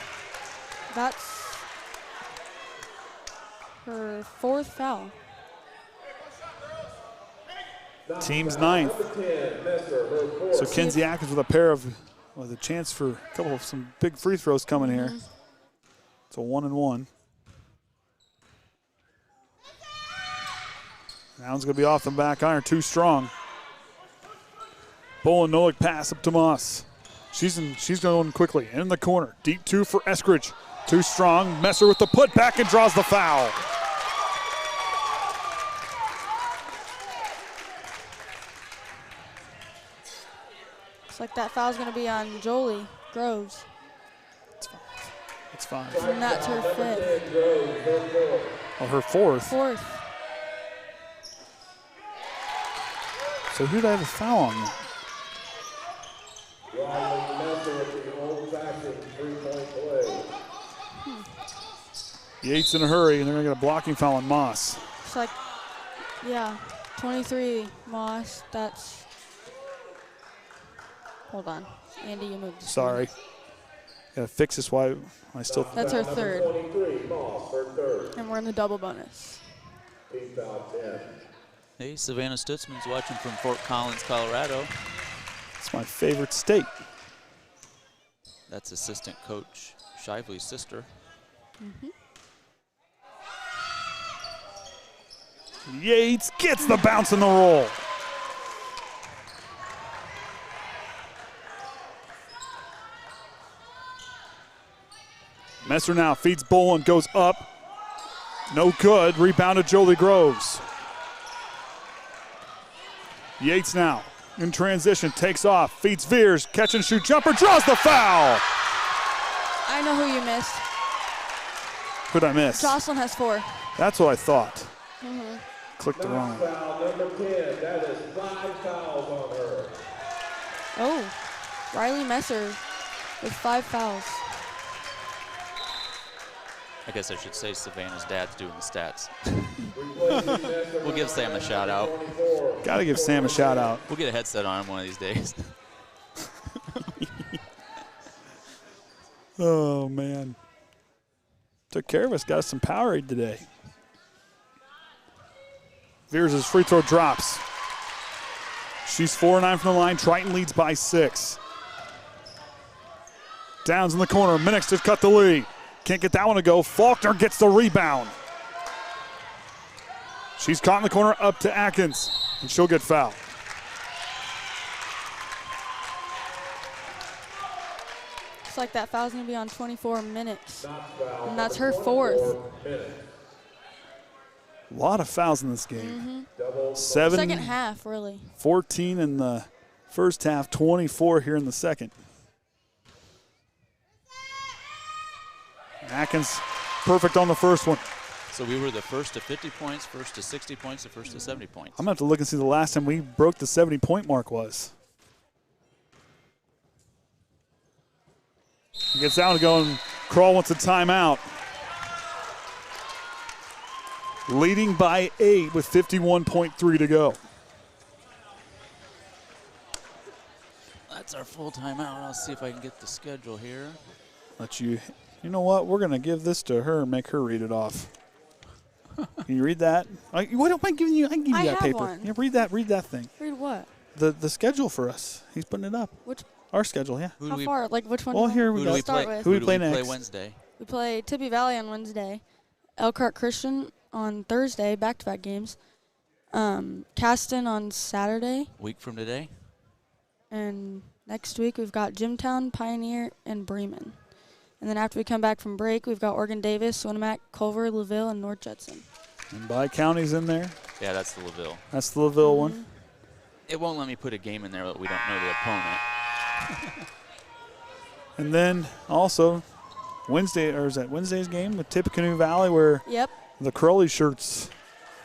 That's her 4th foul. Team's 9th. So Kenzie Atkins with a chance for a couple of some big free throws coming here. It's a 1-and-1. That one's going to be off the back iron, too strong. Bolin Nolik pass up to Moss. She's going quickly. In the corner. Deep 2 for Eskridge. Too strong. Messer with the putback and draws the foul. Looks like that foul's going to be on Jolie Groves. It's fine. And that's her 5th. Oh, her 4th. 4th. So who did I have a foul on? Yates in a hurry, and they're going to get a blocking foul on Moss. It's like, yeah, 23 Moss. That's. Hold on. Andy, you moved. Sorry. Gotta fix this while I still. That's her 3rd. And we're in the double bonus. Hey, Savannah Stutzman's watching from Fort Collins, Colorado. It's my favorite state. That's assistant coach Shively's sister. Yates gets the bounce and the roll. Messer now feeds Bolin, goes up. No good. Rebound to Jolie Groves. Yates now in transition, takes off, feeds Veers, catch and shoot jumper, draws the foul. I know who you missed. Who'd I miss? Jocelyn has 4. That's what I thought. Mm-hmm. Clicked the wrong. Number 10, that is 5 fouls on her. Oh, Riley Messer with 5 fouls. I guess I should say Savannah's dad's doing the stats. We'll give Sam a shout out. Gotta give Sam a shout out. We'll get a headset on him one of these days. Oh, man. Took care of us, got us some Powerade today. Veers' free throw drops. She's 4-9 from the line. Triton leads by 6. Downs in the corner. Minix to cut the lead. Can't get that one to go. Faulkner gets the rebound. She's caught in the corner up to Atkins, and she'll get fouled. Looks like that foul's going to be on 24 minutes. And that's her 4th. A lot of fouls in this game. 7. Second half, really. 14 in the first half, 24 here in the second. Atkins perfect on the first one. So we were the first to 50 points, first to 60 points, and first to 70 points. I'm going to have to look and see the last time we broke the 70-point mark was. He gets down to go, and Kroll wants a timeout. Leading by 8 with 51.3 to go. That's our full timeout. I'll see if I can get the schedule here. You know what? We're going to give this to her and make her read it off. Can you read that? Why don't I give you? I can give you that paper. One. Yeah, read that thing. Read what? The schedule for us. He's putting it up. Our schedule? Yeah. How far? Like which one? Well, here we go. Who do we play next? Play Wednesday. We play Tippy Valley on Wednesday. Elkhart Christian on Thursday. Back-to-back games. Caston on Saturday. Week from today. And next week we've got Jimtown, Pioneer, and Bremen. And then after we come back from break, we've got Oregon Davis, Winnemac, Culver, LaVille, and North Judson. And Bi-County's in there. Yeah, that's the LaVille. That's the LaVille one. It won't let me put a game in there that we don't know the opponent. And then also Wednesday's game with Tippecanoe Valley where the Crowley shirts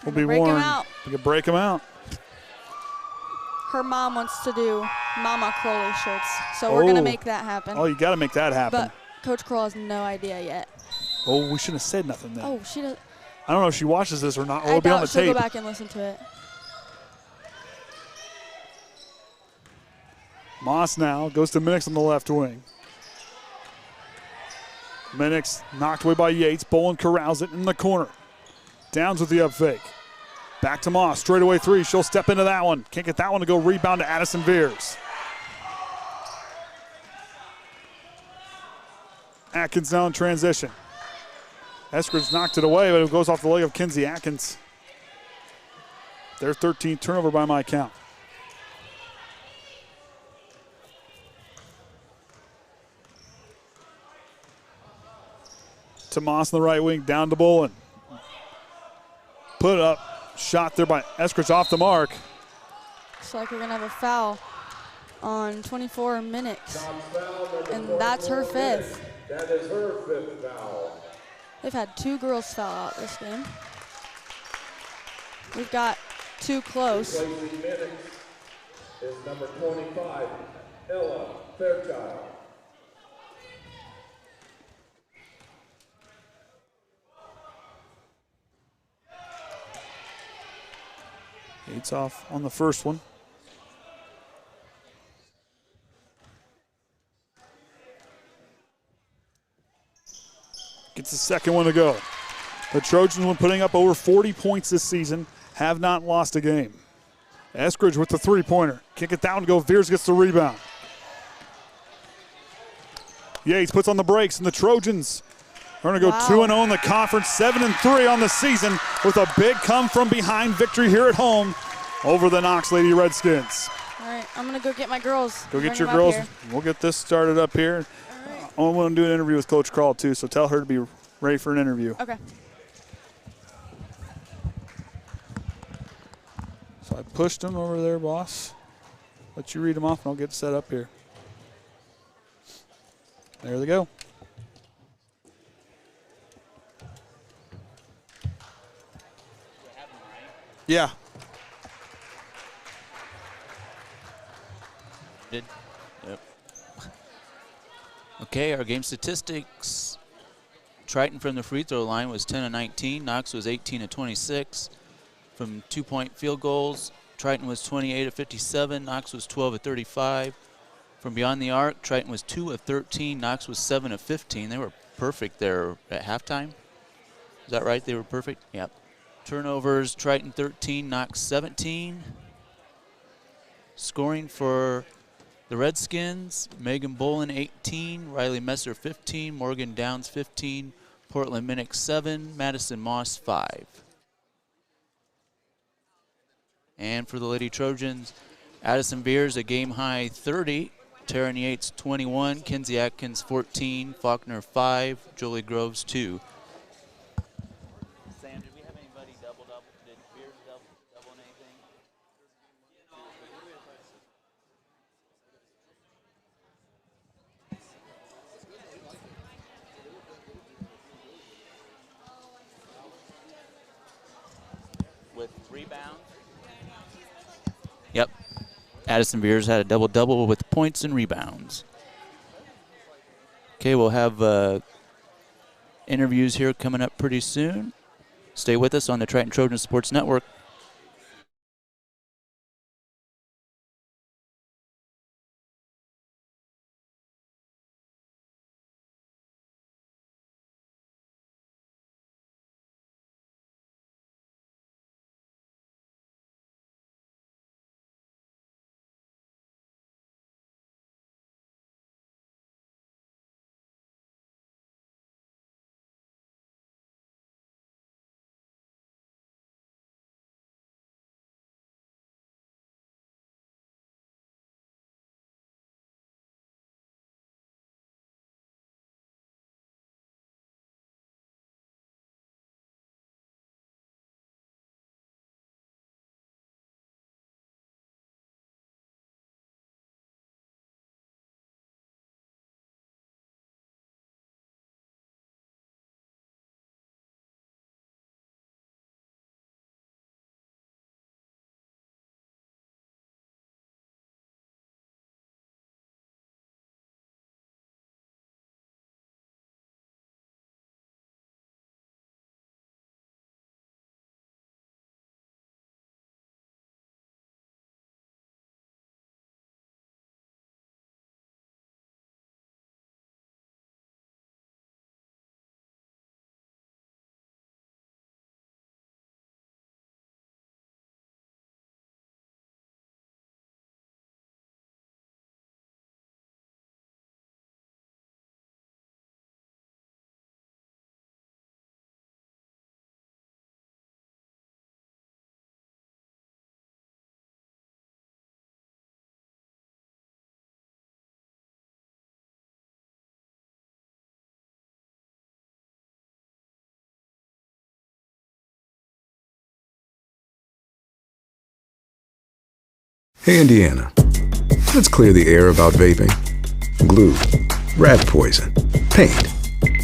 will be worn. We can break them out. Her mom wants to do Mama Crowley shirts, so we're going to make that happen. Oh, you got to make that happen. But Coach Kroll has no idea yet. Oh, we shouldn't have said nothing then. Oh, she does. I don't know if she watches this or not. I It'll be on the doubt she'll tape. go back and listen to it. Moss now goes to Minix on the left wing. Minix knocked away by Yates. Bolin corrals it in the corner. Downs with the up fake. Back to Moss, straightaway three. She'll step into that one. Can't get that one to go. Rebound to Addison Veers. Atkins now in transition. Eskridge knocked it away, but it goes off the leg of Kinsey Atkins. Their 13th turnover by my count. To Moss on the right wing, down to Bolin. Put up, shot there by Eskridge off the mark. Looks like we're going to have a foul on 24 minutes. And that's her fifth. That is her fifth foul. They've had 2 girls foul out this game. We've got 2 close. Replacing Minix is number 25, Ella Fairchild. Yates off on the first one. Gets the second one to go. The Trojans, when putting up over 40 points this season, have not lost a game. Eskridge with the three-pointer. Kick it down to go. Veers gets the rebound. Yates puts on the brakes, and the Trojans are going to go 2-0 in the conference, 7-3 on the season with a big come-from-behind victory here at home over the Knox Lady Redskins. All right, I'm going to go get my girls. Go get your girls. We'll get this started up here. I want to do an interview with Coach Krall, too, so tell her to be ready for an interview. Okay. So I pushed them over there, boss. Let you read them off, and I'll get set up here. There they go. Yeah. Yep. Okay, our game statistics. Triton from the free throw line was 10 of 19. Knox was 18 of 26. From 2-point field goals, Triton was 28 of 57. Knox was 12 of 35. From beyond the arc, Triton was 2 of 13. Knox was 7 of 15. They were perfect there at halftime. Is that right? They were perfect? Yep. Turnovers, Triton 13, Knox 17. Scoring for the Redskins, Megan Bolin 18, Riley Messer 15, Morgan Downs 15, Portland Minix 7, Madison Moss 5. And for the Lady Trojans, Addison Veers a game high 30, Taryn Yates 21, Kinsey Atkins 14, Faulkner 5, Jolie Groves 2. Sam, did we have anybody double-double? Did Veers double anything? With rebounds? Yep. Addison Veers had a double-double with points and rebounds. Okay, we'll have interviews here coming up pretty soon. Stay with us on the Triton Trojan Sports Network. Hey, Indiana, let's clear the air about vaping. Glue, rat poison, paint.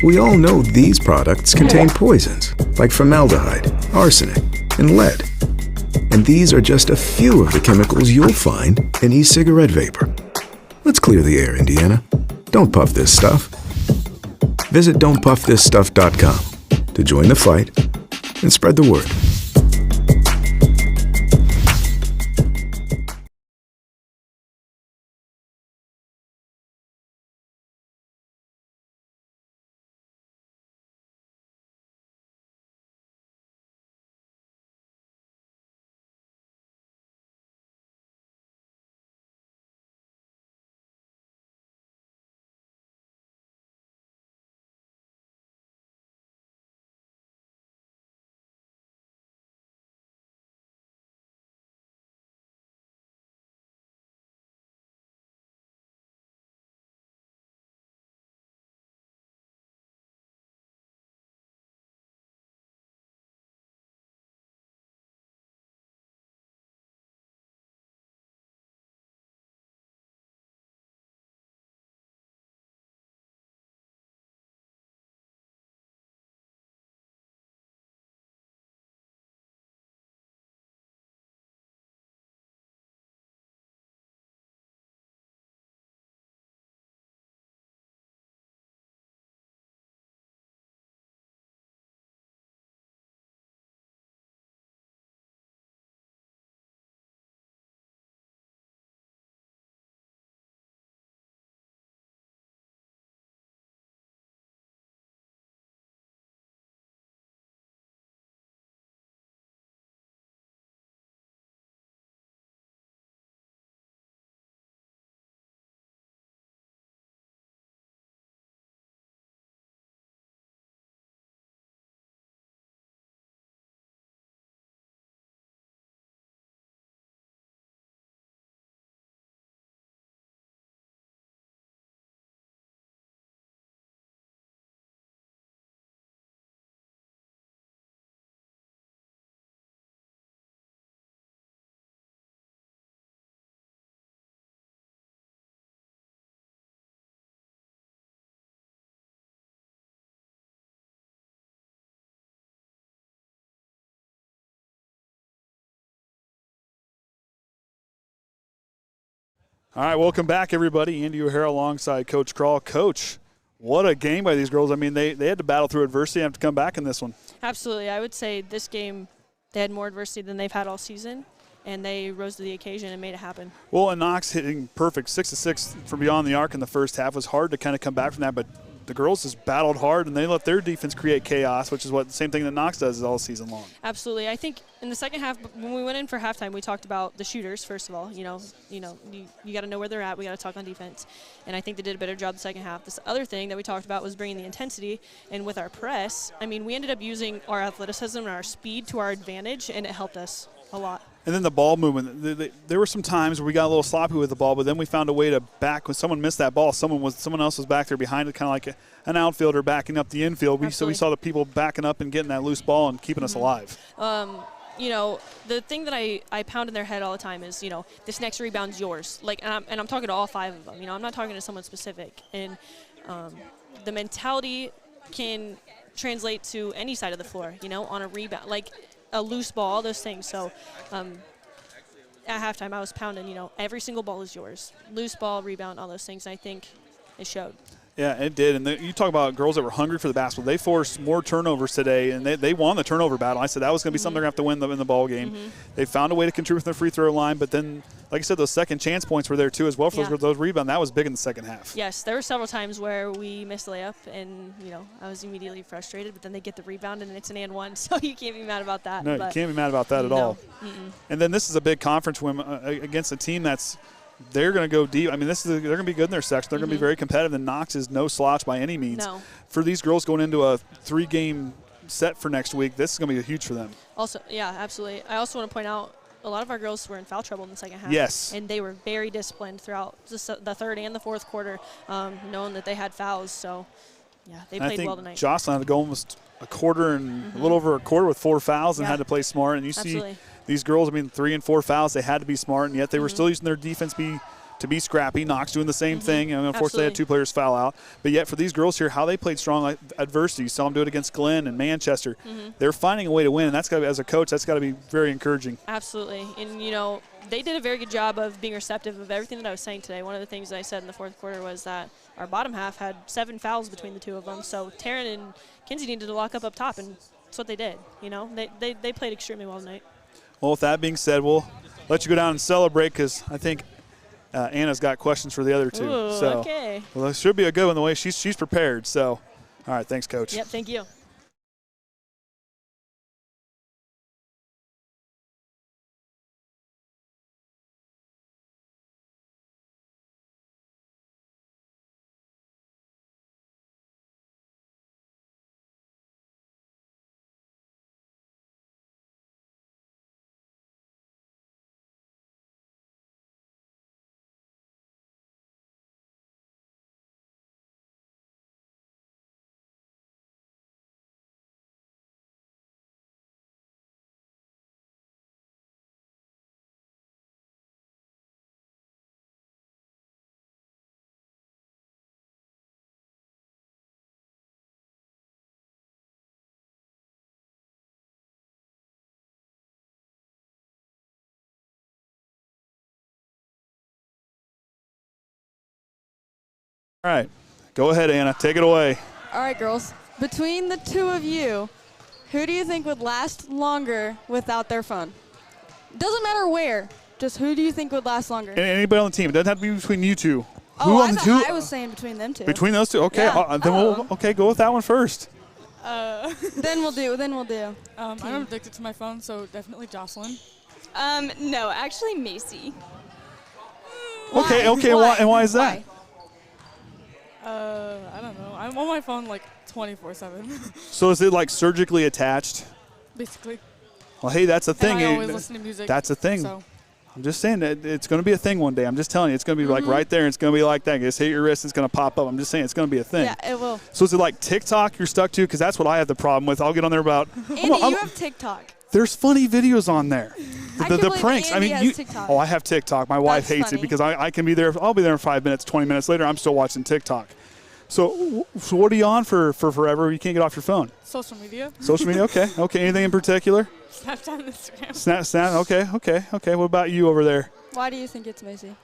We all know these products contain poisons like formaldehyde, arsenic, and lead. And these are just a few of the chemicals you'll find in e-cigarette vapor. Let's clear the air, Indiana. Don't puff this stuff. Visit don'tpuffthisstuff.com to join the fight and spread the word. All right, welcome back, everybody. Andy O'Hara alongside Coach Crawl. Coach, what a game by these girls. I mean, they had to battle through adversity and have to come back in this one. Absolutely. I would say this game, they had more adversity than they've had all season, and they rose to the occasion and made it happen. Well, and Knox hitting perfect 6-6 from beyond the arc in the first half was hard to kind of come back from that, but the girls just battled hard, and they let their defense create chaos, which is what the same thing that Knox does all season long. Absolutely. I think in the second half, when we went in for halftime, we talked about the shooters, first of all. You got to know where they're at. We got to talk on defense. And I think they did a better job the second half. This other thing that we talked about was bringing the intensity. And with our press, I mean, we ended up using our athleticism and our speed to our advantage, and it helped us a lot. And then the ball movement. There were some times where we got a little sloppy with the ball, but then we found a way to back. When someone missed that ball, someone else was back there behind it, kind of like an outfielder backing up the infield. So we saw the people backing up and getting that loose ball and keeping us alive. The thing that I pound in their head all the time is, this next rebound's yours. And I'm talking to all five of them. I'm not talking to someone specific. And the mentality can translate to any side of the floor, on a rebound. Like a loose ball, all those things. So at halftime, I was pounding, every single ball is yours. Loose ball, rebound, all those things. And I think it showed. Yeah, it did. And you talk about girls that were hungry for the basketball. They forced more turnovers today, and they won the turnover battle. I said that was going to be something they're going to have to win in the ball game. They found a way to contribute from the free throw line, but then, like I said, those second chance points were there too as well for those rebounds. That was big in the second half. Yes, there were several times where we missed a layup, and, I was immediately frustrated, but then they get the rebound, and it's an and one, so you can't be mad about that. No, you can't be mad about that at all. And then this is a big conference win against a team that's – they're going to go deep. I mean, they're going to be good in their section. They're going to be very competitive, and Knox is no slouch by any means. No. For these girls going into a 3-game set for next week, this is going to be huge for them. Also, yeah, absolutely. I also want to point out a lot of our girls were in foul trouble in the second half. Yes. And they were very disciplined throughout the third and the fourth quarter, knowing that they had fouls. So, yeah, they played well tonight. Jocelyn had to go almost a quarter and a little over a quarter with 4 fouls and had to play smart. And you see these girls, 3 and 4 fouls. They had to be smart, and yet they were still using their defense to be scrappy. Knox doing the same thing. And unfortunately, they had 2 players foul out. But yet for these girls here, how they played strong like adversity. You saw them do it against Glenn and Manchester. They're finding a way to win, and that's got to be, as a coach, that's got to be very encouraging. Absolutely. And, they did a very good job of being receptive of everything that I was saying today. One of the things that I said in the fourth quarter was that our bottom half had 7 fouls between the 2 of them. So Taryn and Kinsey needed to lock up top, and that's what they did. They played extremely well tonight. Well, with that being said, we'll let you go down and celebrate because I think Anna's got questions for the other 2. Ooh, so, okay. Well, this should be a good one the way she's prepared. So, all right, thanks, Coach. Yep, thank you. All right, go ahead, Anna. Take it away. All right, girls. Between the 2 of you, who do you think would last longer without their phone? Doesn't matter where. Just who do you think would last longer? Anybody on the team. It doesn't have to be between you 2. Oh, I was saying between them 2. Between those 2? Okay. Yeah. Then go with that one first. Then we'll do. I'm addicted to my phone, so definitely Jocelyn. No, actually Macy. Okay. Why is that? I don't know. I'm on my phone like 24/7. So is it like surgically attached? Basically. Well, hey, that's a thing. And I always listen to music. That's a thing. So. I'm just saying that it's going to be a thing one day. I'm just telling you, it's going to be like right there. And it's going to be like that. Just hit your wrist, it's going to pop up. I'm just saying it's going to be a thing. Yeah, it will. So is it like TikTok you're stuck to? Because that's what I have the problem with. I'll get on there about. Andy, you have TikTok. There's funny videos on there. The pranks. Andy has TikTok. I have TikTok. My wife hates funny. it because I can be there. I'll be there in 5 minutes, 20 minutes later. I'm still watching TikTok. So what are you on for forever? You can't get off your phone. Social media. Social media. Okay. Anything in particular? Snapchat and Instagram. Snap. Okay. What about you over there? Why do you think it's Macy?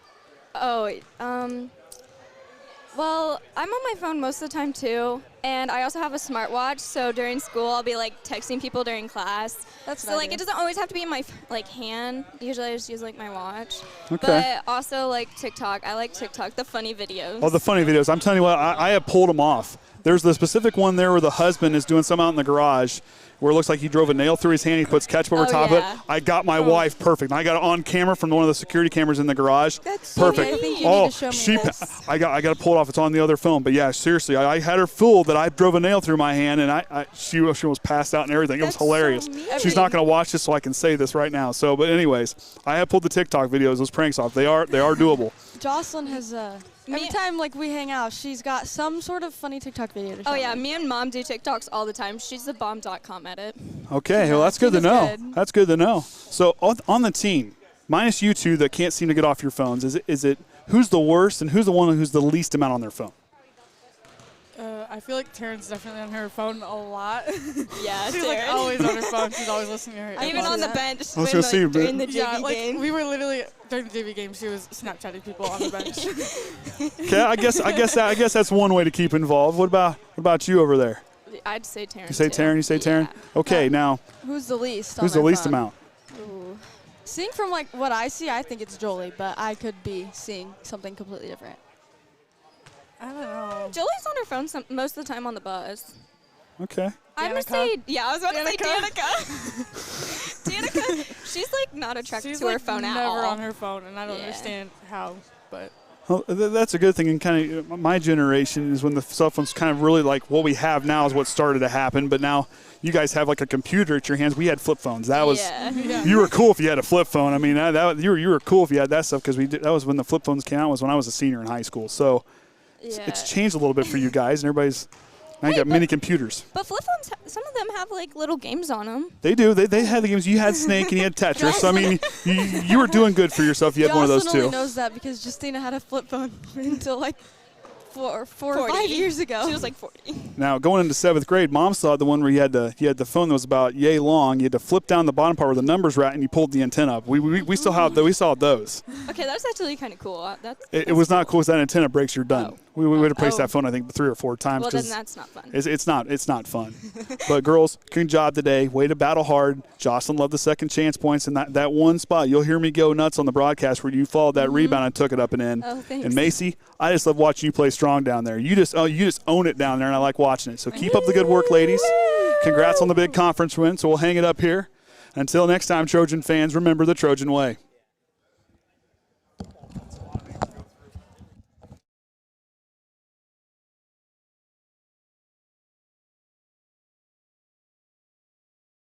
Well, I'm on my phone most of the time too, and I also have a smartwatch. So during school, I'll be like texting people during class. That's so like it doesn't always have to be in my hand. Usually, I just use like my watch. Okay. But also like TikTok. I like TikTok, the funny videos. Oh, the funny videos. I'm telling you what, I have pulled them off. There's the specific one there where the husband is doing something out in the garage where it looks like he drove a nail through his hand. He puts ketchup over top of it. I got my wife perfect. And I got it on camera from one of the security cameras in the garage. That's perfect. I think you need to show me this. I got to pull it off. It's on the other phone. But yeah, seriously, I had her fooled that I drove a nail through my hand, and she was passed out and everything. It was hilarious. She's not going to watch this, so I can say this right now. So, but anyways, I have pulled the TikTok videos, those pranks off. They are doable. Jocelyn has every time we hang out, she's got some sort of funny TikTok video to show. Oh yeah, me and Mom do TikToks all the time. She's the bomb.com at it. Okay, well that's good to know. That's good to know. So on the team, minus you 2 that can't seem to get off your phones, is it who's the worst and who's the one who's the least amount on their phone? I feel like Taryn's definitely on her phone a lot. Yeah, she's like always on her phone. She's always listening to her. Even on the bench during the JV game. We were literally during the JV game. She was Snapchatting people on the bench. Okay, I guess that's one way to keep involved. What about you over there? I'd say Taryn. You say Taryn. You say Taryn. Okay, now who's the least? Who's the least amount? Ooh. Seeing from what I see, I think it's Jolie, but I could be seeing something completely different. I don't know. Jolie's on her phone most of the time on the bus. Okay. I'm going to say, I was about to say Danica. Danica, she's like not attracted to her phone at all. Never on her phone, and I don't understand how, but. Well, that's a good thing. And kind of my generation is when the cell phone's kind of really like what we have now is what started to happen. But now you guys have like a computer at your hands. We had flip phones. That was you were cool if you had a flip phone. I mean, you were cool if you had that stuff because that was when the flip phones came out. Was when I was a senior in high school. So it's changed a little bit for you guys, and everybody's Now you got mini computers. But flip phones, some of them have like little games on them. They do. They had the games. You had Snake and you had Tetris. So I mean, you were doing good for yourself. You had one of those Jocelyn too. only knows that because Justina had a flip phone until like four or 5 years ago. She was like 40. Now going into 7th grade, Mom saw the one where you had the phone that was about yay long. You had to flip down the bottom part where the numbers were at, and you pulled the antenna up. We still have we saw those. Okay, that's actually kind of cool. It was not cool because that antenna breaks, you're done. We would have replaced that phone I think 3 or 4 times. Well, then that's not fun. It's not fun. But girls, good job today. Way to battle hard. Jocelyn loved the second chance points in that one spot. You'll hear me go nuts on the broadcast where you followed that rebound and took it up and in. Oh, thanks. And Macy, I just love watching you play strong down there. You just own it down there, and I like watching it. So keep up the good work, ladies. Congrats on the big conference win. So we'll hang it up here. Until next time, Trojan fans, remember the Trojan way.